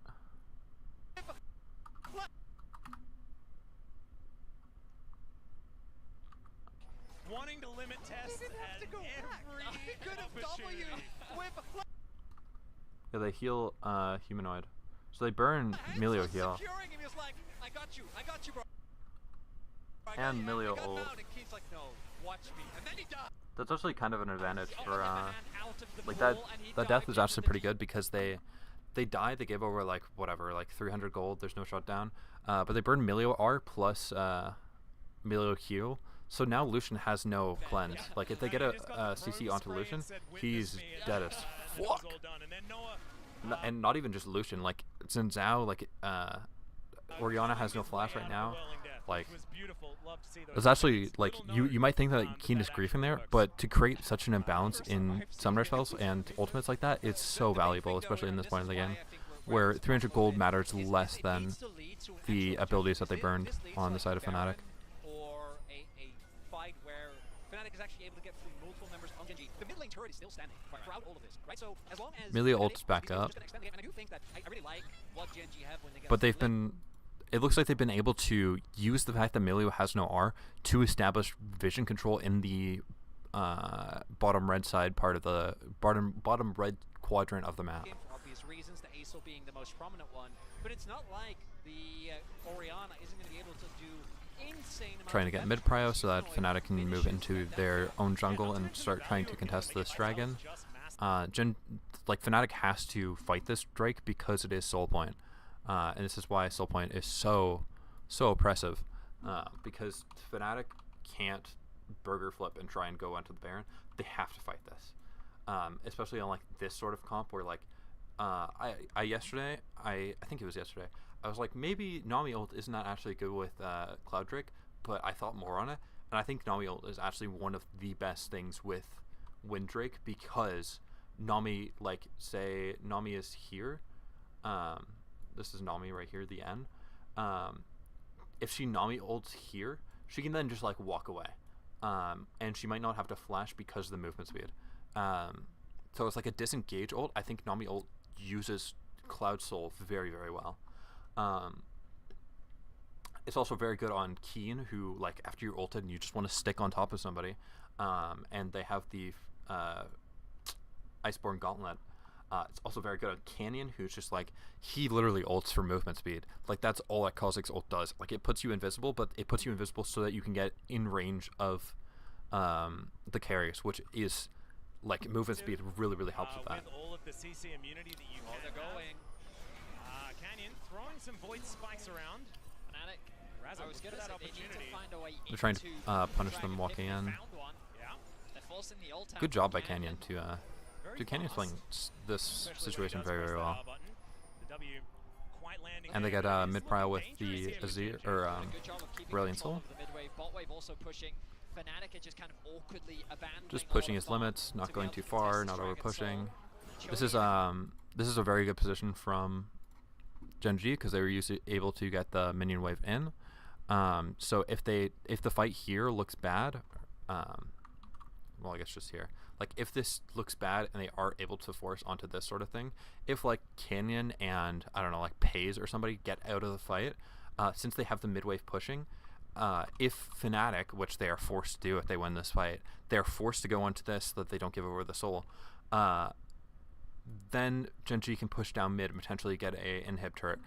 Wanting to limit tests at every Good of W. opportunity. With Yeah, they heal humanoid. So they burn Milio heal. securing him, he was like, I got you, bro. And Milio ult. ult. And Keith's like, no, watch me. And then he died. That's actually kind of an advantage for The man out of the like pool, that. and he That death dived is into actually the pretty good because they die. They gave over like whatever, like 300 gold. There's no shutdown. But they burn Milio R plus Milio Q. So now Lucian has no cleanse. Like if they get a CC onto Lucian, he's dead as fuck. And not even just Lucian. Like Xin Zhao, like Orianna has no flash right now. Like it's actually like you might think that Keen is griefing there, but to create such an imbalance in summoner spells and ultimates like that, it's so valuable, especially in this point of the game, where 300 gold matters less than the abilities that they burned on the side of Fnatic. Or a fight where Fnatic is actually able to get through multiple members on Genji. The mid lane turret is still standing throughout all of this, right? So as long as Milio Fnatic ults back is up. just gonna extend the game, and I do think that I really like what Genji have when they get But they've split. been, it looks like they've been able to use the fact that Milio has no R to establish vision control in the bottom red side part of the bottom red quadrant of the map. For obvious reasons, the Aesol being the most prominent one, but it's not like the Orianna isn't going to be able to do insane amounts Trying to of get damage. mid prio so that Fnatic can move into their own jungle and start trying to contest this dragon. Like Fnatic has to fight this Drake because it is soul point, and this is why soul point is so oppressive, because Fnatic can't burger flip and try and go onto the Baron. They have to fight this, especially on like this sort of comp where like I think it was yesterday, I was like, maybe Nami ult isn't that actually good with Cloud Drake, but I thought more on it, and I think Nami ult is actually one of the best things with Wind Drake, because Nami, like say Nami is here, this is Nami right here, the N, if she Nami ults here, she can then just like walk away, and she might not have to flash because of the movement speed, so it's like a disengage ult. I think Nami ult uses Cloud Soul very well. It's also very good on Keen, who like after you're ulted and you just want to stick on top of somebody, and they have the Iceborne Gauntlet. It's also very good on Canyon, who's just like, he literally ults for movement speed. Like that's all that Kha'Zix's ult does. Like it puts you invisible, but it puts you invisible so that you can get in range of the carries, which is like movement speed really helps with that. With all of the CC immunity that you Oh, they're going. Canyon throwing some void spikes around. Fnatic. Raza I was looking gonna for that say they need to opportunity. find a way They're trying to into punish the them dragon walking pit. They in. found one. Yeah. They're forcing the ult out Good from job by Canyon. Canyon to Very Canyon's playing fast. this Especially when he situation does very press that well. R button. The W quite landing And they there, get but it is mid looking prio with dangerous the here with Azir GENG. or Doing a good job of keeping Brilliant control Soul. of the mid wave. Bot wave also pushing. Fnatic are just kind of awkwardly abandoning Just a lot pushing of his farm limits, to not be going able too to contest far, this not Dragon over pushing. Soul. This is a very good position from Genji because they were able to get the minion wave in. So if the fight here looks bad, well I guess just here, like if this looks bad and they are able to force onto this sort of thing, if like Canyon and I don't know like Pays or somebody get out of the fight, since they have the mid wave pushing, if Fnatic, which they are forced to do if they win this fight, they're forced to go into this so that they don't give over the soul, then Genji can push down mid and potentially get a inhib turret.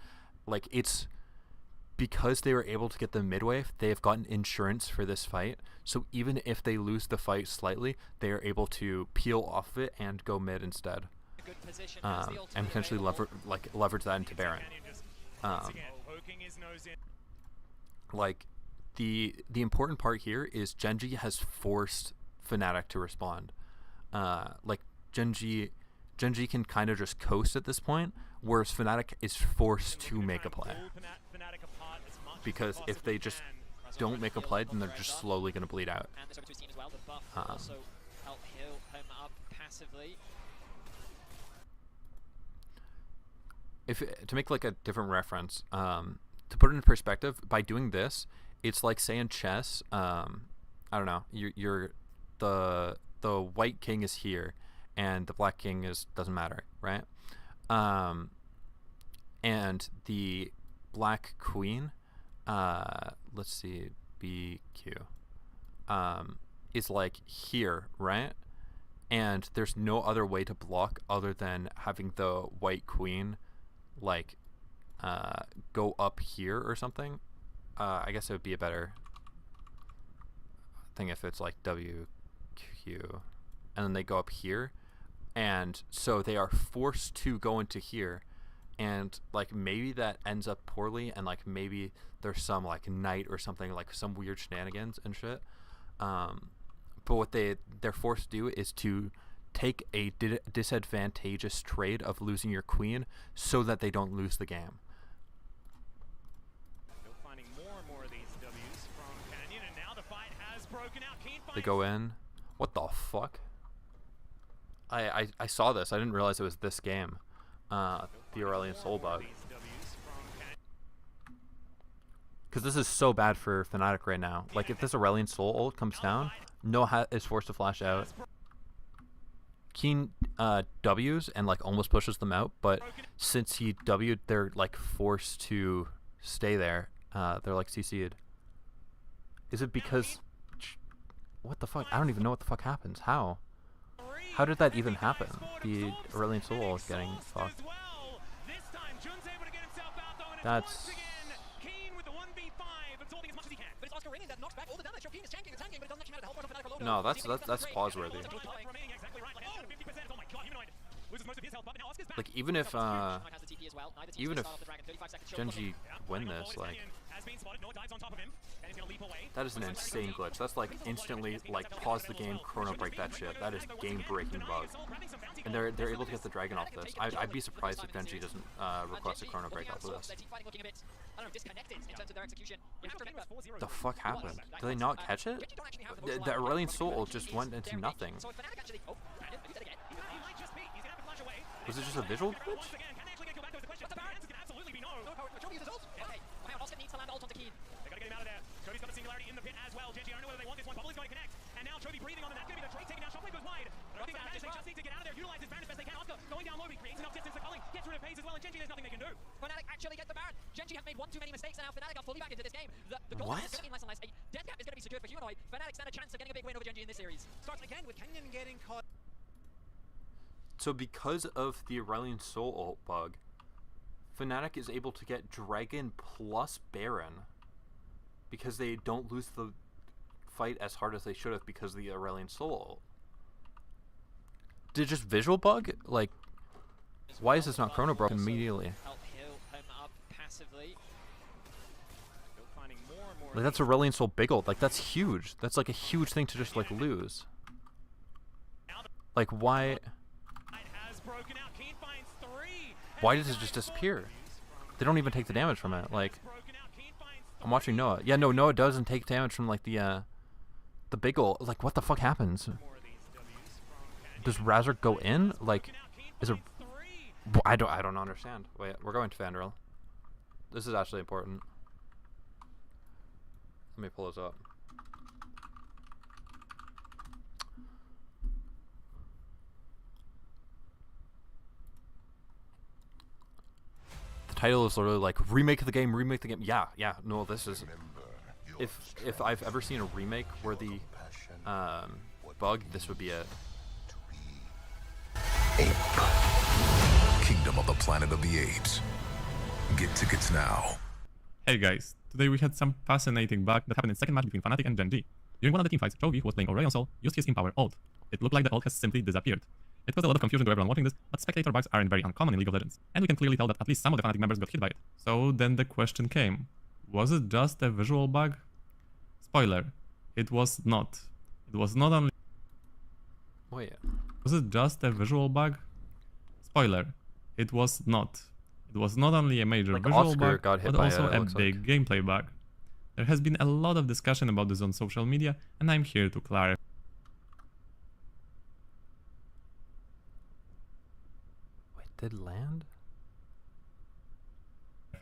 Like it's because they were able to get the mid wave, they have gotten insurance for this fight. So even if they lose the fight slightly, they are able to peel off of it and go mid instead, Good position as the and ultimate potentially available. leverage that into Baron. Canyon just once Um, again poking his nose in. Like the important part here is Genji has forced Fnatic to respond. Like Genji can kind of just coast at this point, whereas Fnatic is forced to make a play. Because if they just don't make a play, then they're just slowly going to bleed out. And this over to his team as well. The buff will also help heal him up passively. If to make like a different reference, to put it in perspective, by doing this, it's like say in chess, I don't know, you're the the white king is here, and the black king doesn't matter, right? And the black queen, let's see, BQ, is like here, right? And there's no other way to block other than having the white queen like go up here or something. I guess it would be a better thing if it's like WQ and then they go up here, and so they are forced to go into here, and like maybe that ends up poorly, and like maybe there's some like knight or something, like some weird shenanigans and shit. But what they're forced to do is to take a disadvantageous trade of losing your queen so that they don't lose the game. Still finding more and more of these W's from Canyon, and now the fight has broken out. They go in. What the fuck? I saw this. I didn't realize it was this game. The Aurelion Soul bug. Because this is so bad for Fnatic right now. Like, if this Aurelion Soul ult comes down, Noah is forced to flash out. Keen W's and like almost pushes them out, but since he W'd, they're like forced to stay there. They're like CC'd. Is it because... What the fuck? I don't even know what the fuck happens. How? How did that even happen? The Aurelion Soul is getting fucked. That's... No, that's pause-worthy. Like even if GENG win this, like that is an insane glitch. That's like instantly like pause the game, chrono break that shit. That is game-breaking bug. And they're able to get the dragon off this. I'd be surprised if GENG doesn't request a chrono break off of this. The fuck happened? Did they not catch it? The Aurelion Soul just went into nothing. Was it just a visual glitch? Chovy's got the singularity in the pit as well. GENG, I don't know whether they want this one. Bubbly's going to connect. And now Chovy breathing on them. That's going to be the trade taken. Now Shockwave goes wide. They just need to get out of there. Utilize this Baron as best they can. Oscar going down low. He creates enough distance. The culling gets rid of Pace as well. And GENG, there's nothing they can do. Fnatic actually get the Baron. GENG have made one too many mistakes, and now Fnatic are fully back into this game. The goal is going to be less and less. A death cap is going to be secured for Humanoid. Fnatic stand a chance of getting a big win over GENG in this series. Starts again with Canyon getting caught. So because of the Aurelion Soul ult bug, Fnatic is able to get Dragon plus Baron because they don't lose the fight as hard as they should have because of the Aurelion Soul ult. Did it just visual bug? Like, why is this not chrono broken immediately? Like, that's Aurelion Soul big ult. Like, that's huge. That's like a huge thing to just like lose. Like, why does it just disappear? They don't even take the damage from it. Like, I'm watching Noah. Yeah, no, Noah doesn't take damage from like the big ult. Like, what the fuck happens? Does Razor go in? Like, is it? I don't understand. Wait, we're going to Fandral. This is actually important. Let me pull this up. The title is literally like remake the game, remake the game. Yeah, no, this is if I've ever seen a remake where the bug, this would be it. Ape. Kingdom of the Planet of the Apes. Get tickets now. Hey guys, today we had some fascinating bug that happened in the second match between Fnatic and GENG. During one of the teamfights, Chovy, who was playing Aurelion Soul, used his Empower ult. It looked like the ult has simply disappeared. It caused a lot of confusion to everyone watching this, but spectator bugs aren't very uncommon in League of Legends, and we can clearly tell that at least some of the Fnatic members got hit by it. So then the question came, was it just a visual bug? Spoiler, it was not. It was not only... Wait. Was it just a visual bug? Spoiler, it was not. It was not only a major like visual Oscar bug, got hit but by also it, a big gameplay bug. There has been a lot of discussion about this on social media, and I'm here to clarify Did land?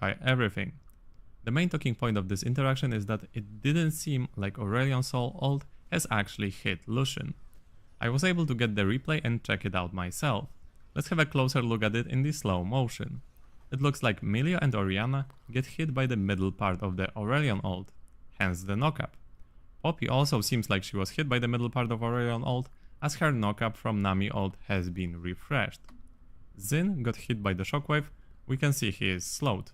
everything. The main talking point of this interaction is that it didn't seem like Aurelion Soul ult has actually hit Lucian. I was able to get the replay and check it out myself. Let's have a closer look at it in the slow motion. It looks like Milio and Orianna get hit by the middle part of the Aurelion ult, hence the knockup. Poppy also seems like she was hit by the middle part of Aurelion ult, as her knockup from Nami ult has been refreshed. Xin got hit by the shockwave, we can see he is slowed.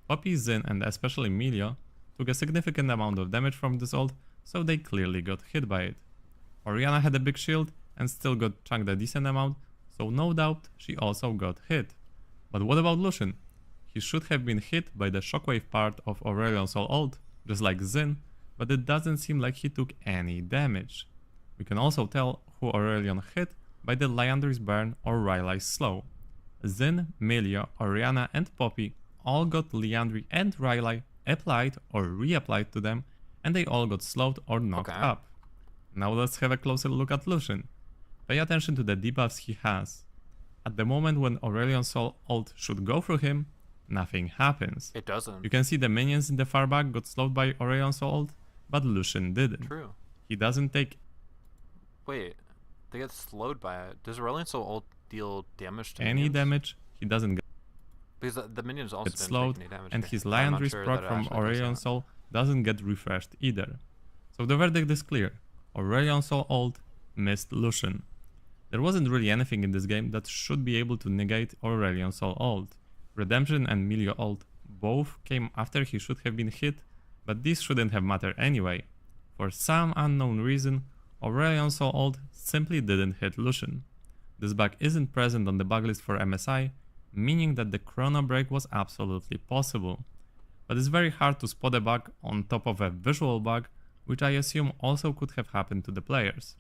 Poppy, Xin and especially Milio took a significant amount of damage from this ult, so they clearly got hit by it. Orianna had a big shield and still got chunked a decent amount, so no doubt she also got hit. But what about Lucian? He should have been hit by the shockwave part of Aurelion Sol ult, just like Xin, but it doesn't seem like he took any damage. We can also tell who Aurelion hit by the Liandry's burn or Rylai's slow. Xin, Milio, Orianna and Poppy all got Liandry and Rylai applied or reapplied to them, and they all got slowed or knocked up. Now let's have a closer look at Lucian. Pay attention to the debuffs he has. At the moment when Aurelion Sol ult should go through him, nothing happens. It doesn't. You can see the minions in the far back got slowed by Aurelion Sol ult, but Lucian didn't. True. He doesn't take Wait, they get slowed by it. Does Aurelion Sol ult deal damage to any minions? damage, he doesn't get Because the minions also didn't slowed, take any damage. and here. his I'm not Liandry's sure proc that it from actually does Aurelion that. Sol doesn't get refreshed either. So the verdict is clear. Aurelion Sol ult missed Lucian. There wasn't really anything in this game that should be able to negate Aurelion Sol ult. Redemption and Milio ult both came after he should have been hit, but this shouldn't have mattered anyway. For some unknown reason, Aurelion Sol ult simply didn't hit Lucian. This bug isn't present on the bug list for MSI, meaning that the chrono break was absolutely possible. But it's very hard to spot a bug on top of a visual bug, which I assume also could have happened to the players.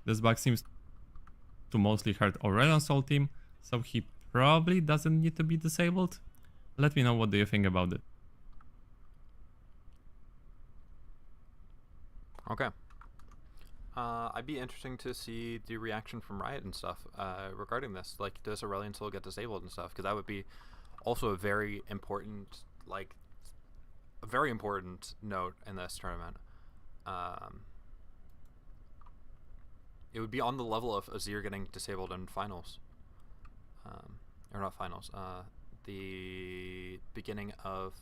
This bug seems to mostly hurt Aurelion Sol team, so he probably doesn't need to be disabled. Let me know what do you think about it. Okay. I'd be interesting to see the reaction from Riot and stuff regarding this. Like, does Aurelion Sol get disabled and stuff? Because that would be also a very important, note in this tournament. It would be on the level of Azir getting disabled in finals. Or not finals. The beginning of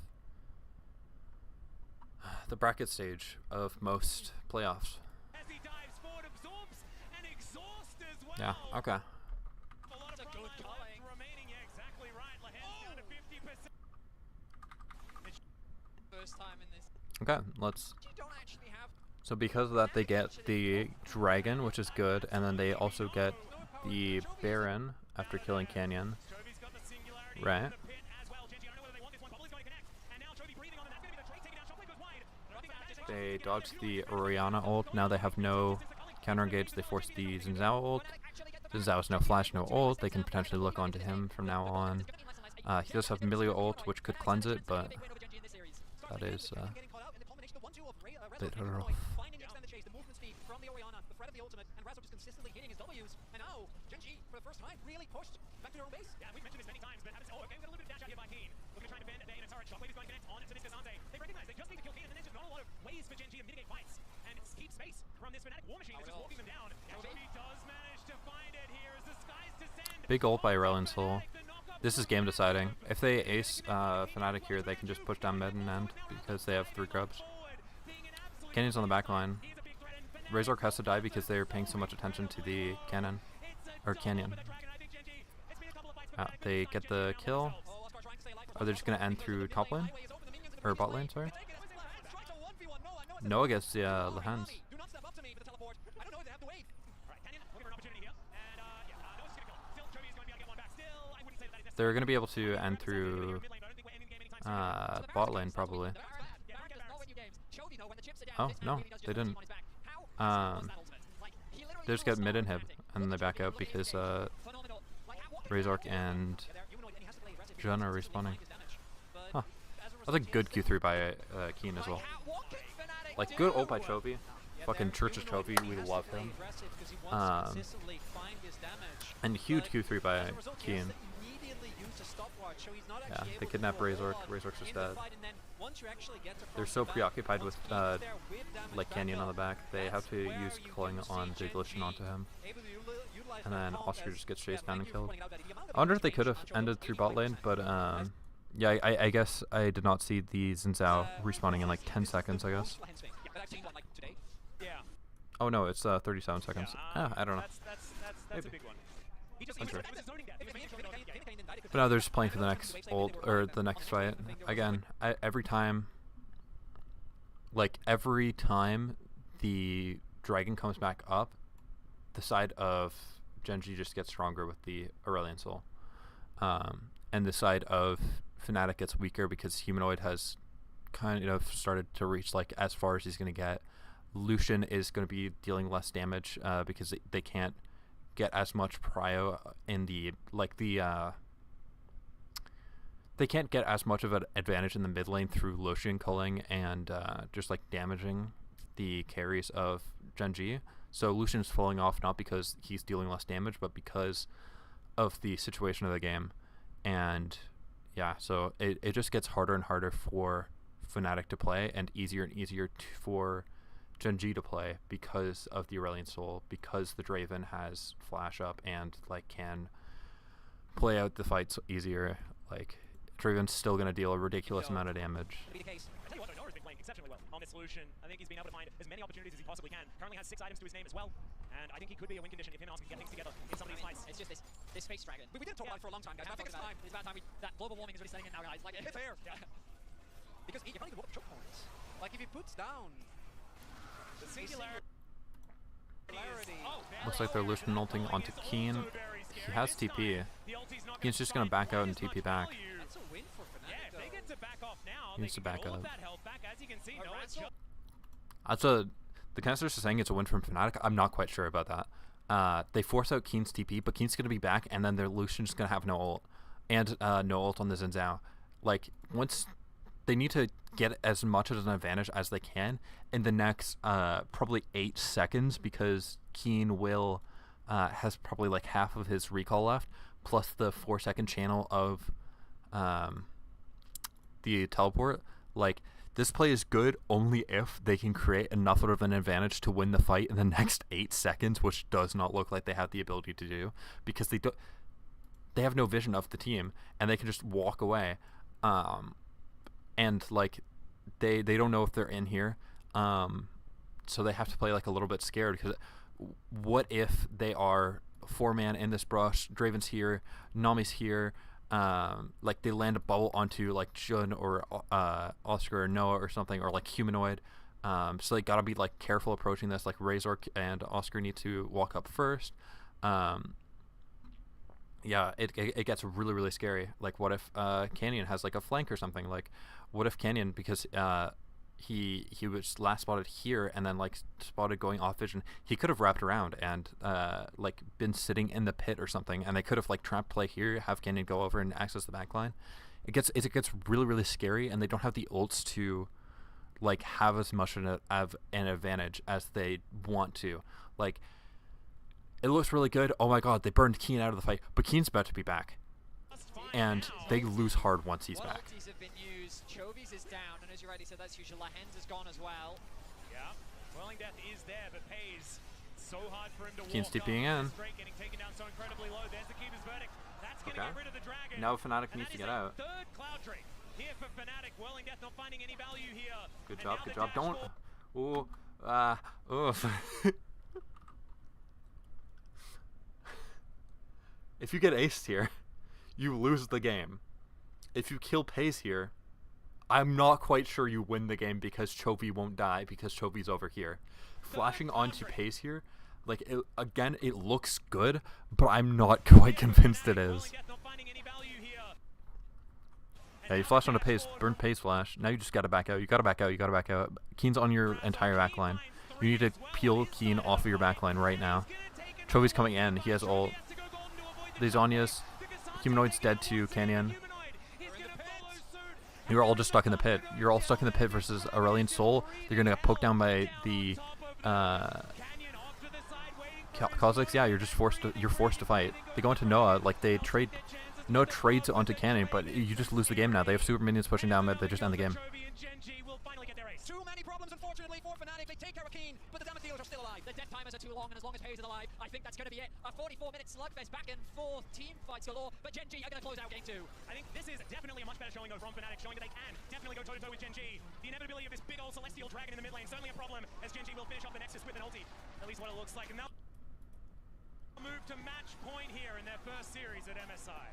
the bracket stage of most playoffs. Yeah, okay. Okay, let's... So because of that, they get the Dragon, which is good, and then they also get the Baron after killing Canyon. Right. They dodge the Orianna ult. Now they have no counter engage. They force the Xin Zhao ult. Xin Zhao has no flash, no ult. They can potentially look onto him from now on. He does have Milio ult, which could cleanse it, but that is a bit rough. Big ult by Aurelion Sol. This is game deciding. If they ace Fnatic here, they can just push down mid and end because they have 3 grubs. Canyon's on the back line. Razork has to die because they're paying so much attention to the cannon. Or Canyon. They get the kill. Are they just going to end through top lane? Or bot lane, sorry? Noah gets the Lehans. They're going to be able to end through bot lane, probably. Oh, no, they didn't. They just get mid inhib, and then they back out because Razork and Jun are respawning. Huh. That was a good Q3 by Keen as well. Like, good ult by Chovy. Fucking Church's Chovy, we love him. And huge Q3 by Keen. it's a stopwatch, so he's not Yeah, actually they able to kidnap do a Razork. lot Razork's just in the dead. fight, and then once you actually get across They're so the map, preoccupied once with Keen's there with damage like Canyon on the backup, back, they have that's to where use you culling do see on Gen Volition G onto him. able to utilize And that then comp Oscar as- just gets yeah, chased down thank and you for killed. pointing out that the amount of I wonder if they damage could have Ancho ended was through bot 85%. lane, but yeah, I guess I did not see the Xin Zhao respawning in like 10 seconds, I guess. Yeah, but I've seen one like today. Yeah. Oh no, it's 37 seconds. I don't know. That's a Maybe. big one. He just That's he right. was zoning that. He was making sure that he didn't get it. But now they're just playing for the next ult or the next fight. Again, every time the dragon comes back up, the side of Genji just gets stronger with the Aurelion Soul. And the side of Fnatic gets weaker because Humanoid has kind of started to reach like as far as he's going to get. Lucian is going to be dealing less damage because they can't get as much prio in the they can't get as much of an advantage in the mid lane through Lucian culling and just like damaging the carries of Genji. So Lucian's falling off not because he's dealing less damage, but because of the situation of the game. And yeah, so it just gets harder and harder for Fnatic to play and easier for Genji to play because of the Aurelion Soul, because the Draven has flash up and like can play out the fights easier. Like Draven's still gonna deal a ridiculous amount of damage. I tell you what, though, Nora's been playing exceptionally well on this solution. I think he's been able to find as many opportunities as he possibly can. Currently has 6 items to his name as well. And I think he could be a win condition if him and Oscar can get things together in some of these fights. It's just this space dragon. We didn't talk about it for a long time, guys. I think it's time. It's about time that global warming is really setting in now, guys. Like, it's fair. Yeah. Because you can't even walk choke points. Like, if he puts down The singularity. Looks like they're Lucian ulting onto Keen. He has TP. Keen's just gonna back out and TP back. that's a win for Fnatic. Yeah, if they get to back off now, He needs they to can back get all of up. that health back. As you can see, Alright, Noah's so- just The canisters are saying it's a win from Fnatic. I'm not quite sure about that. They force out Keen's TP, but Keen's gonna be back, and then their Lucian's gonna have no ult, and no ult on the Xin Zhao. Like once they need to get as much of an advantage as they can in the next probably 8 seconds, because Keen will has probably like half of his recall left, plus the 4-second channel of the teleport. Like this play is good only if they can create enough of an advantage to win the fight in the next 8 seconds, which does not look like they have the ability to do, because they have no vision of the team and they can just walk away. And like they don't know if they're in here, so they have to play like a little bit scared, because what if they are 4-man in this brush, Draven's here, Nami's here, like they land a bubble onto like Jun or Oscar or Noah or something, or like Humanoid, so they gotta be like careful approaching this. Like Razork and Oscar need to walk up first. Yeah, it gets really, really scary. Like what if Canyon has like a flank or something? Like what if Canyon, because he was last spotted here and then like spotted going off vision, he could have wrapped around and like been sitting in the pit or something, and they could have like trapped play here, have Canyon go over and access the back line. It gets really, really scary, and they don't have the ults to like have as much of an advantage as they want to. Like it looks really good. Oh my god, they burned Keen out of the fight, but Keen's about to be back, and they lose hard once he's back. Ultis have been used. Chovy's is down, and as you rightly said, that's usual. Lahens is gone as well. Yeah, Whirling Death is there, but pays so hard for him to Keen's walk TPing up. in. Straight getting taken down so incredibly low. There's the Keeper's verdict. That's going to Okay. get rid of the dragon. Now Fnatic And needs that to is get a out. Third Cloud Drake here for Fnatic. Whirling Death not finding any value here. Good And job, now good the job. Don't. dashboard- If you get aced here, you lose the game. If you kill Pace here, I'm not quite sure you win the game, because Chovy won't die, because Chovy's over here. Flashing onto Pace here, like again, it looks good, but I'm not quite convinced it is. Whirling Death not finding any value here. And Yeah, you now flashed the onto Pace, dashboard- burn Pace flash. Now you just gotta back out. You gotta back out. You gotta back out. Keen's on your entire back line. You need to peel Keen off of your back line right now. Chovy's coming in. He has ult. These Anyas. Humanoid's dead to Canyon. You're all just stuck in the pit. You're all stuck in the pit versus Aurelion Soul. You're gonna get poked down by the Kha'Zix. Yeah, you're forced to fight. They go into Noah, like they trade no trades onto Cannon, but you just lose the game now. They have super minions pushing down mid. They just end the game. Chovy and GENG will finally get their ace. Too many problems, unfortunately, for Fnatic. They take care of Keen, but the damage dealers are still alive. The death timers are too long, and as long as Hayes is alive, I think that's going to be it. A 44-minute slugfest back and forth, team fights galore, but GENG are going to close out game 2. I think this is definitely a much better showing though from Fnatic, showing that they can definitely go toe-to-toe with GENG. The inevitability of this big old Celestial Dragon in the mid lane, certainly a problem, as GENG will finish off the Nexus with an ulti. At least what it looks like. And they'll move to match point here in their first series at MSI.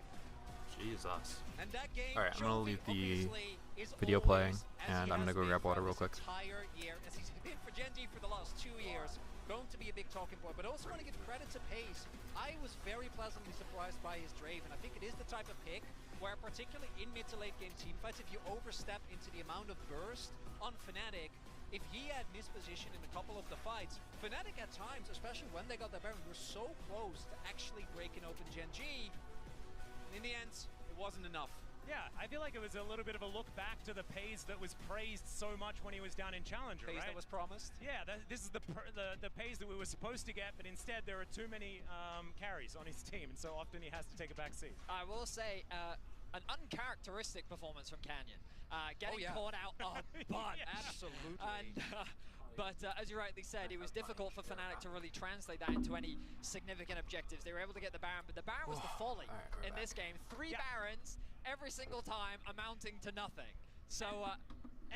Jesus. And that game, Alright, I'm gonna Chovy leave the obviously is video always, playing, as and he I'm gonna has go been grab water for real quick. this entire year, as he's been for GENG for the last 2 years, going to be a big talking point. But I also want to give credit to Pace. I was very pleasantly surprised by his Draven. I think it is the type of pick where, particularly in mid to late game team fights, if you overstep into the amount of burst on Fnatic, if he had mispositioned in a couple of the fights, Fnatic at times, especially when they got the Baron, were so close to actually breaking open GENG. In the end, it wasn't enough. Yeah, I feel like it was a little bit of a look back to the Pace that was praised so much when he was down in Challenger, Pace right? that was promised. Yeah, this is the Pace that we were supposed to get, but instead there are too many carries on his team, and so often he has to take a back seat. I will say, an uncharacteristic performance from Canyon. Getting caught out a butt. Yeah. Absolutely. And, but as you rightly said, it was difficult for Fnatic to really translate that into any significant objectives. They were able to get the Baron, but the Baron was the folly in this game. 3 Barons every single time amounting to nothing. So,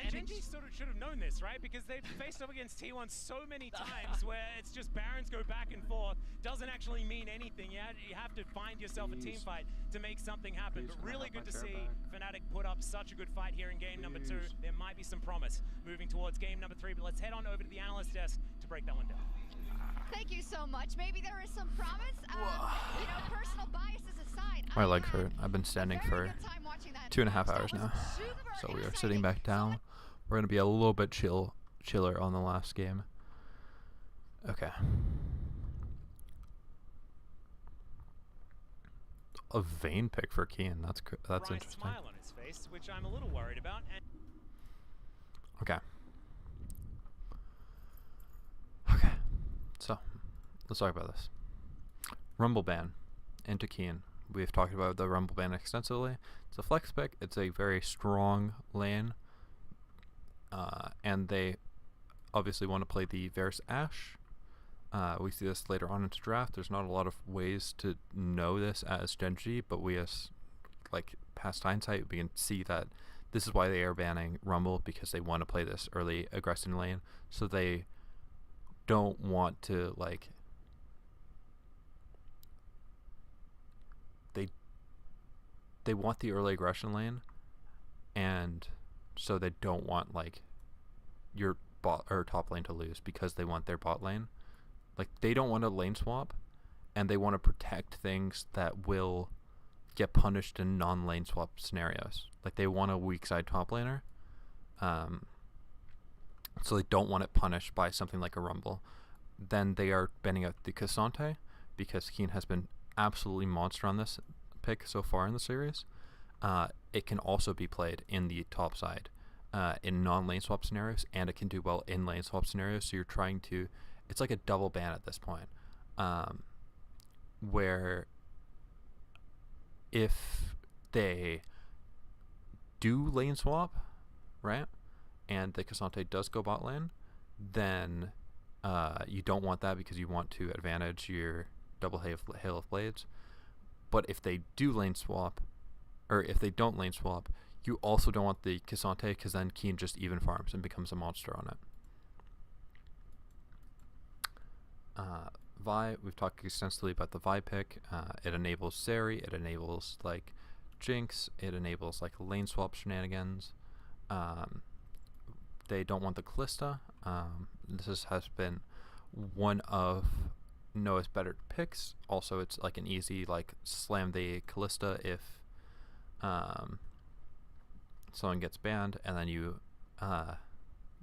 and GENG sort of should have known this, right? Because they've faced up against T1 so many times where it's just Barons go back and forth. Doesn't actually mean anything. You have to find yourself a team fight to make something happen. But really good to see Fnatic put up such a good fight here in game number 2. There might be some promise moving towards game number 3. But let's head on over to the analyst desk to break that one down. Thank you so much. Maybe there is some promise. You know, personal biases aside. My leg hurt. I've been standing for 2.5 hours now. So we are sitting back down. We're going to be a little bit chiller on the last game. Okay. A Vayne pick for Keen. That's Bright interesting. smile on his face, which I'm a little worried about. And Okay. Okay. So, let's talk about this. Rumble ban into Keen. We've talked about the Rumble ban extensively. It's a flex pick. It's a very strong lane. And they obviously want to play the Varus Ashe. We see this later on into draft. There's not a lot of ways to know this as GENG, but we as like past hindsight, we can see that this is why they are banning Rumble, because they want to play this early aggressive lane. So they don't want to like they want the early aggression lane, and so they don't want like your bot or top lane to lose, because they want their bot lane. Like they don't want a lane swap, and they want to protect things that will get punished in non-lane swap scenarios. Like they want a weak side top laner, so they don't want it punished by something like a Rumble. Then they are banning out the Cassante, because Keen has been absolutely monster on this pick so far in the series. It can also be played in the top side in non-lane swap scenarios, and it can do well in lane swap scenarios. So you're trying to, it's like a double ban at this point, where if they do lane swap, right, and the Cassante does go bot lane, then you don't want that, because you want to advantage your double hail of blades. But if they do lane swap, or if they don't lane swap, you also don't want the Cassante, because then Keen just even farms and becomes a monster on it. Vi, we've talked extensively about the Vi pick. It enables Seri, it enables like Jinx, it enables like lane swap shenanigans. They don't want the Callista. This has been one of Noah's better picks. Also, it's like an easy like slam the Callista if someone gets banned, and then you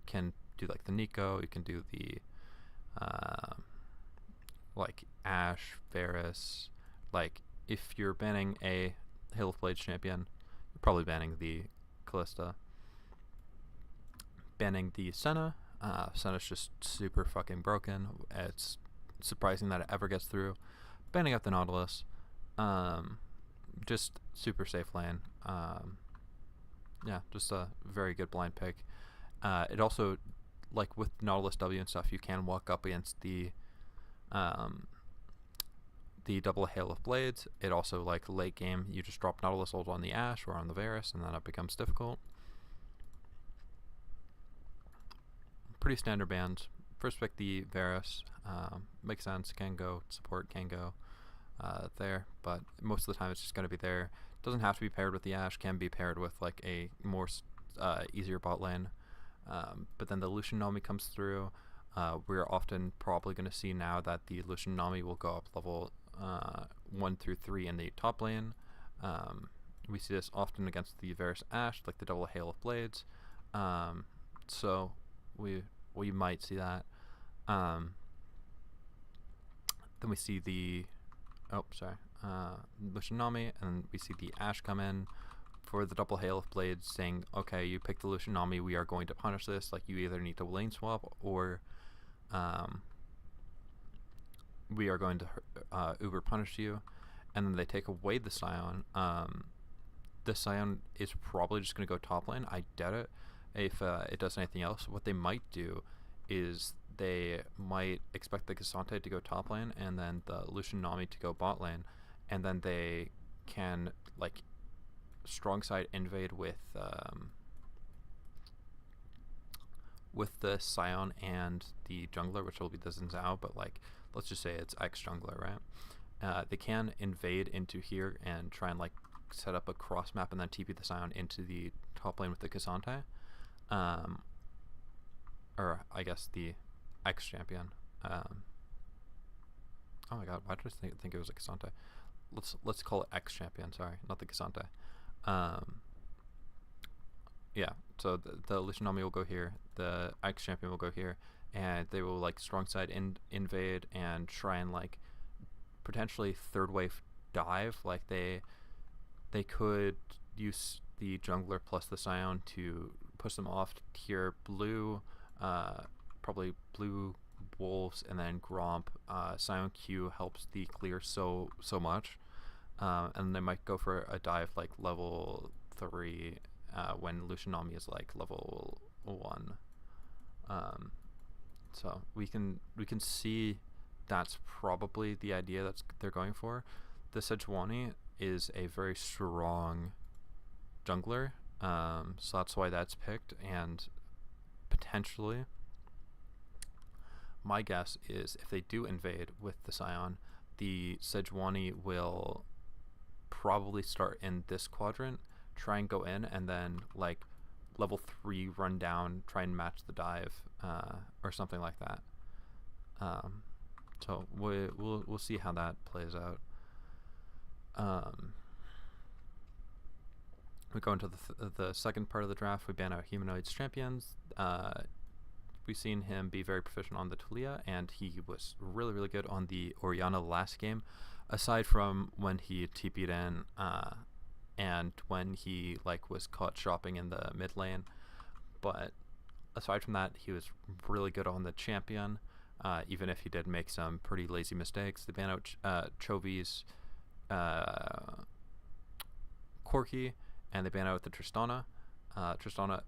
can do like the Nico. You can do the like Ashe, Varus. Like if you're banning a Hill of Blades champion, you're probably banning the Callista. Banning the Senna. Senna's just super fucking broken. It's surprising that it ever gets through. Banning out the Nautilus. just super safe lane. Yeah, just a very good blind pick. It also, like with Nautilus W and stuff, you can walk up against the double Hail of Blades. It also, like late game, you just drop Nautilus ult on the Ashe or on the Varus, and then it becomes difficult. Pretty standard bans. First pick the Varus. Makes sense. Can go support. Can go there, but most of the time it's just going to be there. Doesn't have to be paired with the Ashe. Can be paired with like a more easier bot lane. But then the Lucian Nami comes through. We're often probably going to see now that the Lucian Nami will go up level 1 through 3 in the top lane. We see this often against the Varus Ashe, like the double Hail of Blades. So we might see that. Then we see the Lucian Nami, and we see the Ashe come in for the double Hail of Blades, saying, okay, you picked the Lucian Nami, we are going to punish this. Like, you either need to lane swap or we are going to uber punish you. And then they take away the Scion. The Scion is probably just going to go top lane. I doubt it if it does anything else. What they might do is they might expect the Cassante to go top lane and then the Lucian Nami to go bot lane, and then they can like strong side invade with the Scion and the jungler, which will be the Xin Zhao, but like let's just say it's X jungler, right? They can invade into here and try and like set up a cross map and then TP the Scion into the top lane with the Cassante, or I guess the X champion. Oh my god, why did I think it was a Cassante? Let's call it X champion. Sorry, not the Cassante. Yeah. So the Lucian Nami will go here. The X champion will go here, and they will like strong side invade and try and like potentially third wave dive. Like they could use the jungler plus the Scion to push them off tier blue. Probably blue wolves, and then Gromp. Scion Q helps the clear so much, and they might go for a dive like level 3 when Lucian Nami is like level 1. So we can see that's probably the idea that they're going for. The Sejuani is a very strong jungler, so that's why that's picked, and potentially my guess is if they do invade with the Scion, the Sejuani will probably start in this quadrant, try and go in, and then like level 3 run down, try and match the dive, or something like that. So we'll see how that plays out. We go into the second part of the draft. We ban out Humanoids champions. We've seen him be very proficient on the Tulia, and he was really good on the Orianna last game, aside from when he TP'd in and when he like was caught shopping in the mid lane. But aside from that, he was really good on the champion, even if he did make some pretty lazy mistakes. They ban out Chovy's Corki, and they ban out the Tristana. Tristana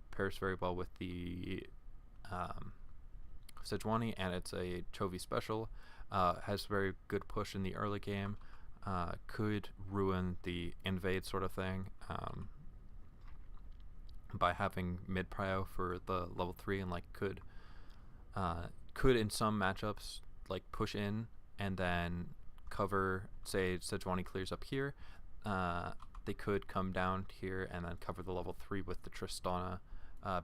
pairs very well with the Sejuani, and it's a Chovy special. Has very good push in the early game. Could ruin the invade sort of thing by having mid prio for the level 3, and like could in some matchups like push in and then cover. Say Sejuani clears up here, they could come down here and then cover the level 3 with the Tristana,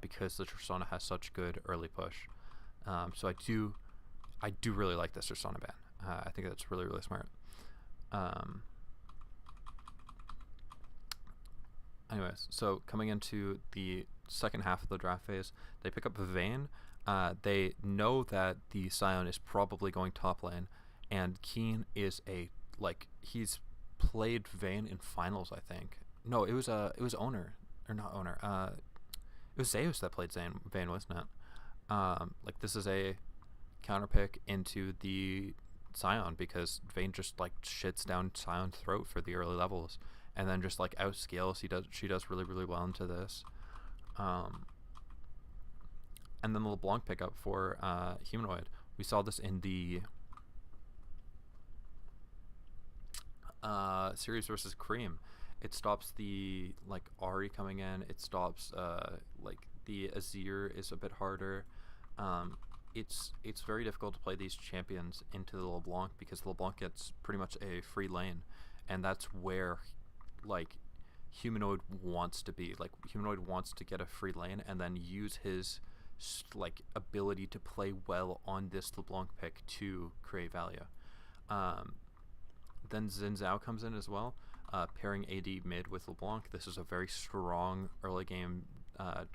because the Tristana has such good early push. So I do really like this Tristana ban. I think that's really smart. Anyways, so coming into the second half of the draft phase, they pick up Vayne. They know that the Scion is probably going top lane, and Keen is he's played Vayne in finals, I think. No, it was Owner, or not Owner. It was Zeus that played Vayne, wasn't it? Like this is a counter pick into the Sion, because Vayne just like shits down Sion's throat for the early levels, and then just like outscales. She does really well into this. And then the LeBlanc pickup for Humanoid. We saw this in the series versus Cream. It stops the like Ahri coming in. It stops like the Azir is a bit harder. It's very difficult to play these champions into the LeBlanc because LeBlanc gets pretty much a free lane, and that's where like Humanoid wants to be. Like Humanoid wants to get a free lane and then use his like ability to play well on this LeBlanc pick to create value. Then Xin Zhao comes in as well, pairing AD mid with LeBlanc. This is a very strong early game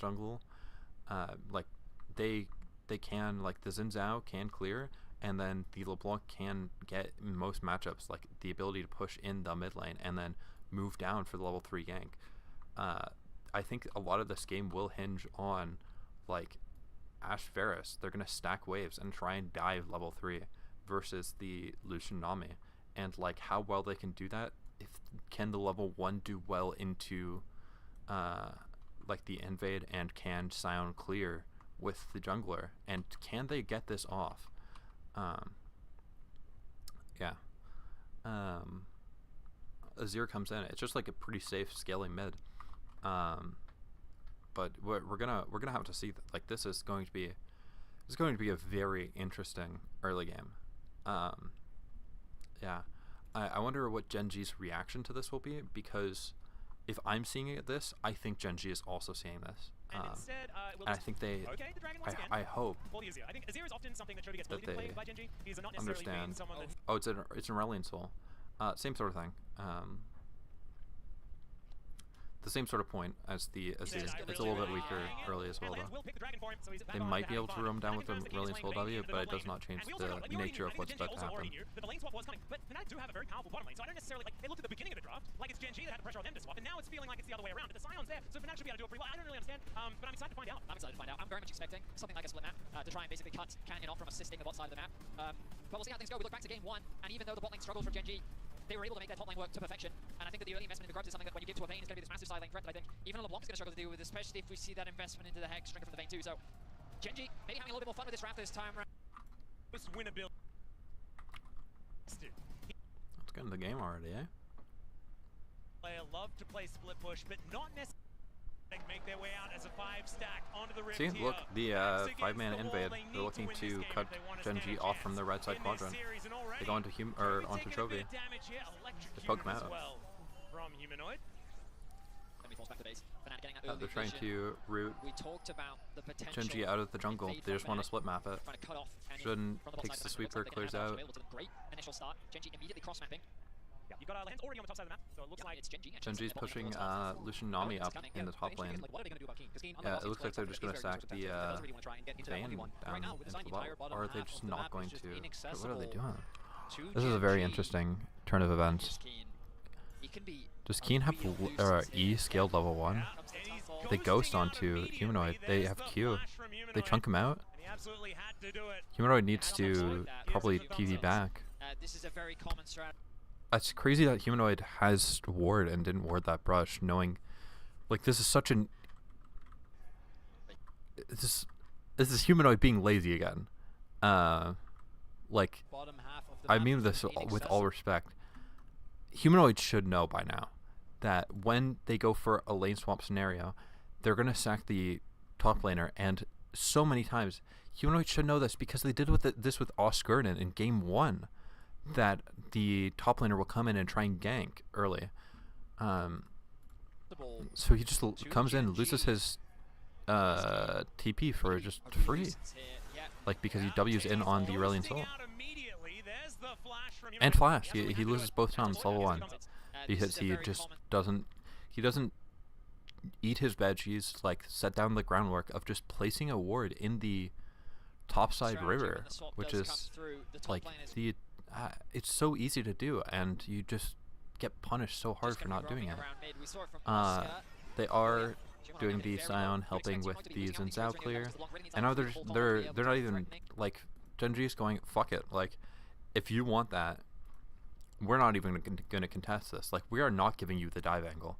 jungle. Like they can, like the Xin Zhao can clear, and then the LeBlanc can get in most matchups like the ability to push in the mid lane and then move down for the level 3 gank. I think a lot of this game will hinge on like Ashe Varus. They're gonna stack waves and try and dive level 3 versus the Lucian Nami, and like how well they can do that. If can the level 1 do well into like the invade, and can Sion clear with the jungler, and can they get this off? Yeah. Azir comes in. It's just like a pretty safe scaling mid. But we're gonna have to see. Like this is going to be a very interesting early game. Yeah. I wonder what Gen G's reaction to this will be, because if I'm seeing it this, I think Gen G is also seeing this. And instead, and I think they. Okay, the dragon once again. I hope. Well, Azir. I think Azir is often something that Chovy gets bullied in play by Gen G. He's not necessarily being Understand. someone that. Oh, it's an Aurelion Soul. Same sort of thing. The same sort of point as the Azir. It's a little bit weaker early as well, though. They might be able to roam down with the Aurelion Soul W, but it does not change the nature of what's about to happen. The lane swap was coming, but Fnatic do have a very powerful bottom lane, so I don't necessarily like. They looked at the beginning of the draft like it's Gen G that had the pressure on them to swap, and now it's feeling like it's the other way around. But the Sion's there, so Fnatic should be able to do it pretty well. I don't really understand, but I'm excited to find out. I'm excited to find out. I'm very much expecting something like a split map to try and basically cut Canyon off from assisting the bot side of the map. But we'll see how things go. We look back to game 1, and even though the bot lane struggled from Gen G, they were able to make their top lane work to perfection, and I think that the early investment in the grubs is something that when you give to a Vayne is going to be this massive side lane threat that I think even a LeBlanc is going to struggle to deal with, especially if we see that investment into the Hex stringer from the Vayne too. So Gen G maybe having a little bit more fun with this draft this time around. Most winnability. Let's get in the game already, eh? Player love to play split push, but not necessarily make their way out as a 5-stack onto the rift. See, here. look, the 5-man invade. They're looking to cut Gen G off from the right side quadrant. They go onto onto Chovy. They poke him out. From Humanoid. They're trying to root We talked about the potential Gen G out of the jungle. They just want to split map it. trying to cut off any Shouldn't from the bot takes side the of sweeper, map. They're gonna clears have out. available to them. Great initial start. Gen G immediately cross mapping. Yeah, you got lands already on the top side of the map, so it looks like It's Gen G. Gen G's pushing Lucian Nami up in the top lane. Yeah, it looks like they're just going to sack the Vayne down into the bot. Or are they just not going to? What are they doing? This is a very interesting turn of events. Does Keen have E scaled level 1? They ghost onto Humanoid. They have Q. They chunk him out. Humanoid needs to probably PV back. This is a very common strategy. It's crazy that Humanoid has ward and didn't ward that brush, knowing like this is such an this is Humanoid being lazy again. Like I mean this with all respect. Humanoid should know by now that when they go for a lane swap scenario, they're gonna sack the top laner, and so many times Humanoid should know this because they did this with Osgurden in game 1. That the top laner will come in and try and gank early. So he just comes in, loses his TP for just free. Like because he W's in on the Aurelion Soul. And flash. He loses both times level 1. Because he just doesn't eat his veggies, like set down the groundwork of just placing a ward in the topside river, which is like the it's so easy to do, and you just get punished so hard for not doing it. They are doing the Sion, helping with the Xin Zhao clear, and now they're not even like Gen G is going fuck it. Like if you want that, we're not even going to contest this. Like, we are not giving you the dive angle.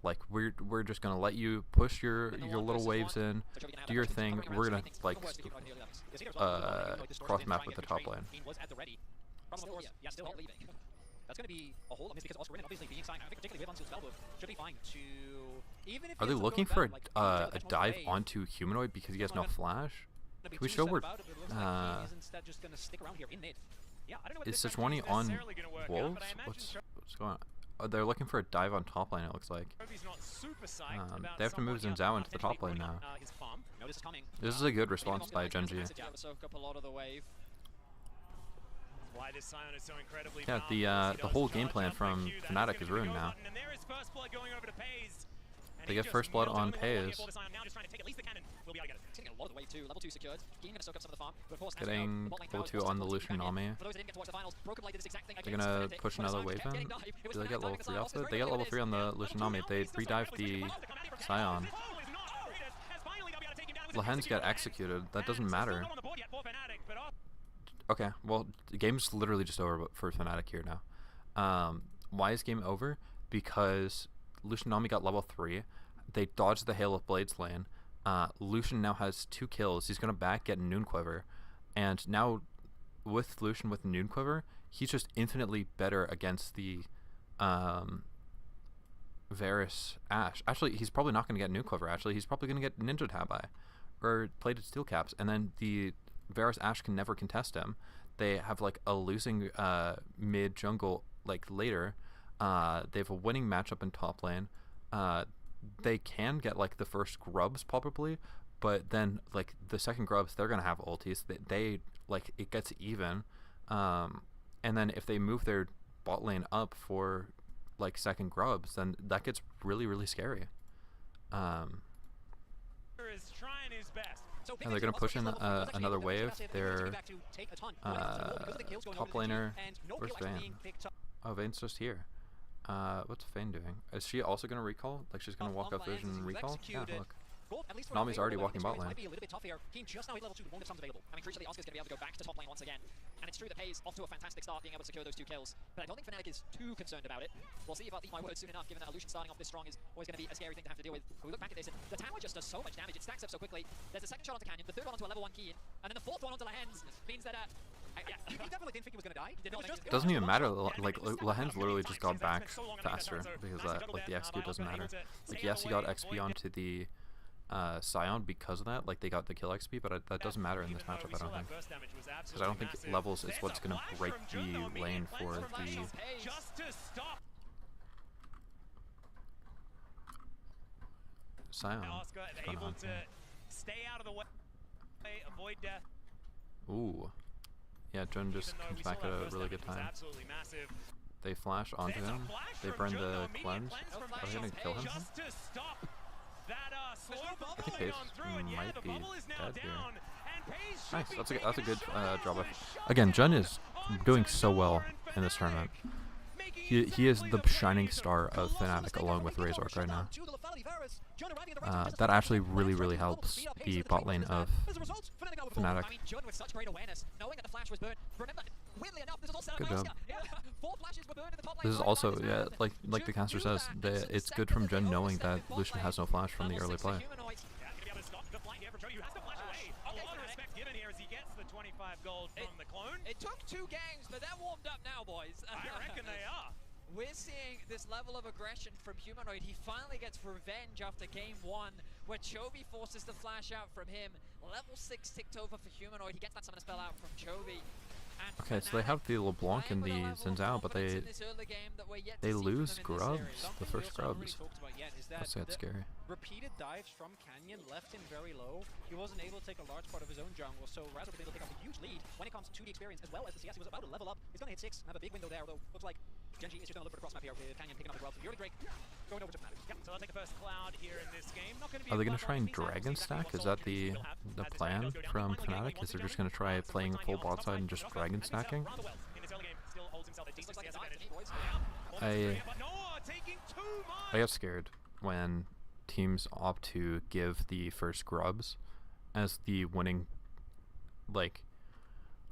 Like, we're just going to let you push your little waves in, do your thing. We're going to, like, cross map with the top lane. That's going to be a whole miss because Oscar Rin obviously being signed. I think particularly with Unsealed Spellbook should be fine to... Even if Are they looking for a dive onto Humanoid because he has no flash? Can we show where... is Sejuani on Wolves? What's going on? Oh, they're looking for a dive on top lane, it looks like. They have to move Zinzao into the top lane now. This is a good response by GENG. Yeah, the whole game plan from Fnatic is ruined now. They get first blood on Pays. Getting level 2 on the Lucian Nami. They're gonna push another wave in. Do they get level 3 off it? They get level 3 on the Lucian Nami. They re-dive the Scion. Lahen's get executed. That doesn't matter. Okay, well, the game's literally just over for Fnatic here now. Why is game over? Because Lucian Nami got level 3. They dodged the Hail of Blades lane. Lucian now has 2 kills. He's going to back get Noon Quiver. And now, with Lucian with Noon Quiver, he's just infinitely better against the Varus Ashe. Actually, he's probably not going to get Noon Quiver, actually. He's probably going to get Ninja Tabi. Or Plated Steel Caps. And then the Varus Ashe can never contest him. They have like a losing mid jungle like later. They have a winning matchup in top lane. They can get like the first grubs probably, but then like the second grubs they're gonna have ultis. They like it gets even, and then if they move their bot lane up for like second grubs, then that gets really scary. And they're going to push in another wave. Their top laner, where's Vayne? Oh, Vayne's just here. What's Vayne doing? Is she also going to recall? Like she's going to walk up vision and recall? Yeah, look. Nami's already walking bot lane. Just now hit level 2 with one of Sons available. I mean, crucially, Oscar's going to be able to go back to top lane once again. And it's true that Pays off to a fantastic start, being able to secure those 2 kills. But I don't think Fnatic is too concerned about it. We'll see if I'll eat my words soon enough, given that Lucian starting off this strong is always going to be a scary thing to have to deal with. But we look back at this, and the tower just does so much damage. It stacks up so quickly. There's a second shot onto Canyon, the third one onto a level 1 Key, and then the fourth one onto Lahen's means that he definitely didn't think he was going to die. Doesn't even matter. Like Lahen's literally just got back faster because like the XP doesn't matter. Like yes, he got XP onto the Scion because of that. Like they got the kill XP, but that doesn't matter in this matchup. I don't think, because I don't think levels is what's going to break the lane for the. Scion. Ooh. Yeah, Jun just comes back at a really good time. They flash onto him. They burn the cleanse. Are they gonna kill him? I think Pace might be dead here. Nice. That's a good job. Again, Jun is doing so well in this tournament. He is the shining star of Fnatic along with Razork right now. That actually really helps the bot lane of Fnatic. Good job. This is also, yeah, like the caster says, it's good from Jun knowing that Lucian has no flash from the early play. It took 2 games, but they're warmed up now, boys. I reckon they are. We're seeing this level of aggression from Humanoid. He finally gets revenge after game 1, where Chovy forces the flash out from him. Level 6 ticked over for Humanoid. He gets that summon spell out from Chovy. Okay, so they have the LeBlanc and the Zinzao, but they lose grubs, the first grubs. That's scary. Repeated dives from Canyon left him very low. He wasn't able to take a large part of his own jungle, so Razor was able to pick up a huge lead when it comes to the experience as well as the CS. He was about to level up. He's going to hit 6 and have a big window there, although looks like GENG is just going to look for the cross map here with Canyon picking up the grubs. Really great. Going over to Fnatic. Yep, so I'll take the first cloud here in this game. Not gonna be Are they going to try and dragon stack? Is that the plan from Fnatic? Is they're just going to try playing full bot side and just dragon stacking? I get scared when teams opt to give the first grubs as the winning, like,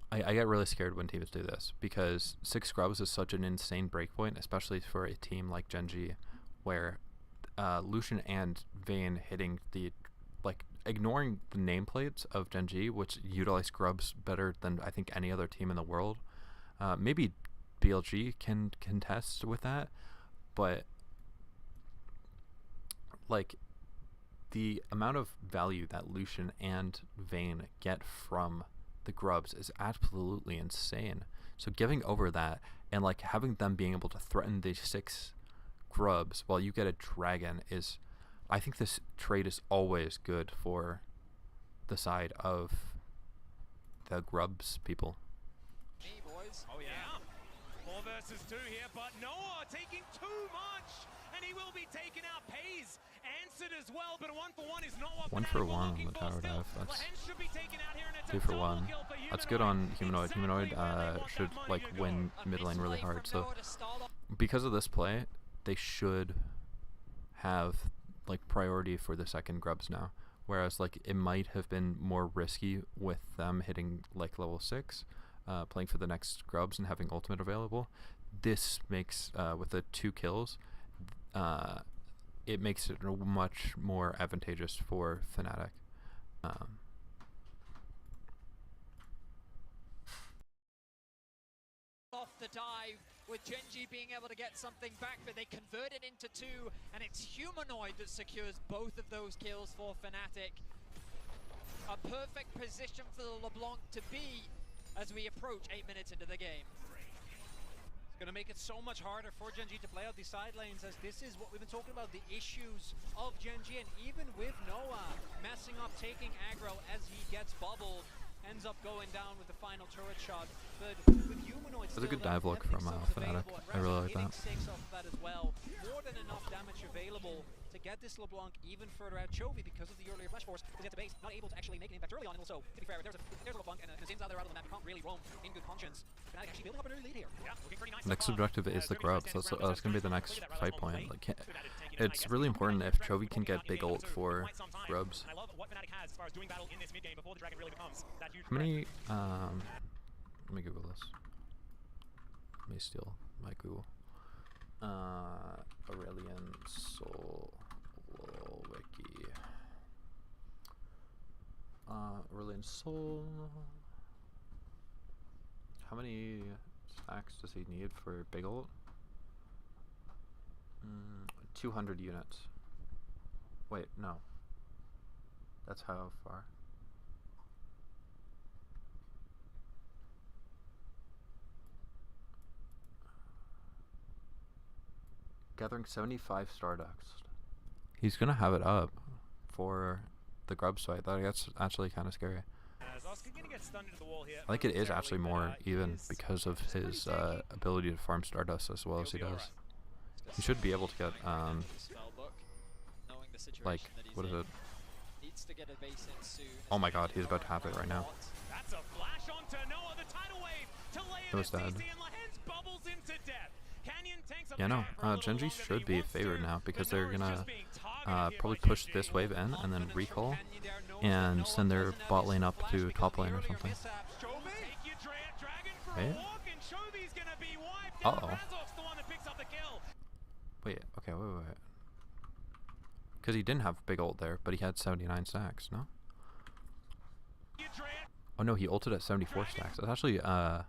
I get really scared when teams do this because 6 scrubs is such an insane breakpoint, especially for a team like GenG, where Lucian and Vayne hitting the, like, ignoring the nameplates of GenG, which utilize scrubs better than I think any other team in the world. Maybe BLG can contest with that, but like the amount of value that Lucian and Vayne get from the grubs is absolutely insane. So giving over that and like having them being able to threaten the 6 grubs while you get a dragon is, I think this trade is always good for the side of the grubs people. Hey, boys. Oh yeah. 4 versus 2 here, but Noah taking too much, and he will be taken out. Pays answered as well, but a 1-for-1 is not what 1 Fnatic for were 1 on looking the for tower still. dive. That's Lehens should be taken out here, and it's 2 a for double 1. kill for That's good on Humanoid. Exactly Humanoid where they want should that like money to win go. mid lane really Misplay hard. from So Noah to start off. because of this play, they should have like priority for the second grubs now. Whereas like it might have been more risky with them hitting like level 6, playing for the next grubs and having ultimate available. This makes with the 2 kills, it makes it much more advantageous for Fnatic. Off the dive with GenG being able to get something back, but they convert it into 2, and it's Humanoid that secures both of those kills for Fnatic. A perfect position for the LeBlanc to be as we approach 8 minutes into the game. It's going to make it so much harder for GenG to play out these side lanes, as this is what we've been talking about, the issues of GenG, and even with Noah messing up, taking aggro as he gets bubbled, ends up going down with the final turret shot. But with Humanoid That's a good dive look from Fnatic. I really like that. 6 off of that as well. More than enough damage available to get this LeBlanc even further out. Chovy, because of the earlier flash force, was at the base, not able to actually make an impact early on. And also, to be fair, if there's a LeBlanc and a Zin's out there out of the map, you can't really roam in good conscience. Fnatic actually building up an early lead here. Yeah, looking pretty nice Next so far. objective is the grubs. That's going to be the next fight point. Like, Fnatic taking it, it's I guess. really important if Chovy can get big ult for Quite some time. grubs. And I love what Fnatic has as far as doing battle in this mid game before the dragon really becomes that huge How many? threat. Let me Google this. Let me steal my Google. Aurelian Soul Wiki. Aurelian Soul. How many stacks does he need for big ult? 200 units. Wait, no. That's how far? Gathering 75 Stardust. He's gonna have it up for the grub fight. That gets actually kind of scary. As Oscar gonna get stunned into the wall here I think it is momentarily, actually but, more he even is because of just pretty his tanky. ability to farm Stardust as well as he He'll be does. alright. He should be able to get Knowing the situation like that he's what is in, it? needs to get a base in soon. Oh my God, he's about to have it right now. That's a flash onto Noah, the tidal wave to lay It in was the dead. CC, and Lehens bubbles into death. Canyon tanks up Yeah, no. there for a little Genji longer than should he be wants favored to, now but because they're Noah is gonna just being targeted here probably by push GenG. this wave in and then Confidence from recall Canyon there, Noah's and got send no their one doesn't bot have lane his up flash to because top of the lane or earlier something. mishaps. Chovy, take your dragon for Right? a walk, and Chovy's gonna be wiped Uh out. oh. Razov's the one that picks up the kill. Wait. Okay. Wait. Because he didn't have big ult there, but he had 79 stacks. No. Your dragon, Oh no, he ulted at 74 stacks. That's actually how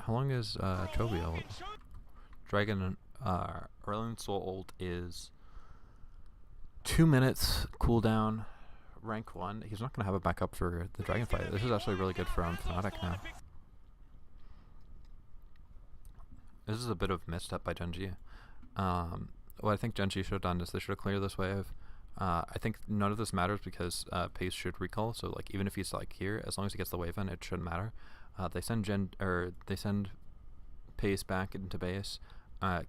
long is Chovy ult? Dragon Aurelian Soul ult is 2 minutes cooldown, rank 1. He's not gonna have it back up for the dragon fight. This is actually really good from Fnatic now. This is a bit of misstep by GenG. What I think GenG should have done is they should have cleared this wave. I think none of this matters because Pace should recall. So like even if he's like here, as long as he gets the wave in, it shouldn't matter. They send Pace back into base.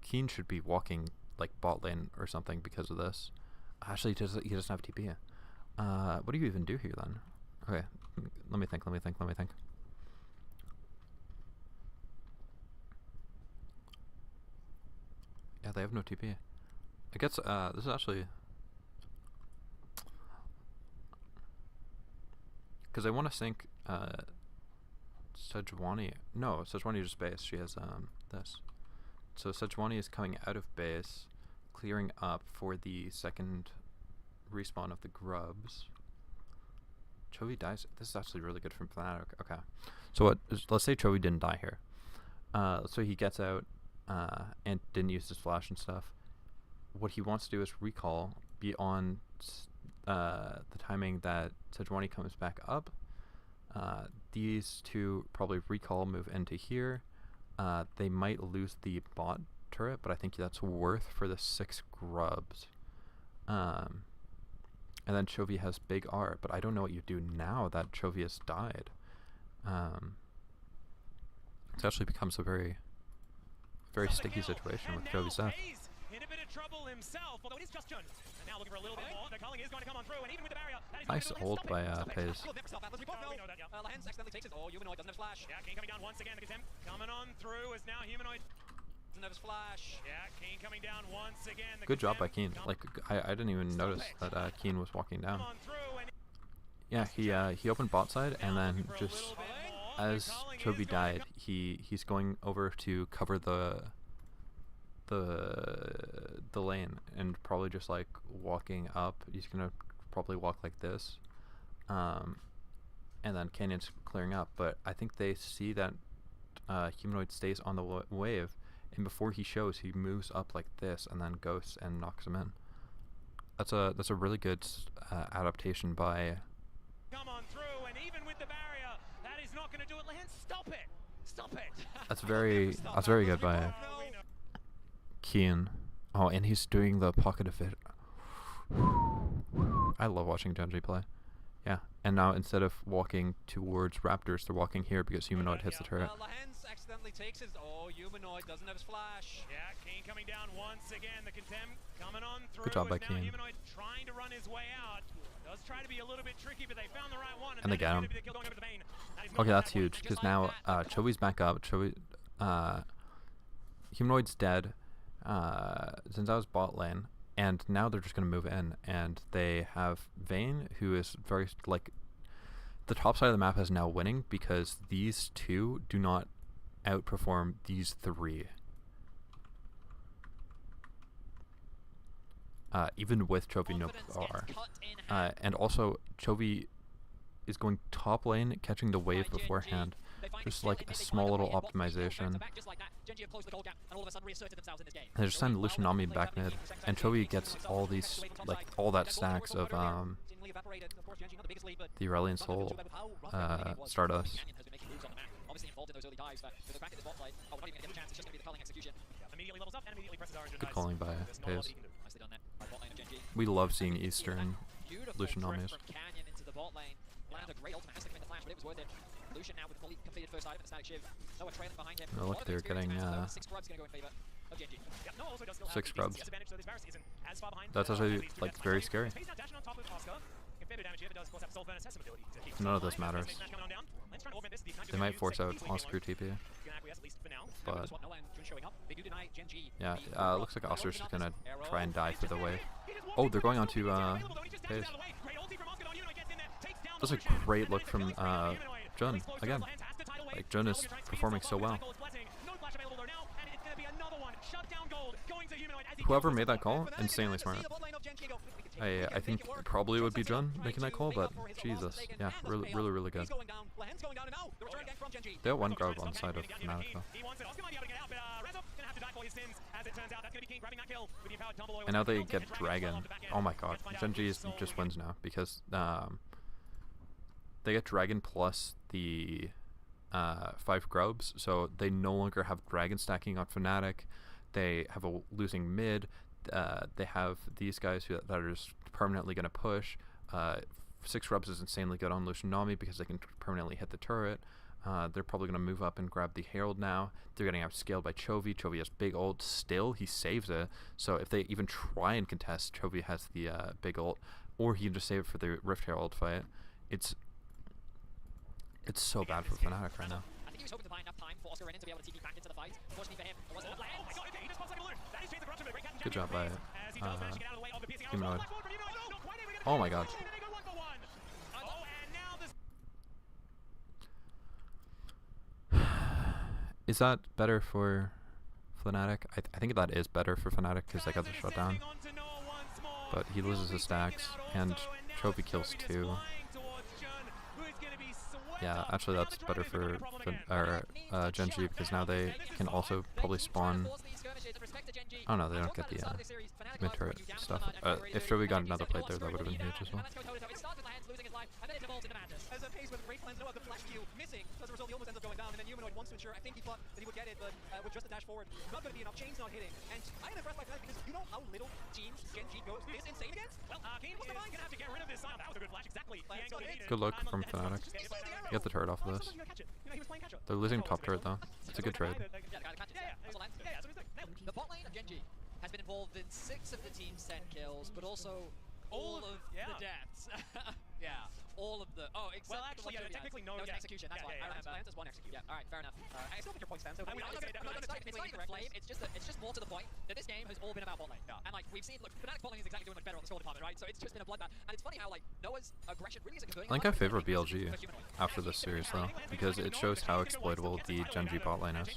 Keen should be walking like bot lane or something because of this. Actually, he doesn't have TP. What do you even do here then? Okay, let me think. Yeah, they have no TP. I guess this is actually Because I want to sync Sejuani. No, Sejuani just base. She has this. So Sejuani is coming out of base, clearing up for the second respawn of the grubs. Chovy dies. This is actually really good from Fnatic. Okay. So let's say Chovy didn't die here. So he gets out and didn't use his flash and stuff. What he wants to do is recall, be on the timing that Sejuani comes back up. These two probably recall, move into here. They might lose the bot turret, but I think that's worth for the 6 grubs. And then Chovy has big R, but I don't know what you do now that Chovy has died. It actually becomes a very sticky situation with Chovy's death. In a bit of trouble himself, although it is just Jun. And now looking for a little bit more. The calling is going to come on through, and even with the barrier, that is Nice ult by Paze. Lahens accidentally takes it. Oh, Humanoid doesn't have flash. Yeah, Keen coming down once again. The contempt coming on through is now Humanoid. Doesn't have his flash. Yeah, Keen coming down once again. Good job by Keen. Like I didn't even notice that Keen was walking down. Yeah, he opened bot side, and then just as Chovy died, he's going over to cover the lane and probably just like walking up. He's gonna probably walk like this, and then Canyon's clearing up. But I think they see that Humanoid stays on the wave, and before he shows, he moves up like this and then ghosts and knocks him in. That's a really good adaptation by. Come on through, and even with the barrier, that is not going to do it. Lahens, stop it! Stop it! That's very good by Keen. Oh, and he's doing the pocket of it. I love watching GENG play. Yeah, and now instead of walking towards Raptors, they're walking here because Humanoid hits the turret. Lahens accidentally takes it. Oh, Humanoid doesn't have his flash. Yeah, Keen coming down once again. The contempt coming on through. Good job by Keen. Humanoid trying to run his way out. Does try to be a little bit tricky, but they found the right one. And they get him. Okay, that's huge because now Chovy's back up. Humanoid's dead. Since I was bot lane, and now they're just gonna move in, and they have Vayne, who is very like the top side of the map is now winning because these two do not outperform these 3. Even with Chovy no R. And also Chovy is going top lane, catching the wave beforehand. Just like a small little optimization. They just send Lucianami back mid, and Chovy gets all these, like, all that stacks of the Aurelion Soul Stardust. Good calling by Paze. We love seeing Eastern Lucianamis. Oh, look, they're getting 6 scrubs. That's actually like very scary. None of this matters. They might force out Oscar TP. But yeah, looks like Oscar's just gonna try and die for the wave. Oh, they're going on to Paze. That's a great look from Jun again. Like, Jun is performing so well. Whoever made that call, insanely smart. I think probably would be Jun making that call, but Jesus, yeah, really good. They have 1 grub on the side of Fnatic though. And now they get Dragon. Oh my god, GENG just wins now because they get Dragon plus the 5 grubs, so they no longer have Dragon stacking on Fnatic. They have a losing mid. They have these guys that are just permanently going to push. 6 grubs is insanely good on Lucianami because they can permanently hit the turret. They're probably going to move up and grab the Herald now. They're getting outscaled by Chovy. Chovy has big ult. Still, he saves it. So if they even try and contest, Chovy has the big ult, or he can just save it for the Rift Herald fight. It's so bad for Fnatic right now. I think he was hoping to buy enough time for Oscar Renan to be able to TP back into the fight. Fortunately for him, it wasn't enough. Good job by Humanoid. Oh my god. Is that better for Fnatic? I think that is better for Fnatic because they got the shutdown. But he loses his stacks, and Chovy kills 2. Yeah, actually that's better for GENG because now they can also probably spawn. Oh no, they don't get the mid turret stuff. If Chovy got another plate there, that would have been huge as well. As a pace with great plans, no other flash Q missing. So as a result, he almost ends up going down. And then Humanoid wants to ensure, I think he thought that he would get it, but with just a dash forward, not going to be enough. Chain's not hitting. And I am impressed by that because you know how little teams GENG goes this insane against? Well, Kane is going to have to get rid of this. That was a good flash, exactly. Good luck from Fnatic. Get the turret off of this. They're losing top turret though. It's a good trade. The bot lane of GENG has been involved in 6 of the team's 10 kills, but also all of the deaths. Yeah, all of the. Oh, except well, actually, technically no execution. That's why. Lance has 1 execute. Yeah, all right, fair enough. I still think your point stands. So it's not even flame. It's just more to the point that this game has all been about bot lane. And like we've seen, look, Fnatic's bot lane is exactly doing much better on the score department, right? So it's just been a bloodbath. And it's funny how like Noah's aggression really isn't converting. I think I favor BLG after this series though, because it shows how exploitable the GENG bot lane is.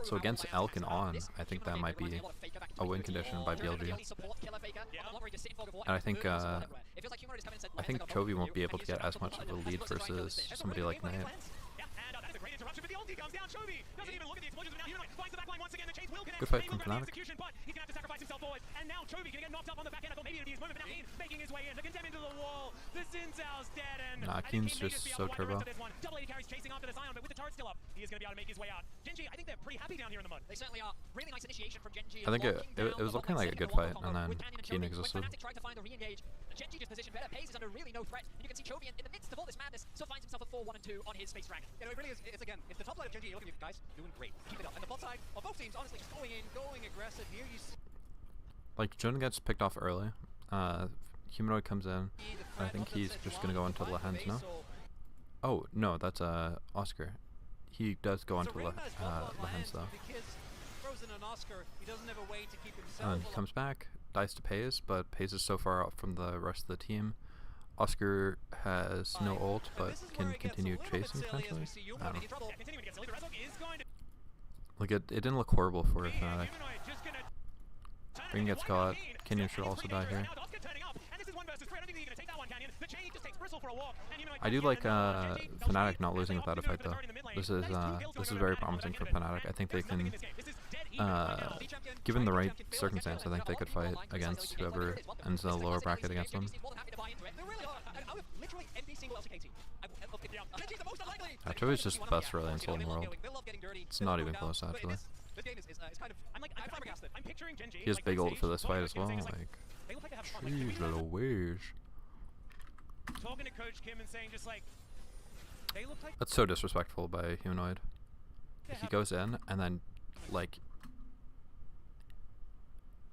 So against Elk and On, I think that might be a win condition by BLG. And I think Chovy won't be able to get as much of a lead versus somebody like Nate. Good fight from Fnatic. Nah, Keen's just so turbo. I think it was looking like a good fight, and then Keen existed. GENG just positioned better. Pace is under really no threat. And you can see Chovy in the midst of all this madness still finds himself at 4-1-2 on his Space Dragon. You know, it really is. It's again, if the top side of GENG, look at you guys doing great. Keep it up. And the bot side of both teams, honestly, just going in, going aggressive. Here you see. Like, Jun gets picked off early. Humanoid comes in. I think he's just gonna go into Lehens, no? Oh, no, that's Oscar. He does go into Lehens though. And he comes back, dies to Paze, but Paze is so far out from the rest of the team. Oscar has no ult, but can continue chasing potentially. I don't know. Like it didn't look horrible for Fnatic. Ring gets caught. Kenyon should also die here. I do like Fnatic not losing without a fight though. This is very promising for Fnatic. I think they can, given the right circumstance, I think they could fight against whoever ends in the lower bracket against them. Chovy is just the best Aurelion soul in the world. It's not even close actually. He has big ult for this fight as well. Like, jeez, little wish. That's so disrespectful by Humanoid. He goes in and then, like,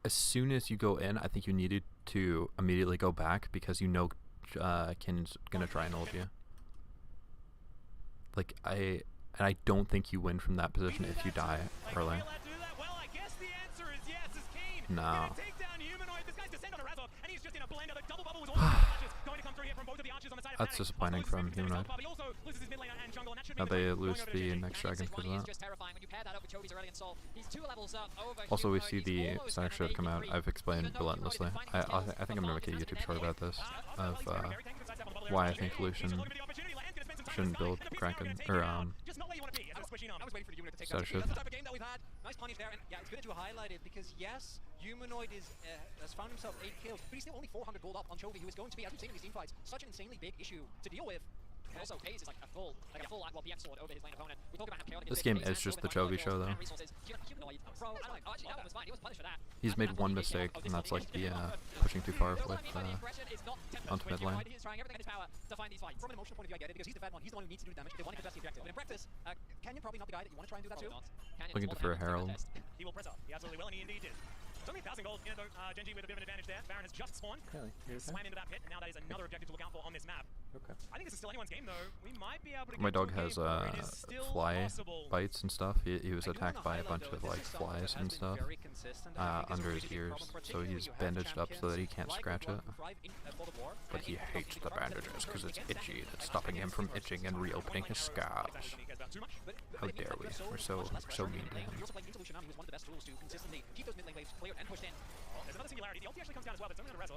as soon as you go in, I think you needed to immediately go back because you know Kin's gonna try and ult you. Like, I don't think you win from that position if you die early. No. That's disappointing from Humanoid. Now they lose the next dragon because of that. Also, we see the stack should come out. I've explained relentlessly. I think I'm gonna make a YouTube short about this, of why I think Lucian shouldn't build Kraken or Static Shift. Nice punish there, and yeah, it's good that you highlighted because yes, Humanoid has found himself 8 kills, but he's still only 400 gold up on Chovy, who is going to be, as we've seen in these teamfights, such an insanely big issue to deal with. And also, Paze is like a full BF sword over his lane opponent. We talk about how chaotic this game is just the Chovy show, though. He's made one mistake, and that's like the pushing too far with onto mid lane. From an emotional point of view, I get it because he's the fat one. He's the one who needs to do the damage. They want to contest the objective. But in practice, Canyon probably not the guy that you want to try and do that too. Looking for a Herald. He will press up. He absolutely will, and he indeed did. It's only 1,000 gold, you know, though, GENG with a bit of an advantage there. Baron has just spawned, swam into that pit, and now that is another objective to look out for on this map. Okay. I think this is still anyone's game, though. We might be able to My get to dog a game has where it is still fly possible. bites and stuff. He was I do wanna attacked by a highlight, bunch though, of this like is something flies that and has been stuff very consistent, and I think is a under really his big ears, problem, so particularly he's when you have bandaged up so that he champions can't like scratch Ron it. who thrive in God of War, But and he even hates the Chovy bandages because it's against itchy that. and it's stopping him from itching and reopening his scars. But How it means dare that we? you're We're so much less so pressure mean in to lane. him. He also played into Lucian, who's one of the best tools to consistently keep those mid lane waves cleared and pushed in. There's another singularity. The ulti actually comes down as well, but it's only going to Rezo.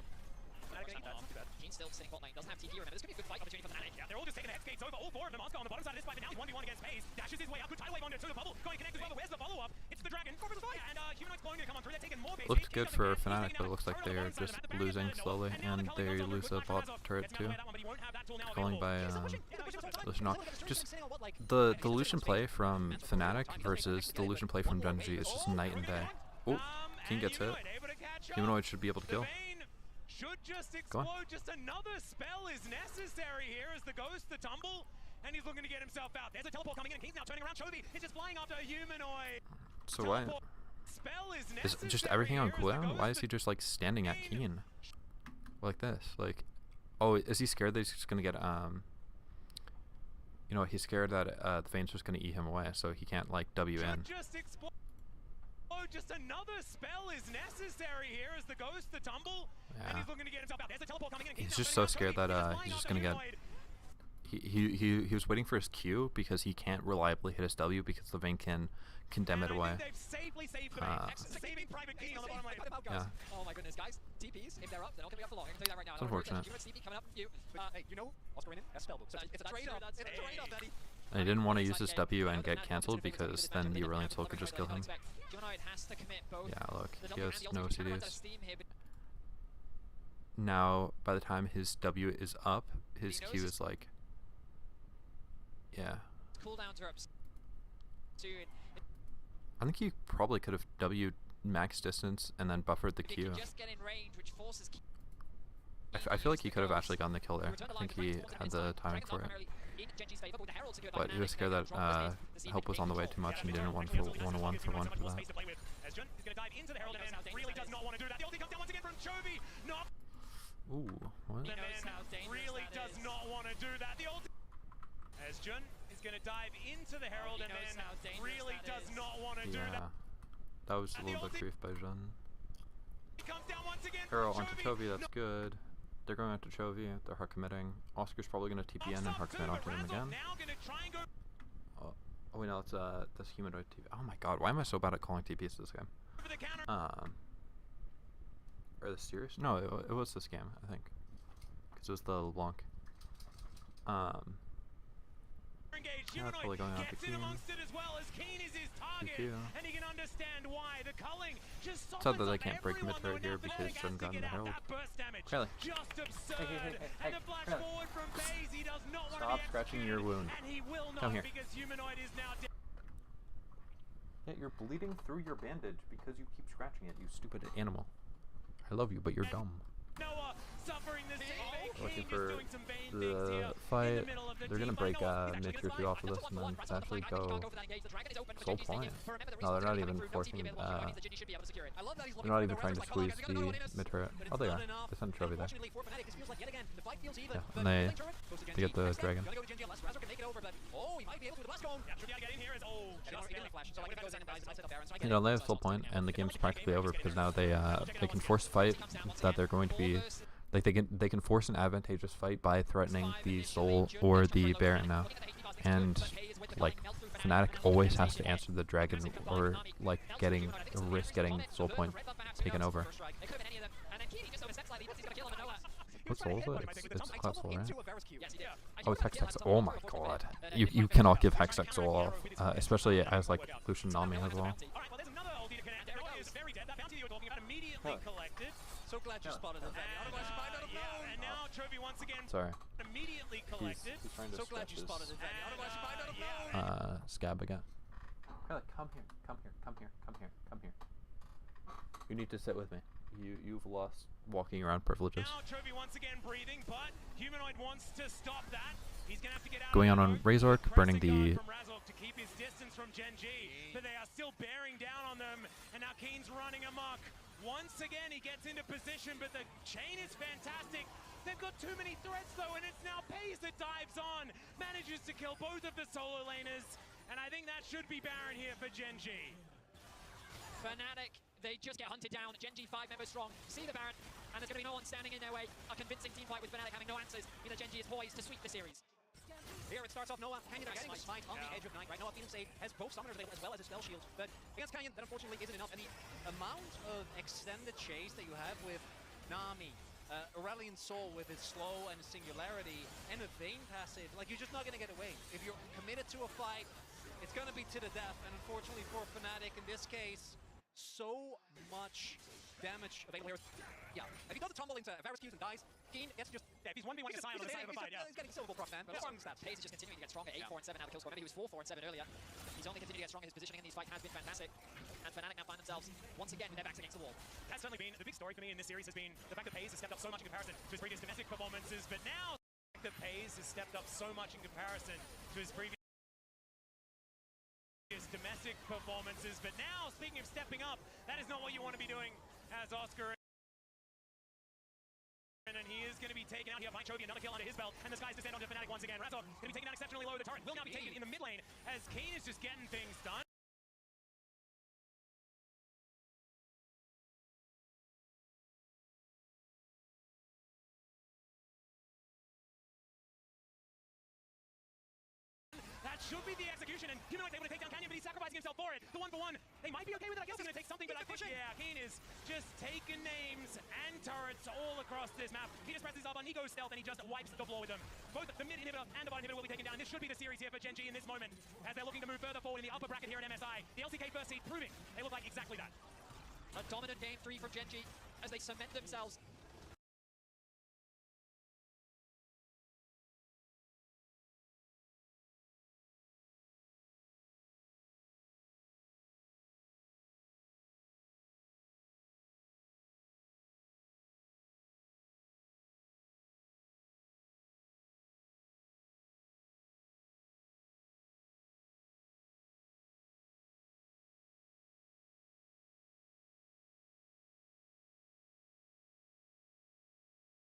That's not too bad. Keen still sitting bot lane, doesn't have TP. Remember, this could be a good fight opportunity for Fnatic. Yeah, they're all just taking the head skates over. All four of them. Oscar on the bottom side of this fight, but now he's 1v1 against FaZe. Dashes his way up. Good tidal wave on there to the bubble. Going to connect as well, but where's the follow-up? It's the dragon. Yeah, and Humanoid's going to come on through. They're taking more base. Looked good for Fnatic, but it looks like they're just losing slowly, and they lose the bot turret too. Calling by Lucian. Just the Lucian play from Fnatic versus the Lucian play from GENG is just night and day. Oh, King gets hit. Humanoid should be able to kill. Should just Go on. explode. Just another spell is necessary here as the Ghost, the tumble, and he's looking to get himself out. There's a teleport coming in, and King's now turning around. Chovy is just flying after a Humanoid. So why Spell is just everything on cooldown? Why is he just like standing at Keen like this? Like, oh, is he scared that he's just gonna get you know, he's scared that the Vayne's just gonna eat him away, so he can't like W in. Just another spell is necessary here as the Ghost, the tumble, and he's looking to get himself out. There's a teleport coming in. He's just so scared that he's just gonna get. He was waiting for his Q because he can't reliably hit his W because the Vayne can condemn it away. Yeah. Oh my goodness, guys. TPs, if they're up, they're not going to be up for long. I can tell you that right now. It's unfortunate. TP coming up from you. Hey, you know, Oscar winning, that's spellbook. So it's a trade-off. It's a trade-off, Daddy. And he didn't want to use his W and get cancelled because then the Aurelion Soul could just kill him. Yeah, look, he has no CDs. Now, by the time his W is up, his Q is like, yeah. Cooldowns are up soon. I think he probably could have W max distance and then buffered the Q. I feel like he could have actually gotten the kill there. I think he had the timing for it. But he was scared that help was on the way too much and didn't want for 1-1 for that. Ooh, what? Really does not want to do that. As Jun is going to dive into the Herald and then really does not want to do that. Yeah, that was a little bit grief by Jun. Comes down once again. Arrow onto Chovy, that's good. They're going after Chovy, they're hard committing. Oscar's probably going to TP in and hard commit onto him again. Oh wait, no, that's Humanoid TP. Oh my god, why am I so bad at calling TPs this game? Or the series? No, it was this game, I think. Because it was the LeBlanc. Yeah, that's probably going on to Keen. PQ. Sad that I can't break mid turret here because he hasn't gotten the Herald. Crowley. Hey. Crowley. Stop scratching your wound. Come here. Yeah, you're bleeding through your bandage because you keep scratching it, you stupid animal. I love you, but you're dumb. Looking for the fight. They're gonna break mid tier 2 off of this and then potentially go soul point. No, they're not even forcing. They're not even trying to squeeze the mid turret. Oh, they are. They sent Chovy there. Yeah, and they get the dragon. You know, they have soul point, and the game's practically over because now they can force fight that they're going to be. Like they can force an advantageous fight by threatening the soul or the Baron now, and like Fnatic always has to answer the dragon or like risk getting soul point taken over. What soul is it? It's class soul, right? Oh, it's Hex. Oh my god, you cannot give Hex soul off, especially as like Lucian Nami as well. So glad you spotted it. And now Chovy once again. Sorry. Immediately collected. He's trying to So glad you spotted it. Scab again. Come here. You need to sit with me. You've lost walking around privileges. Now Chovy once again breathing, but Humanoid wants to stop that. He's gonna have to get out going on Razork, burning the GENG, but they are still bearing down on them, and now Keen's running amok. Once again, he gets into position, but the chain is fantastic. They've got too many threats though, and it's now FaZe that dives on, manages to kill both of the solo laners, and I think that should be Baron here for GENG. Fnatic, they just get hunted down. GENG 5 members strong, see the Baron, and there's going to be no one standing in their way. A convincing team fight with Fnatic having no answers. Either GENG is poised to sweep the series. Here it starts off Noah. Canyon getting the smite on the edge of 9, right? Noah feeling safe, has both summoners available as well as his spell shield. But against Canyon, that unfortunately isn't enough. And the amount of extended chase that you have with Nami, Aurelion Sol with his slow and his singularity, and a Vayne passive, like you're just not going to get away. If you're committed to a fight, it's going to be to the death. And unfortunately for Fnatic in this case, so much damage available here. Yeah, if he does a tumble into Varus Q's and dies, Keen gets just... Yeah, if he's 1v1 aside on the side of a fight, He's getting silver proc, man, but strong stats. FaZe is just continuing to get stronger. 8, 4, and 7 now the kill score. Maybe he was 4, 4, and 7 earlier. He's only continuing to get stronger. His positioning in these fights has been fantastic. And Fnatic now find themselves, once again, with their backs against the wall. That's certainly been the big story for me in this series, has been the fact that FaZe has stepped up so much in comparison to his previous domestic performances, but now the fact that FaZe has stepped up so much in comparison to his previous domestic performances, but now, speaking of stepping up, that is not what you want to be doing as Oscar. And he is going to be taken out here by Chovy, another kill under his belt, and the skies descend onto Fnatic once again. Razov going to be taken down exceptionally low. The turret will now be taken in the mid lane as Keen is just getting things done. That should be the execution, and Humanoid's able to take down Canyon, but he's sacrificing himself for it. The 1-for-1, they might be okay with it. I guess he's going to take something, but I think, yeah, Keen is just taking names and turrets all across this map. He just presses up on Ego's stealth, and he just wipes the floor with them. Both the mid inhibitor and the bot inhibitor will be taken down. This should be the series here for GENG in this moment, as they're looking to move further forward in the upper bracket here at MSI. The LCK first seed proving they look like exactly that. A dominant game 3 from GENG as they cement themselves